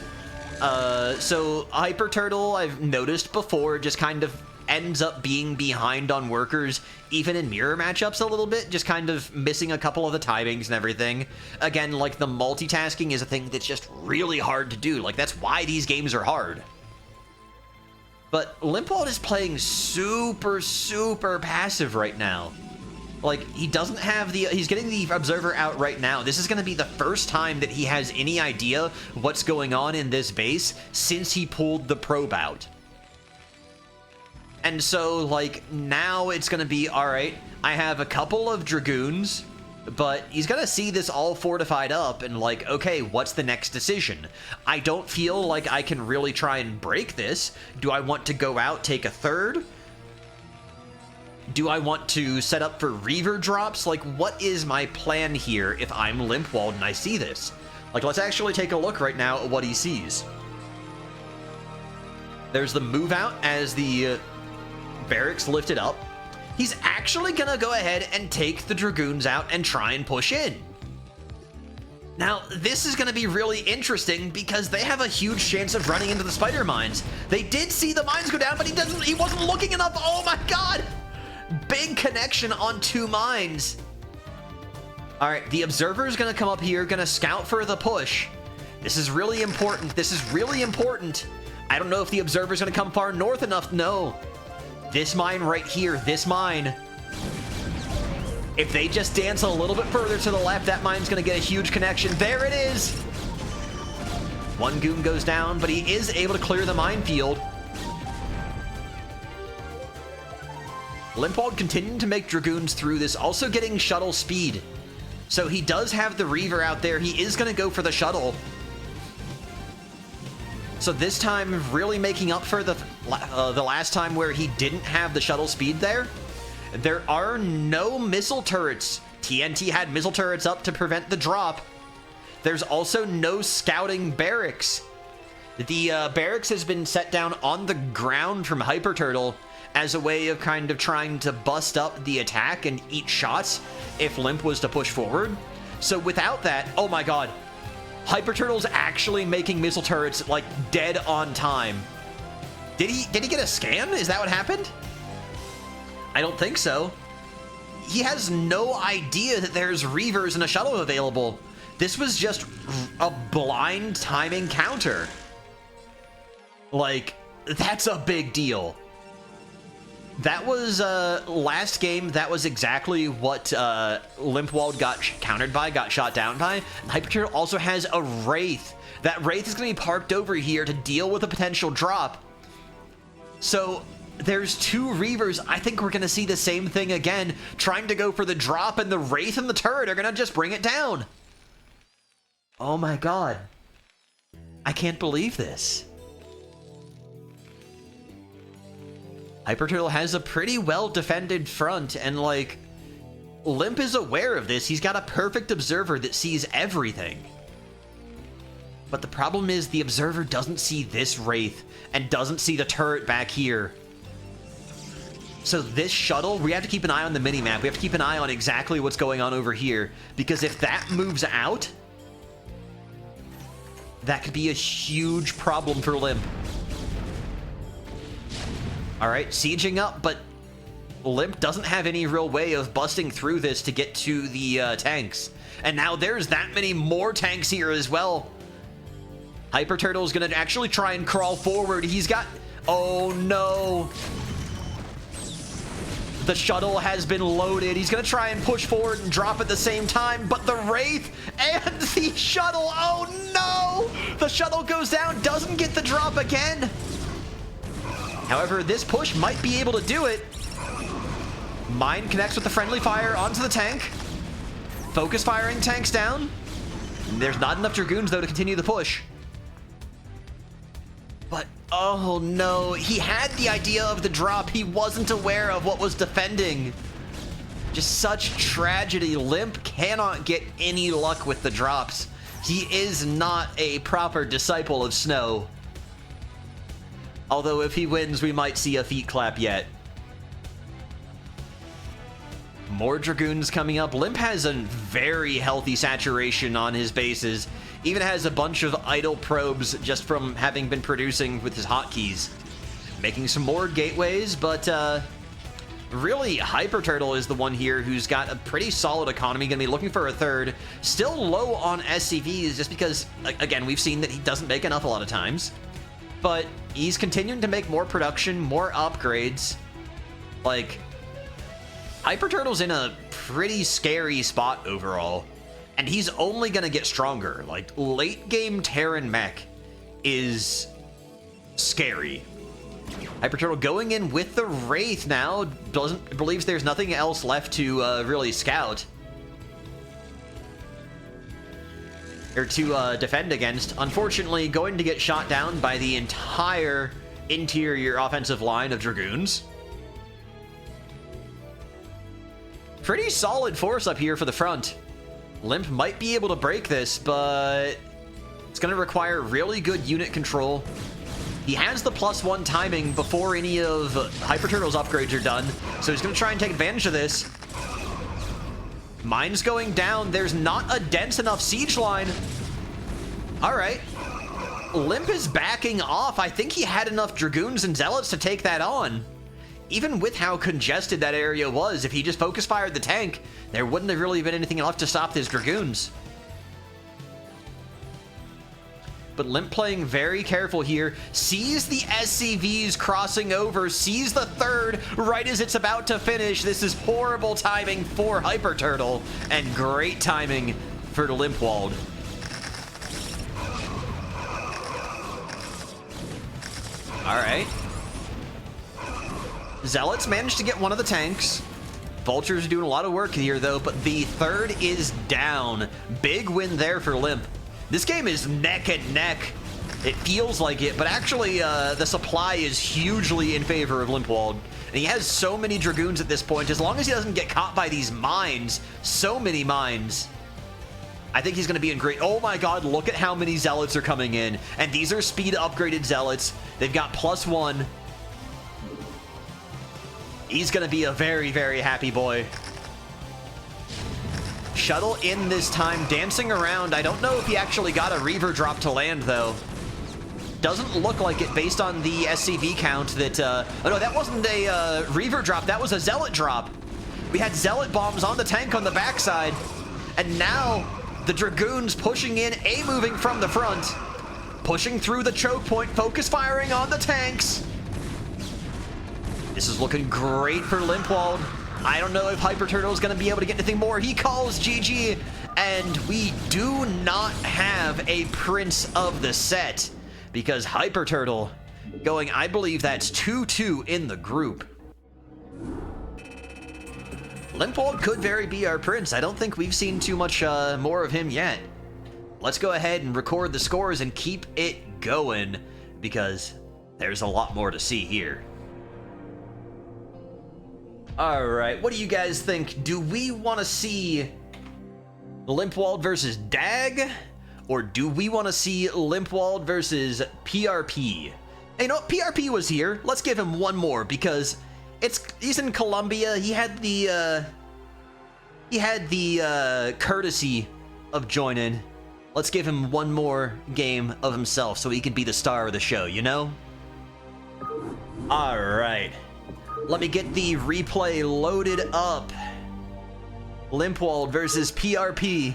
B: So HyperTurtle, I've noticed before, just kind of ends up being behind on workers, even in mirror matchups a little bit, just kind of missing a couple of the timings and everything. Again, like, the multitasking is a thing that's just really hard to do. Like, that's why these games are hard. But Limpwald is playing super, super passive right now. Like, he doesn't have the... He's getting the Observer out right now. This is going to be the first time that he has any idea what's going on in this base since he pulled the probe out. And so, like, now it's going to be, alright, I have a couple of Dragoons, but he's going to see this all fortified up and, like, okay, what's the next decision? I don't feel like I can really try and break this. Do I want to go out, take a third? Do I want to set up for Reaver drops? Like, what is my plan here if I'm Limpwald and I see this? Like, let's actually take a look right now at what he sees. There's the move out as the barracks lifted up. He's actually gonna go ahead and take the Dragoons out and try and push in. Now, this is gonna be really interesting because they have a huge chance of running into the spider mines. They did see the mines go down, but he wasn't looking enough. Oh my god! Big connection on 2 mines. All right, the Observer's gonna come up here, gonna scout for the push. This is really important. This is really important. I don't know if the Observer's gonna come far north enough. No. This mine right here, this mine. If they just dance a little bit further to the left, that mine's gonna get a huge connection. There it is. One goon goes down, but he is able to clear the minefield. Limpwald continuing to make Dragoons through this, also getting shuttle speed. So he does have the Reaver out there. He is going to go for the shuttle. So this time, really making up for the last time where he didn't have the shuttle speed there. There are no missile turrets. TNT had missile turrets up to prevent the drop. There's also no scouting barracks. The barracks has been set down on the ground from HyperTurtle as a way of kind of trying to bust up the attack and eat shots if Limp was to push forward. So without that, oh my god, HyperTurtle's actually making missile turrets like dead on time. Did he get a scan? Is that what happened? I don't think so. He has no idea that there's Reavers and a shuttle available. This was just a blind timing counter. Like, that's a big deal. That was, last game, that was exactly what, Limpwald got countered by, got shot down by. And HyperTurtle also has a Wraith. That Wraith is going to be parked over here to deal with a potential drop. So, there's two Reavers. I think we're going to see the same thing again, trying to go for the drop, and the Wraith and the turret are going to just bring it down. Oh my god. I can't believe this. HyperTurtle has a pretty well-defended front, and, like, Limp is aware of this. He's got a perfect Observer that sees everything. But the problem is the Observer doesn't see this Wraith, and doesn't see the turret back here. So this shuttle, we have to keep an eye on the minimap. We have to keep an eye on exactly what's going on over here, because if that moves out, that could be a huge problem for Limp. All right, sieging up, but Limp doesn't have any real way of busting through this to get to the tanks. And now there's that many more tanks here as well. HyperTurtle's gonna actually try and crawl forward. He's got... Oh no! The shuttle has been loaded. He's gonna try and push forward and drop at the same time, but the Wraith and the shuttle... Oh no! The shuttle goes down, doesn't get the drop again. However, this push might be able to do it. Mine connects with the friendly fire onto the tank. Focus firing tanks down. There's not enough Dragoons, though, to continue the push. But, oh no, he had the idea of the drop. He wasn't aware of what was defending. Just such tragedy. Limp cannot get any luck with the drops. He is not a proper disciple of Snow. Although if he wins, we might see a feet clap yet. More Dragoons coming up. Limp has a very healthy saturation on his bases. Even has a bunch of idle probes just from having been producing with his hotkeys. Making some more gateways, but really HyperTurtle is the one here who's got a pretty solid economy. Gonna be looking for a third. Still low on SCVs just because, again, we've seen that he doesn't make enough a lot of times. But he's continuing to make more production, more upgrades. Like, HyperTurtle's in a pretty scary spot overall. And he's only going to get stronger. Like, late game Terran mech is scary. HyperTurtle going in with the Wraith now. Believes there's nothing else left to really scout. Or to defend against. Unfortunately, going to get shot down by the entire interior offensive line of Dragoons. Pretty solid force up here for the front. Limp might be able to break this, but it's going to require really good unit control. He has the +1 timing before any of HyperTurtle's upgrades are done, so he's going to try and take advantage of this. Mine's going down. There's not a dense enough siege line. All right. Limp is backing off. I think he had enough Dragoons and Zealots to take that on. even with how congested that area was, if he just focus fired the tank, there wouldn't have really been anything left to stop his Dragoons. But Limp playing very careful here, sees the SCVs crossing over, sees the third right as it's about to finish. This is horrible timing for HyperTurtle, and great timing for Limpwald. Alright. Zealots managed to get one of the tanks. Vultures are doing a lot of work here, though, but the third is down. Big win there for Limp. This game is neck and neck. It feels like it, but actually the supply is hugely in favor of Limpwald. And he has so many Dragoons at this point. As long as he doesn't get caught by these mines, so many mines, I think he's going to be in great... Oh my god, look at how many Zealots are coming in. And these are speed upgraded Zealots. They've got +1. He's going to be a very, very happy boy. Shuttle in this time, dancing around. I don't know if he actually got a Reaver drop to land, though. Doesn't look like it based on the SCV count that... oh, no, that wasn't a Reaver drop. That was a Zealot drop. We had Zealot bombs on the tank on the backside. And now the Dragoons pushing in, A-moving from the front. Pushing through the choke point, focus firing on the tanks. This is looking great for Limpwald. I don't know if HyperTurtle is going to be able to get anything more. He calls GG, and we do not have a Prince of the set because HyperTurtle going, I believe that's 2-2 in the group. Limpwald could very be our Prince. I don't think we've seen too much more of him yet. Let's go ahead and record the scores and keep it going because there's a lot more to see here. Alright, what do you guys think? Do we want to see Limpwald versus Dag? Or do we want to see Limpwald versus PrP? Hey, you know what? PrP was here. Let's give him one more because he's in Colombia. He had the courtesy of joining. Let's give him one more game of himself so he can be the star of the show, you know? Alright. Let me get the replay loaded up. Limpwald versus PrP.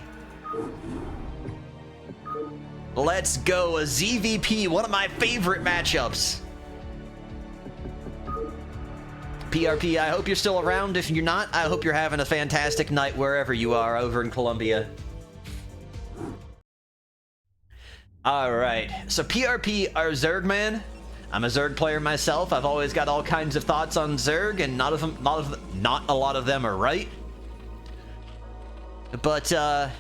B: Let's go, a ZVP, one of my favorite matchups. PrP, I hope you're still around. If you're not, I hope you're having a fantastic night wherever you are over in Colombia. Alright, so PrP, our Zerg man. I'm a Zerg player myself. I've always got all kinds of thoughts on Zerg, and not a lot of them are right. But I'm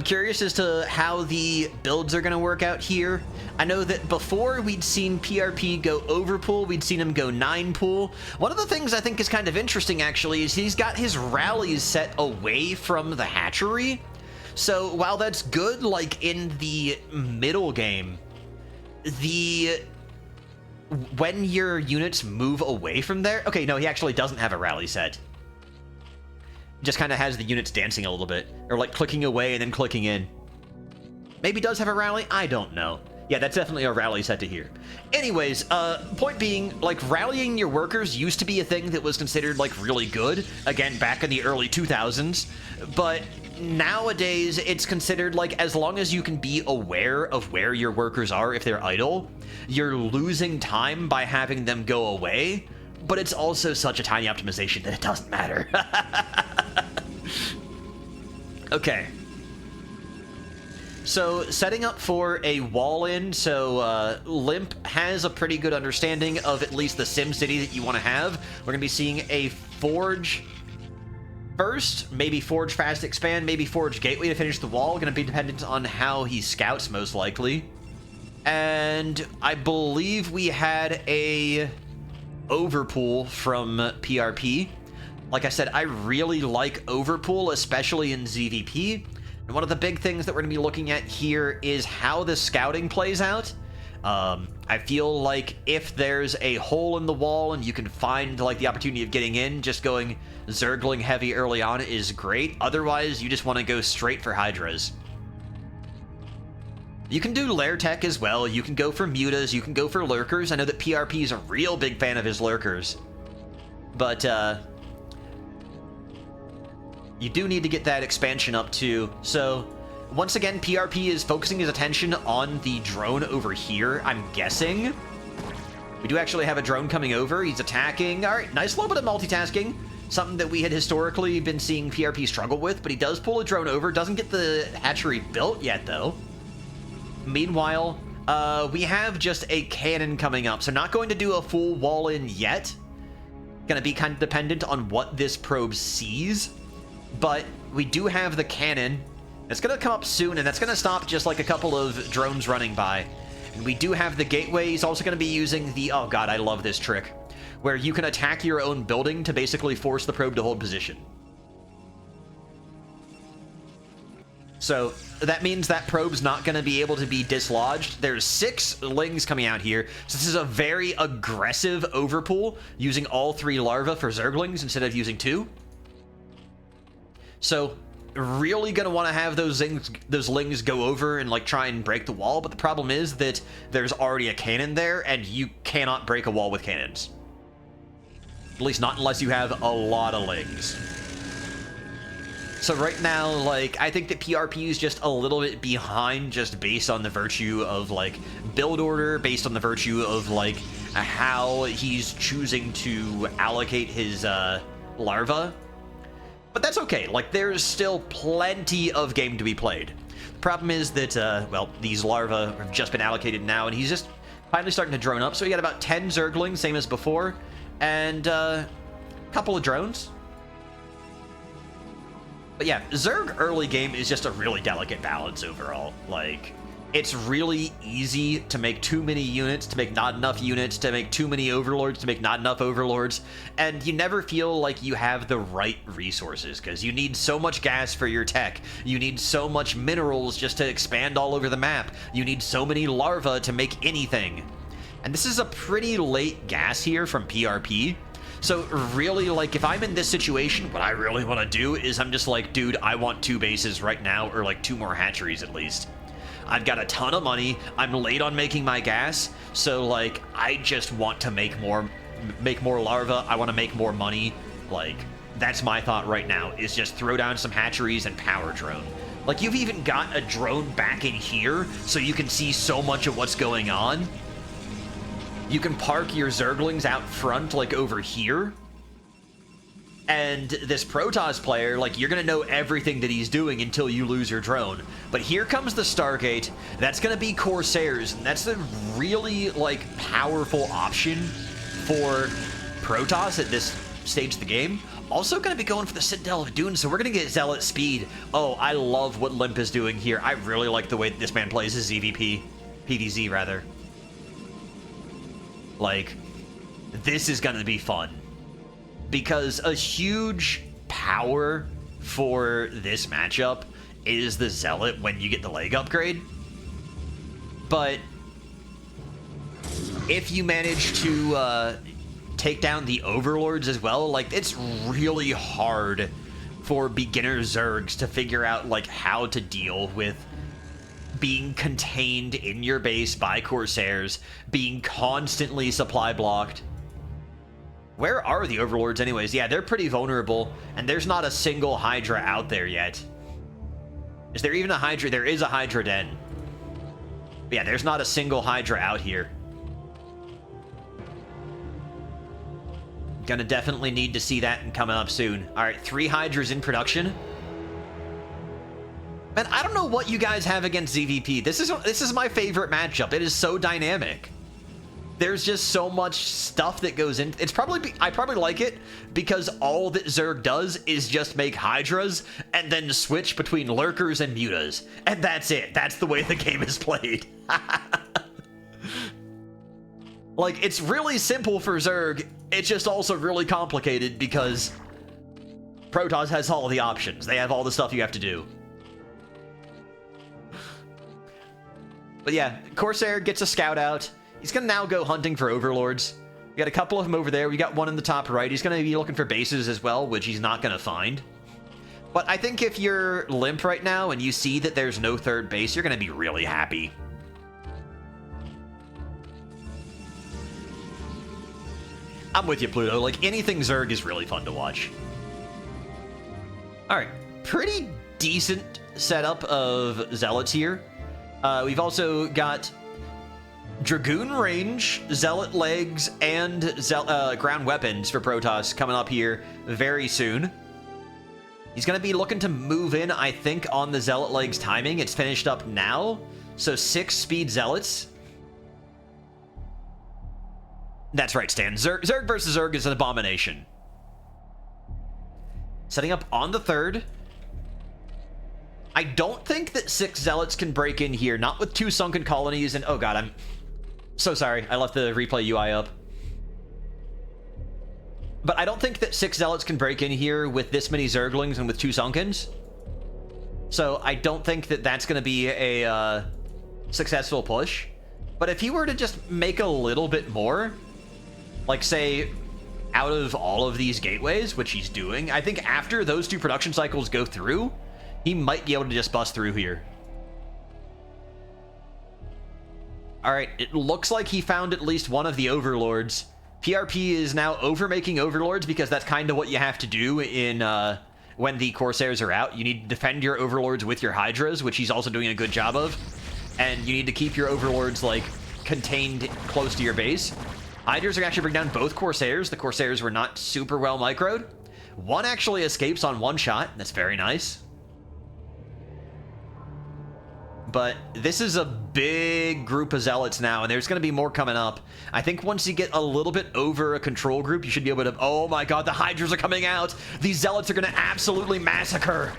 B: curious as to how the builds are going to work out here. I know that before we'd seen PrP go overpool, we'd seen him go 9-pool. One of the things I think is kind of interesting, actually, is he's got his rallies set away from the hatchery. So while that's good, like in the middle game, when your units move away from there... Okay, no, he actually doesn't have a rally set. Just kind of has the units dancing a little bit. Or like clicking away and then clicking in. Maybe does have a rally? I don't know. Yeah, that's definitely a rally set to here. Anyways, point being, like, rallying your workers used to be a thing that was considered, like, really good. Again, back in the early 2000s. But nowadays, it's considered, like, as long as you can be aware of where your workers are if they're idle, you're losing time by having them go away. But it's also such a tiny optimization that it doesn't matter. Okay. So, setting up for a wall-in, so Limp has a pretty good understanding of at least the sim city that you want to have. We're going to be seeing a Forge first, maybe Forge Fast Expand, maybe Forge Gateway to finish the wall. Going to be dependent on how he scouts, most likely. And I believe we had a Overpool from PrP. Like I said, I really like Overpool, especially in ZVP. And one of the big things that we're going to be looking at here is how the scouting plays out. I feel like if there's a hole in the wall and you can find like the opportunity of getting in, just going Zergling heavy early on is great. Otherwise, you just want to go straight for Hydras. You can do lair tech as well. You can go for mutas. You can go for lurkers. I know that PrP is a real big fan of his lurkers. But, you do need to get that expansion up too. So, once again, PrP is focusing his attention on the drone over here, I'm guessing. We do actually have a drone coming over. He's attacking. All right, nice little bit of multitasking. Something that we had historically been seeing PrP struggle with, but he does pull a drone over. Doesn't get the hatchery built yet, though. Meanwhile, we have just a cannon coming up, so not going to do a full wall-in yet. Gonna be kind of dependent on what this probe sees, but we do have the cannon. It's gonna come up soon, and that's gonna stop just like a couple of drones running by. And we do have the gateway. He's also gonna be using the, oh god, I love this trick, where you can attack your own building to basically force the probe to hold position. So that means that probe's not going to be able to be dislodged. There's 6 lings coming out here, so this is a very aggressive overpull, using all 3 larvae for zerglings instead of using 2. So really going to want to have those lings go over and like try and break the wall, but the problem is that there's already a cannon there, and you cannot break a wall with cannons. At least not unless you have a lot of lings. So right now, like, I think that PrP is just a little bit behind just based on the virtue of, like, build order, based on the virtue of, like, how he's choosing to allocate his, larva. But that's okay. Like, there's still plenty of game to be played. The problem is that, well, these larvae have just been allocated now, and he's just finally starting to drone up. So he got about 10 zerglings, same as before, and, a couple of drones. But yeah, Zerg early game is just a really delicate balance overall. Like, it's really easy to make too many units, to make not enough units, to make too many overlords, to make not enough overlords, and you never feel like you have the right resources, because you need so much gas for your tech, you need so much minerals just to expand all over the map, you need so many larvae to make anything. And this is a pretty late gas here from PrP. So really, like, if I'm in this situation, what I really want to do is I'm just like, dude, I want 2 bases right now, or like 2 more hatcheries at least. I've got a ton of money. I'm late on making my gas, so like, I just want to make more larvae. I want to make more money. Like, that's my thought right now, is just throw down some hatcheries and power drone. Like, you've even got a drone back in here, so you can see so much of what's going on. You can park your zerglings out front, like over here. And this PrPSc player, like, you're gonna know everything that he's doing until you lose your drone. But here comes the Stargate. That's gonna be Corsairs, and that's a really, like, powerful option for PrPSc at this stage of the game. Also gonna be going for the Citadel of Dune, so we're gonna get Zealot speed. Oh, I love what Limp is doing here. I really like the way that this man plays his ZVP. PVZ, rather. Like, this is gonna be fun. Because a huge power for this matchup is the Zealot when you get the leg upgrade. But if you manage to take down the Overlords as well, like, it's really hard for beginner Zergs to figure out, like, how to deal with being contained in your base by Corsairs, being constantly supply blocked. Where are the Overlords anyways? Yeah, they're pretty vulnerable, and there's not a single Hydra out there yet. Is there even a Hydra? There is a Hydra den. But yeah, there's not a single Hydra out here. Gonna definitely need to see that and coming up soon. Alright, 3 Hydras in production. Man, I don't know what you guys have against ZVP. This is my favorite matchup. It is so dynamic. There's just so much stuff that goes in. I probably like it because all that Zerg does is just make Hydras and then switch between lurkers and mutas. And that's it. That's the way the game is played. Like, it's really simple for Zerg. It's just also really complicated because PrPSc has all the options. They have all the stuff you have to do. But yeah, Corsair gets a scout out. He's gonna now go hunting for Overlords. We got a couple of them over there. We got one in the top right. He's gonna be looking for bases as well, which he's not gonna find. But I think if you're Limp right now and you see that there's no third base, you're gonna be really happy. I'm with you, Pluto. Like, anything Zerg is really fun to watch. Alright, pretty decent setup of Zealots here. We've also got Dragoon range, Zealot legs, and ground weapons for Protoss coming up here very soon. He's going to be looking to move in, I think, on the Zealot legs timing. It's finished up now, so 6 speed Zealots. That's right, Stan. Zerg versus Zerg is an abomination. Setting up on the 3rd. I don't think that 6 Zealots can break in here, not with 2 sunken colonies, and oh god, I'm so sorry, I left the replay UI up. But I don't think that 6 Zealots can break in here with this many Zerglings and with 2 Sunkens. So I don't think that that's going to be a successful push. But if he were to just make a little bit more, like say, out of all of these gateways, which he's doing, I think after those 2 production cycles go through, he might be able to just bust through here. Alright, it looks like he found at least one of the Overlords. PrP is now overmaking Overlords because that's kind of what you have to do in when the Corsairs are out. You need to defend your Overlords with your Hydras, which he's also doing a good job of. And you need to keep your Overlords, like, contained close to your base. Hydras are going to actually bring down both Corsairs. The Corsairs were not super well microed. One actually escapes on 1 shot. That's very nice. But this is a big group of Zealots now, and there's going to be more coming up. I think once you get a little bit over a control group, you should be able to... Oh my god, the Hydras are coming out! These Zealots are going to absolutely massacre!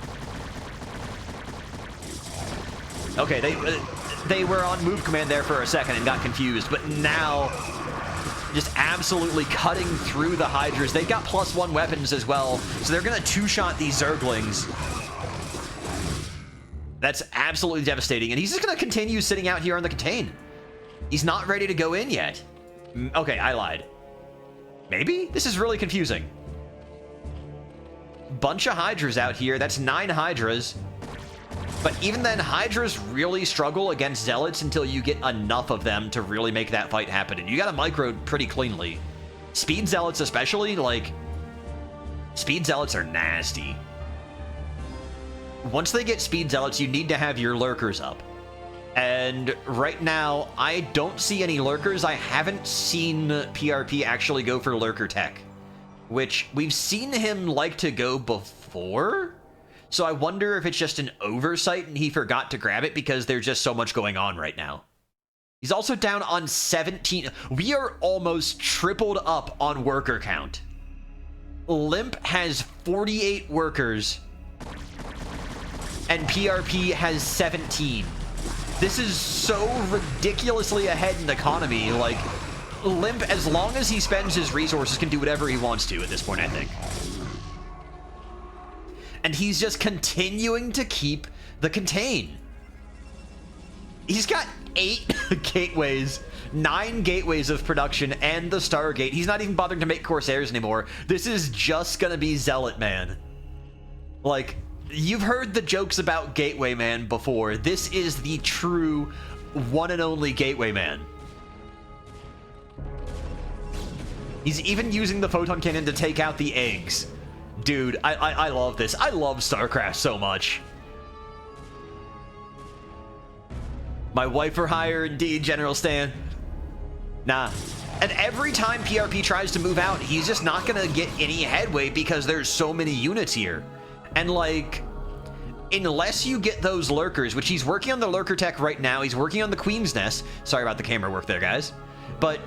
B: Okay, they were on move command there for a second and got confused, but now... just absolutely cutting through the Hydras. They've got +1 weapons as well, so they're going to 2-shot these Zerglings. That's absolutely devastating, and he's just going to continue sitting out here on the contain. He's not ready to go in yet. Okay, I lied. Maybe? This is really confusing. Bunch of Hydras out here. That's 9 Hydras. But even then, Hydras really struggle against Zealots until you get enough of them to really make that fight happen. And you got to micro pretty cleanly. Speed Zealots especially, like... Speed Zealots are nasty. Once they get Speed Zealots, you need to have your Lurkers up. And right now, I don't see any Lurkers. I haven't seen PrP actually go for Lurker tech, which we've seen him like to go before. So I wonder if it's just an oversight and he forgot to grab it because there's just so much going on right now. He's also down on 17. We are almost tripled up on worker count. Limp has 48 workers. And PrP has 17. This is so ridiculously ahead in economy. Like, Limp, as long as he spends his resources, can do whatever he wants to at this point, I think. And he's just continuing to keep the contain. He's got 8 gateways, 9 gateways of production, and the Stargate. He's not even bothering to make Corsairs anymore. This is just gonna be Zealot Man. Like... You've heard the jokes about Gateway Man before. This is the true one and only Gateway Man. He's even using the photon cannon to take out the eggs. Dude, I love this. I love StarCraft so much. My wife for hire indeed, General Stan. Nah. And every time PrP tries to move out, he's just not gonna get any headway because there's so many units here. And, like, unless you get those Lurkers, which he's working on the Lurker tech right now, he's working on the Queen's Nest. Sorry about the camera work there, guys. But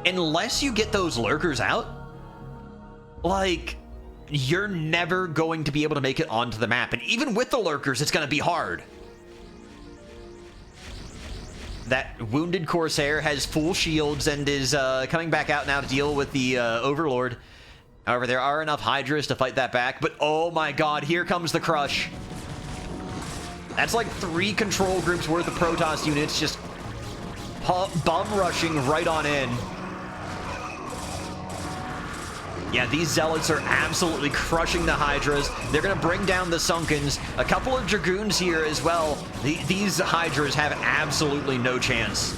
B: unless you get those Lurkers out, like, you're never going to be able to make it onto the map. And even with the Lurkers, it's going to be hard. That wounded Corsair has full shields and is coming back out now to deal with the Overlord. However, there are enough Hydras to fight that back, but oh my god, here comes the crush. That's like 3 control groups worth of Protoss units just bum rushing right on in. Yeah, these Zealots are absolutely crushing the Hydras. They're going to bring down the Sunkens. A couple of Dragoons here as well. These Hydras have absolutely no chance.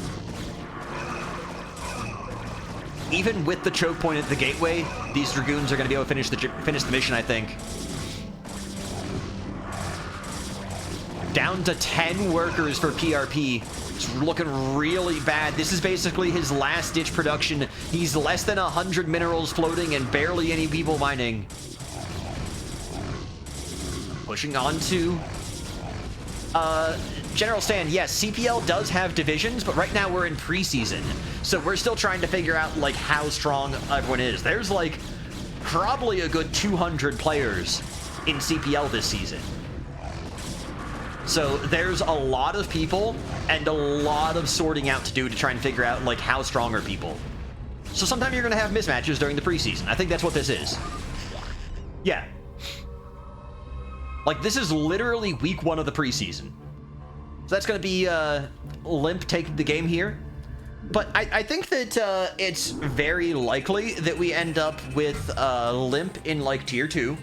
B: even with the choke point at the gateway, these Dragoons are going to be able to finish the mission, I think. Down to 10 workers for PrP. It's looking really bad. This is basically his last-ditch production. He's less than 100 minerals floating and barely any people mining. Pushing on to General Stan. Yes, CPL does have divisions, but right now we're in preseason. So we're still trying to figure out, like, how strong everyone is. There's, like, probably a good 200 players in CPL this season. So there's a lot of people and a lot of sorting out to do to try and figure out, like, how strong are people. So sometimes you're going to have mismatches during the preseason. I think that's what this is. Yeah. Like, this is literally week 1 of the preseason. So that's going to be Limp taking the game here. But I think that it's very likely that we end up with Limp in, like, Tier 2.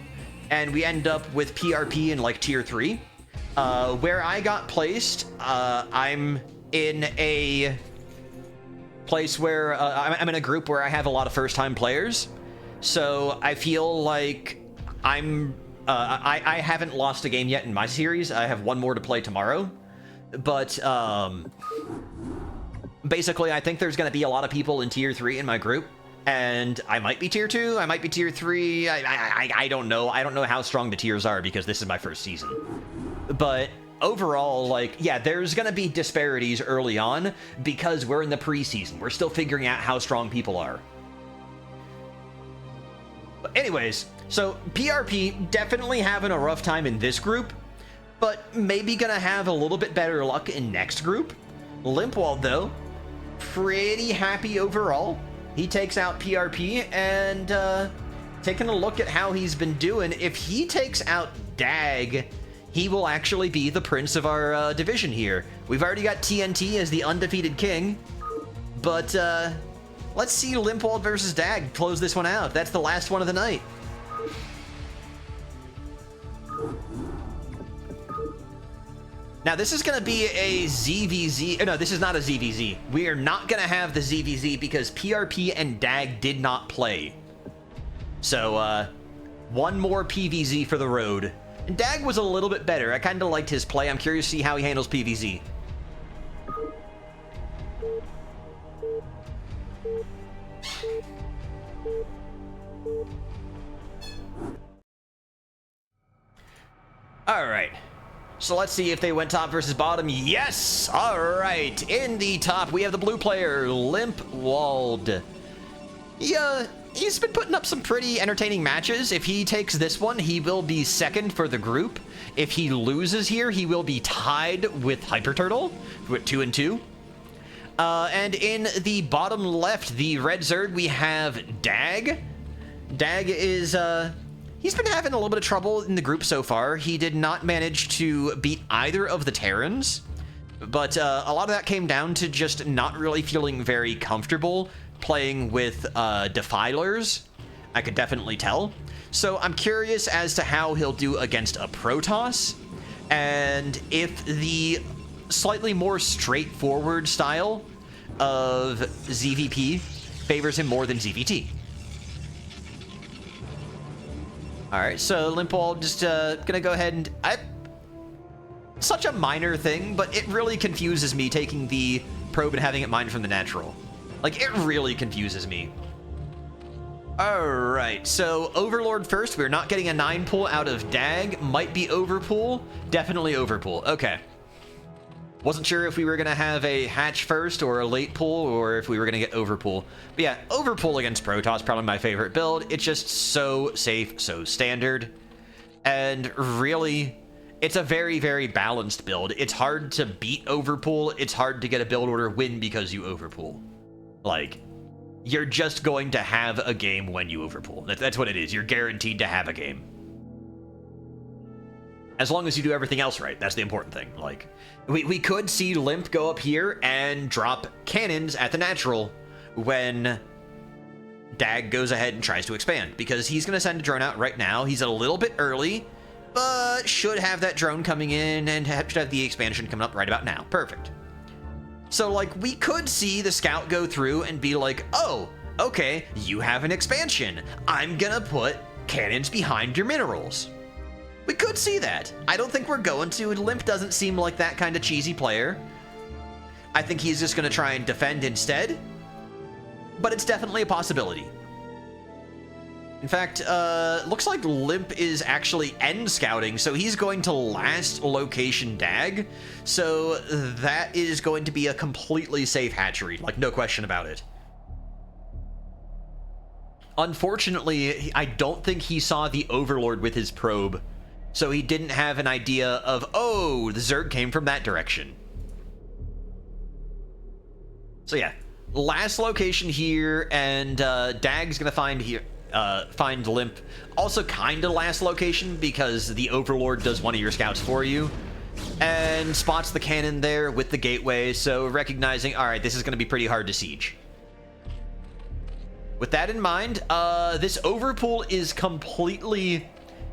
B: And we end up with PrP in, like, Tier 3. Where I got placed, I'm in a place where I'm in a group where I have a lot of first-time players. So I feel like I haven't lost a game yet in my series. I have one more to play tomorrow. But basically, I think there's going to be a lot of people in Tier 3 in my group. And I might be Tier 2, I might be Tier 3, I don't know. I don't know how strong the tiers are because this is my first season. But overall, like, yeah, there's going to be disparities early on because we're in the preseason. We're still figuring out how strong people are. But anyways, so PrP definitely having a rough time in this group, but maybe going to have a little bit better luck in next group. Limpwald, though, pretty happy overall. He takes out PrP, and taking a look at how he's been doing, if he takes out Dag, he will actually be the prince of our division here. We've already got TNT as the undefeated king, but let's see Limpwald versus Dag close this one out. That's the last one of the night. Now, this is going to be a ZVZ. No, this is not a ZVZ. We are not going to have the ZVZ because PrP and Dag did not play. So, one more PVZ for the road. And Dag was a little bit better. I kind of liked his play. I'm curious to see how he handles PVZ. All right. So let's see if they went top versus bottom. Yes! All right. In the top, we have the blue player, Limpwald. He's been putting up some pretty entertaining matches. If he takes this one, he will be second for the group. If he loses here, he will be tied with HyperTurtle with 2-2. And in the bottom left, the red Zerg, we have Dag. Dag is, he's been having a little bit of trouble in the group so far. He did not manage to beat either of the Terrans, but a lot of that came down to just not really feeling very comfortable playing with Defilers. I could definitely tell. So I'm curious as to how he'll do against a Protoss, and if the slightly more straightforward style of ZVP favors him more than ZVT. Alright, so Limpwald just gonna go ahead and... such a minor thing, but it really confuses me taking the probe and having it mined from the natural. Like, it really confuses me. Alright, so Overlord first. We're not getting a 9 pull out of Dag. Might be Overpool. Definitely Overpool. Okay. Wasn't sure if we were going to have a hatch first or a late pull, or if we were going to get Overpool. But yeah, Overpool against Protoss, probably my favorite build. It's just so safe, so standard. And really, it's a very, very balanced build. It's hard to beat Overpool. It's hard to get a build order win because you Overpool. Like, you're just going to have a game when you Overpool. That's what it is. You're guaranteed to have a game. As long as you do everything else right. That's the important thing. Like, we could see Limp go up here and drop cannons at the natural when Dag goes ahead and tries to expand, because he's going to send a drone out right now. He's a little bit early, but should have that drone coming in and should have the expansion coming up right about now. Perfect. So, like, we could see the scout go through and be like, oh, okay, you have an expansion. I'm gonna put cannons behind your minerals. We could see that. I don't think we're going to. Limp doesn't seem like that kind of cheesy player. I think he's just gonna try and defend instead. But it's definitely a possibility. In fact, looks like Limp is actually end scouting, so he's going to last location Dag. So that is going to be a completely safe hatchery, like no question about it. Unfortunately, I don't think he saw the Overlord with his probe, so he didn't have an idea of, oh, the Zerg came from that direction. So yeah, last location here, and Dag's gonna find Limp. Also kinda last location, because the Overlord does one of your scouts for you, and spots the cannon there with the gateway, so recognizing, alright, this is gonna be pretty hard to siege. With that in mind, this overpool is completely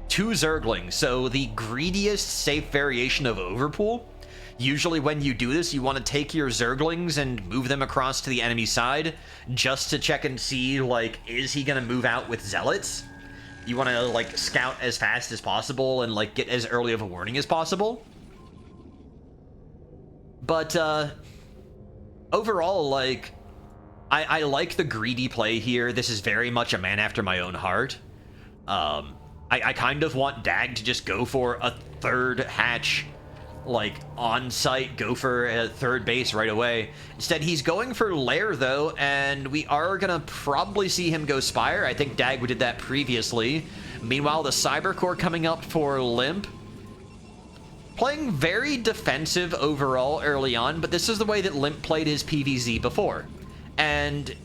B: 2 Zerglings, so the greediest safe variation of overpool. Usually when you do this, you want to take your Zerglings and move them across to the enemy side, just to check and see, like, is he going to move out with Zealots? You want to, like, scout as fast as possible and, like, get as early of a warning as possible. But, overall, like, I like the greedy play here. This is very much a man after my own heart. I kind of want Dag to just go for a 3rd hatch, like, on-site, go for a 3rd base right away. Instead, he's going for Lair, though, and we are gonna probably see him go Spire. I think Dag did that previously. Meanwhile, the Cyber Core coming up for Limp. Playing very defensive overall early on, but this is the way that Limp played his PvZ before. And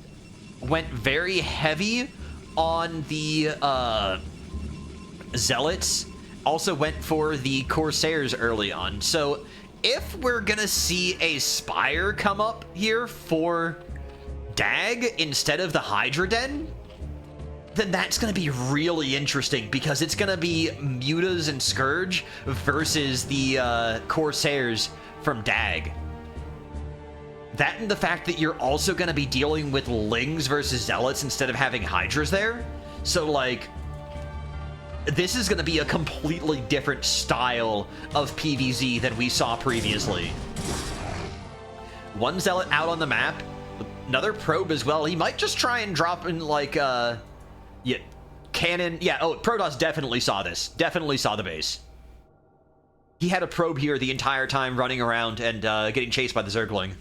B: went very heavy on the Zealots. Also went for the Corsairs early on. So if we're gonna see a Spire come up here for Dag instead of the Hydra Den, then that's gonna be really interesting, because it's gonna be Mutas and Scourge versus the Corsairs from Dag. That and the fact that you're also gonna be dealing with Lings versus Zealots instead of having Hydras there. So, like, this is gonna be a completely different style of PvZ than we saw previously. One Zealot out on the map, another probe as well. He might just try and drop in, like, yeah, cannon. Yeah, oh, Protoss definitely saw this. Definitely saw the base. He had a probe here the entire time running around and getting chased by the Zergling.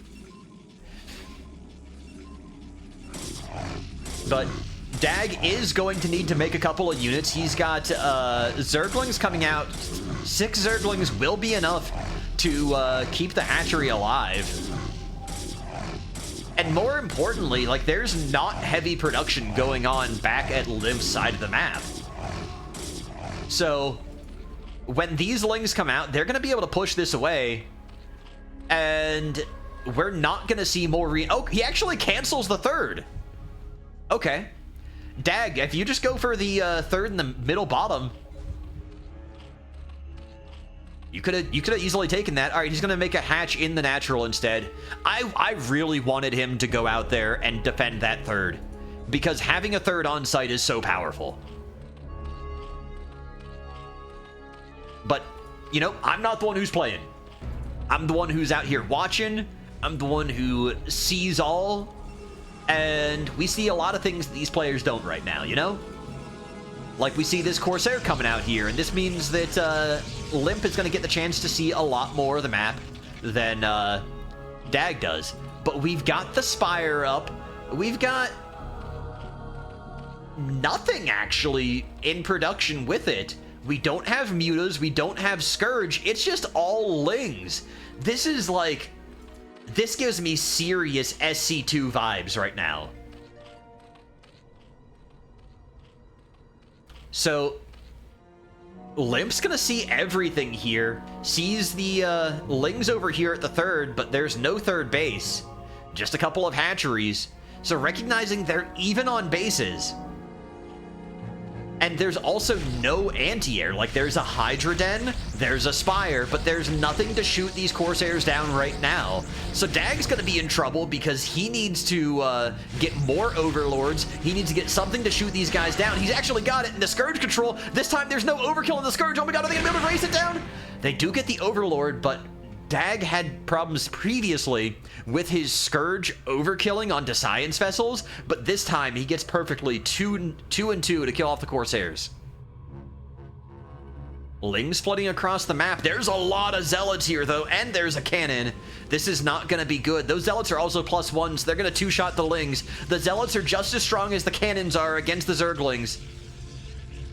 B: But Dag is going to need to make a couple of units. He's got Zerglings coming out. 6 Zerglings will be enough to keep the hatchery alive. And more importantly, like, there's not heavy production going on back at Limp's side of the map. So when these Lings come out, they're going to be able to push this away. And we're not going to see more oh, he actually cancels the 3rd. Okay. Dag, if you just go for the 3rd in the middle bottom, you could have easily taken that. All right, he's going to make a hatch in the natural instead. I really wanted him to go out there and defend that 3rd, because having a 3rd on site is so powerful. But, you know, I'm not the one who's playing. I'm the one who's out here watching. I'm the one who sees all. And we see a lot of things that these players don't right now, you know? Like, we see this Corsair coming out here, and this means that Limp is going to get the chance to see a lot more of the map than Dag does. But we've got the Spire up. We've got nothing, actually, in production with it. We don't have Mutas. We don't have Scourge. It's just all Lings. This is like... This gives me serious SC2 vibes right now. So, Limp's gonna see everything here. Sees the Lings over here at the 3rd, but there's no 3rd base. Just a couple of hatcheries. So recognizing they're even on bases, And there's also no anti-air. Like, there's a Hydra Den, there's a Spire, but there's nothing to shoot these Corsairs down right now. So Dag's gonna be in trouble because he needs to get more Overlords. He needs to get something to shoot these guys down. He's actually got it in the Scourge control. This time there's no overkill in the Scourge. Oh my god, are they gonna be able to race it down? They do get the Overlord, but Dag had problems previously with his Scourge overkilling onto Science Vessels, but this time he gets perfectly 2 and 2 to kill off the Corsairs. Lings flooding across the map. There's a lot of Zealots here, though, and there's a cannon. This is not going to be good. Those Zealots are also +1s. They're going to two-shot the Lings. The Zealots are just as strong as the cannons are against the Zerglings.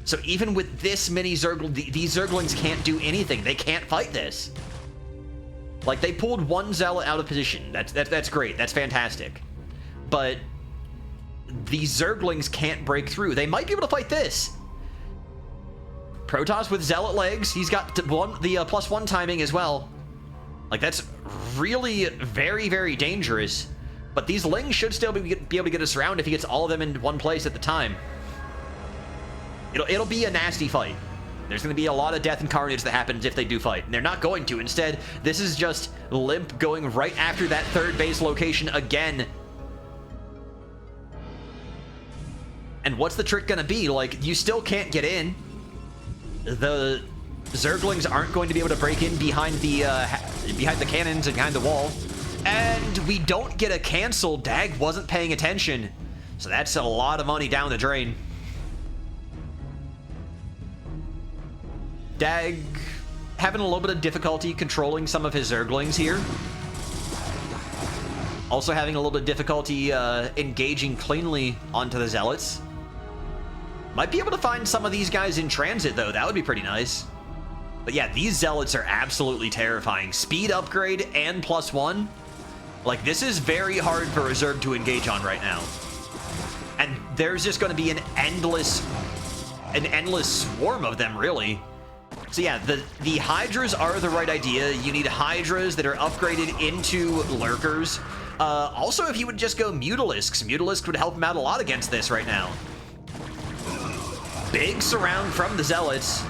B: So even with this many these Zerglings can't do anything. They can't fight this. Like, they pulled one Zealot out of position. That's great. That's fantastic. But these Zerglings can't break through. They might be able to fight this. Protoss with Zealot legs. He's got the +1 timing as well. Like, that's really very, very dangerous. But these Lings should still be able to get us around if he gets all of them in one place at the time. It'll be a nasty fight. There's going to be a lot of death and carnage that happens if they do fight. And they're not going to. Instead, this is just Limp going right after that third base location again. And what's the trick going to be? Like, you still can't get in. The Zerglings aren't going to be able to break in behind the cannons and behind the wall. And we don't get a cancel. Dag wasn't paying attention. So that's a lot of money down the drain. Dag having a little bit of difficulty controlling some of his Zerglings here. Also having a little bit of difficulty engaging cleanly onto the Zealots. Might be able to find some of these guys in transit, though. That would be pretty nice. But yeah, these Zealots are absolutely terrifying. Speed upgrade and +1. Like, this is very hard for a Zerg to engage on right now. And there's just going to be an endless swarm of them, really. So yeah, the Hydras are the right idea. You need Hydras that are upgraded into Lurkers. Also, if you would just go Mutalisks, Mutalisk would help him out a lot against this right now. Big surround from the Zealots.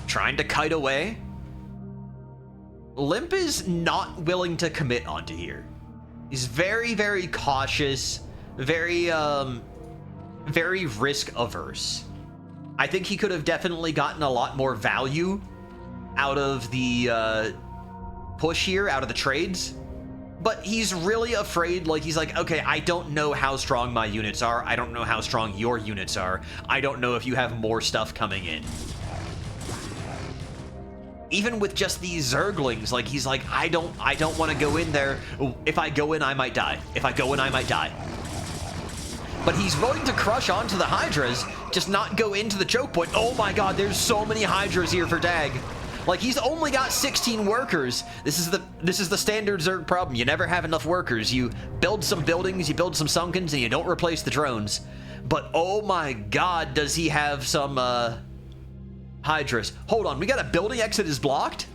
B: Trying to kite away. Limp is not willing to commit onto here. He's very, very cautious, very risk averse. I think he could have definitely gotten a lot more value out of the push here, out of the trades. But he's really afraid. Like, he's like, okay, I don't know how strong my units are. I don't know how strong your units are. I don't know if you have more stuff coming in. Even with just these Zerglings, like, he's like, I don't want to go in there. If I go in, I might die. If I go in, I might die. But he's willing to crush onto the Hydras, just not go into the choke point. Oh my god, there's so many Hydras here for Dag. Like, he's only got 16 workers. This is the standard Zerg problem. You never have enough workers. You build some buildings, you build some Sunkens, and you don't replace the drones. But oh my god, does he have some Hydras. Hold on, we got a building exit is blocked?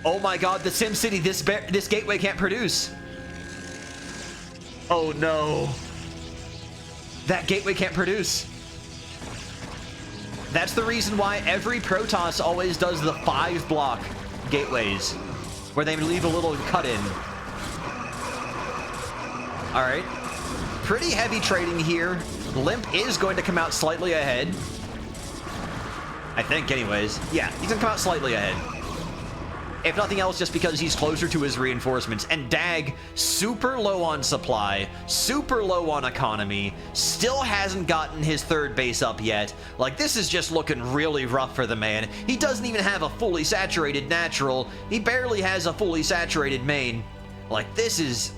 B: Oh my god, the SimCity, this gateway can't produce. Oh no. That gateway can't produce. That's the reason why every Protoss always does the 5-block gateways, where they leave a little cut in. Alright. Pretty heavy trading here. Limp is going to come out slightly ahead. I think, anyways. Yeah, he's gonna come out slightly ahead. If nothing else, just because he's closer to his reinforcements. And Dag, super low on supply, super low on economy, still hasn't gotten his third base up yet. Like, this is just looking really rough for the man. He doesn't even have a fully saturated natural. He barely has a fully saturated main. Like, this is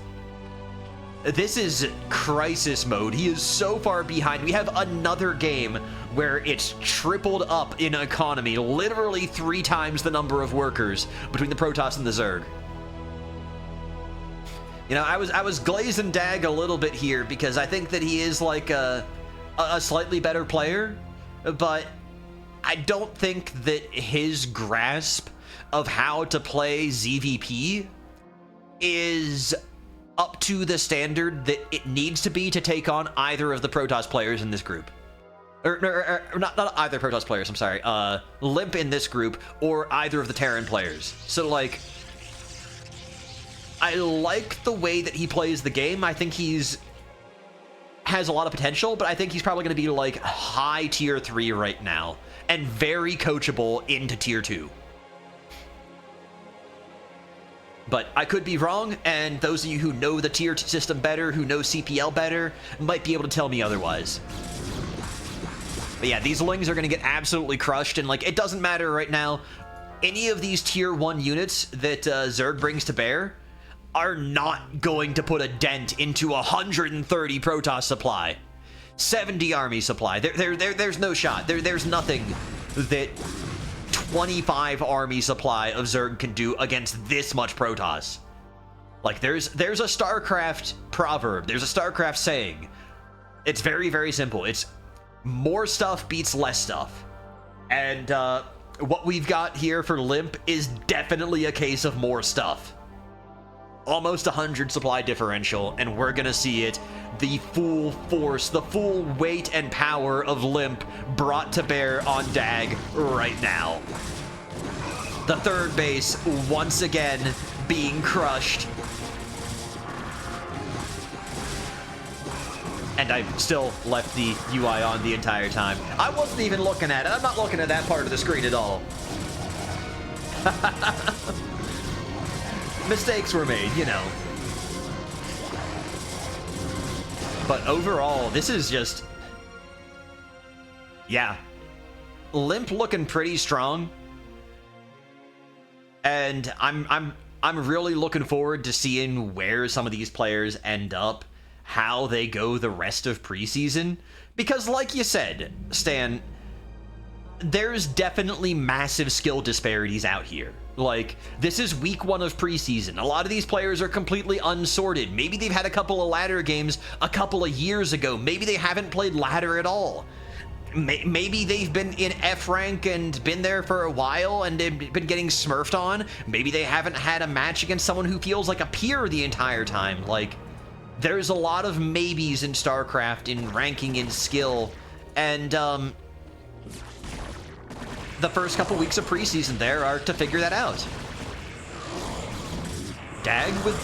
B: crisis mode. He is so far behind. We have another game where it's tripled up in economy, literally 3 times the number of workers between the Protoss and the Zerg. You know, I was glazing Dag a little bit here because I think that he is like a slightly better player, but I don't think that his grasp of how to play ZVP is up to the standard that it needs to be to take on either of the Protoss players in this group. Or not either Protoss players, I'm sorry. Limp in this group, or either of the Terran players. So, like, I like the way that he plays the game. I think has a lot of potential, but I think he's probably going to be, like, high tier 3 right now, and very coachable into tier 2. But I could be wrong, and those of you who know the tier system better, who know CPL better, might be able to tell me otherwise. But yeah, these Lings are going to get absolutely crushed, and like, it doesn't matter right now. Any of these tier 1 units that Zerg brings to bear are not going to put a dent into 130 Protoss supply. 70 army supply. There's no shot. There's nothing that 25 army supply of Zerg can do against this much Protoss. Like, there's a Starcraft proverb. There's a Starcraft saying. It's very, very simple. It's more stuff beats less stuff. And what we've got here for Limp is definitely a case of more stuff. Almost 100 supply differential, and we're gonna see it. The full force, the full weight and power of Limp brought to bear on Dag right now. The third base once again being crushed. And I've still left the UI on the entire time. I wasn't even looking at it. I'm not looking at that part of the screen at all. Mistakes were made, you know. But overall, this is just... yeah. Limp looking pretty strong. And I'm really looking forward to seeing where some of these players end up, how they go the rest of preseason. Because like you said, Stan, there's definitely massive skill disparities out here. Like, this is week 1 of preseason. A lot of these players are completely unsorted. Maybe they've had a couple of ladder games a couple of years ago. Maybe they haven't played ladder at all. Maybe they've been in F rank and been there for a while and they've been getting smurfed on. Maybe they haven't had a match against someone who feels like a peer the entire time. Like, there's a lot of maybes in StarCraft, in ranking, in skill, and the first couple weeks of preseason there are to figure that out. Dag with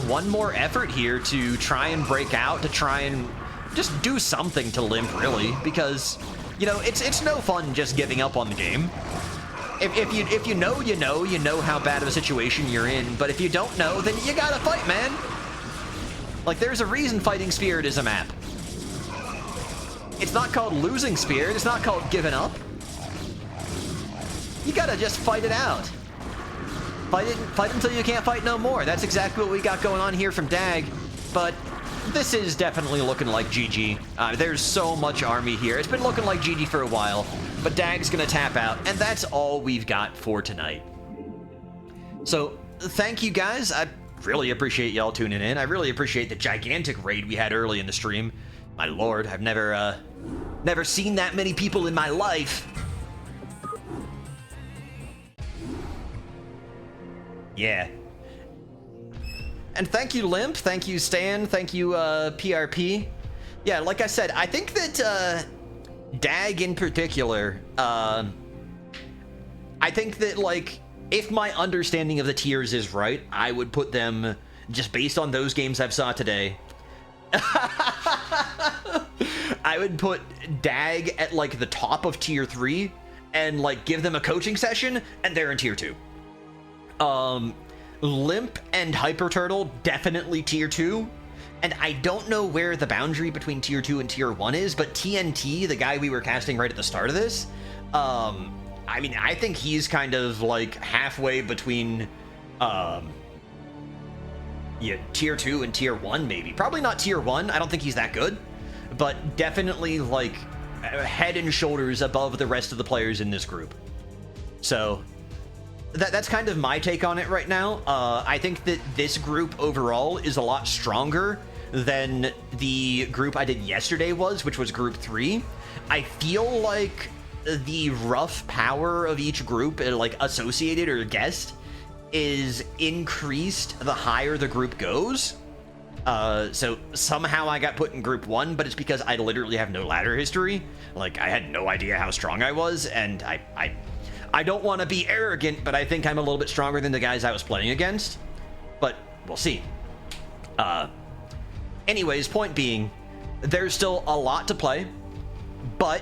B: one more effort here to try and break out, to try and just do something to Limp, really, because, you know, it's no fun just giving up on the game. If you know, you know how bad of a situation you're in, but if you don't know, then you gotta fight, man. Like, there's a reason Fighting Spirit is a map. It's not called Losing Spirit, it's not called Giving Up. You gotta just fight it out. Fight until you can't fight no more. That's exactly what we got going on here from Dag, but this is definitely looking like GG. There's so much army here. It's been looking like GG for a while, but Dag's gonna tap out, and that's all we've got for tonight. So, thank you guys. I really appreciate y'all tuning in. I really appreciate the gigantic raid we had early in the stream. My lord, I've never seen that many people in my life. Yeah. And thank you, Limp. Thank you, Stan. Thank you, PrP. Yeah, like I said, I think that Dag in particular, I think that, like, if my understanding of the tiers is right, I would put them, just based on those games I've saw today, I would put Dag at, like, the top of tier 3 and, like, give them a coaching session, and they're in tier 2. Limp and HyperTurtle, definitely tier 2. And I don't know where the boundary between tier 2 and tier 1 is, but TNT, the guy we were casting right at the start of this, I mean, I think he's kind of like halfway between, yeah, tier 2 and tier 1, maybe. Probably not tier 1, I don't think he's that good, but definitely like head and shoulders above the rest of the players in this group. So that's kind of my take on it right now. I think that this group overall is a lot stronger than the group I did yesterday was, which was group 3. I feel like the rough power of each group, like associated or guessed, is increased the higher the group goes. So somehow I got put in Group 1, but it's because I literally have no ladder history. Like, I had no idea how strong I was, and I don't want to be arrogant, but I think I'm a little bit stronger than the guys I was playing against. But we'll see. Anyways, point being, there's still a lot to play, but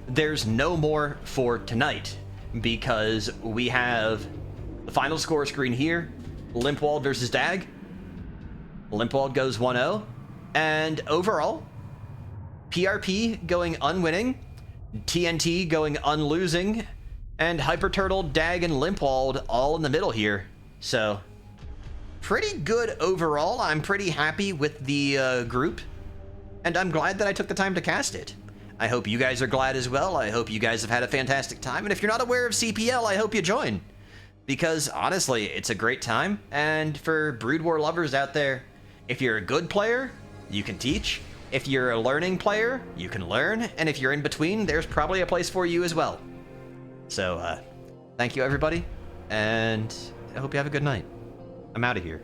B: there's no more for tonight because we have the final score screen here. Limpwald versus Dag. Limpwald goes 1-0, and overall, PrP going unwinning, TNT going unlosing, and HyperTurtle, Dag, and Limpwald all in the middle here. So, pretty good overall. I'm pretty happy with the group, and I'm glad that I took the time to cast it. I hope you guys are glad as well. I hope you guys have had a fantastic time, and if you're not aware of CPL, I hope you join. Because, honestly, it's a great time, and for Brood War lovers out there, if you're a good player, you can teach. If you're a learning player, you can learn. And if you're in between, there's probably a place for you as well. So, thank you, everybody, and I hope you have a good night. I'm out of here.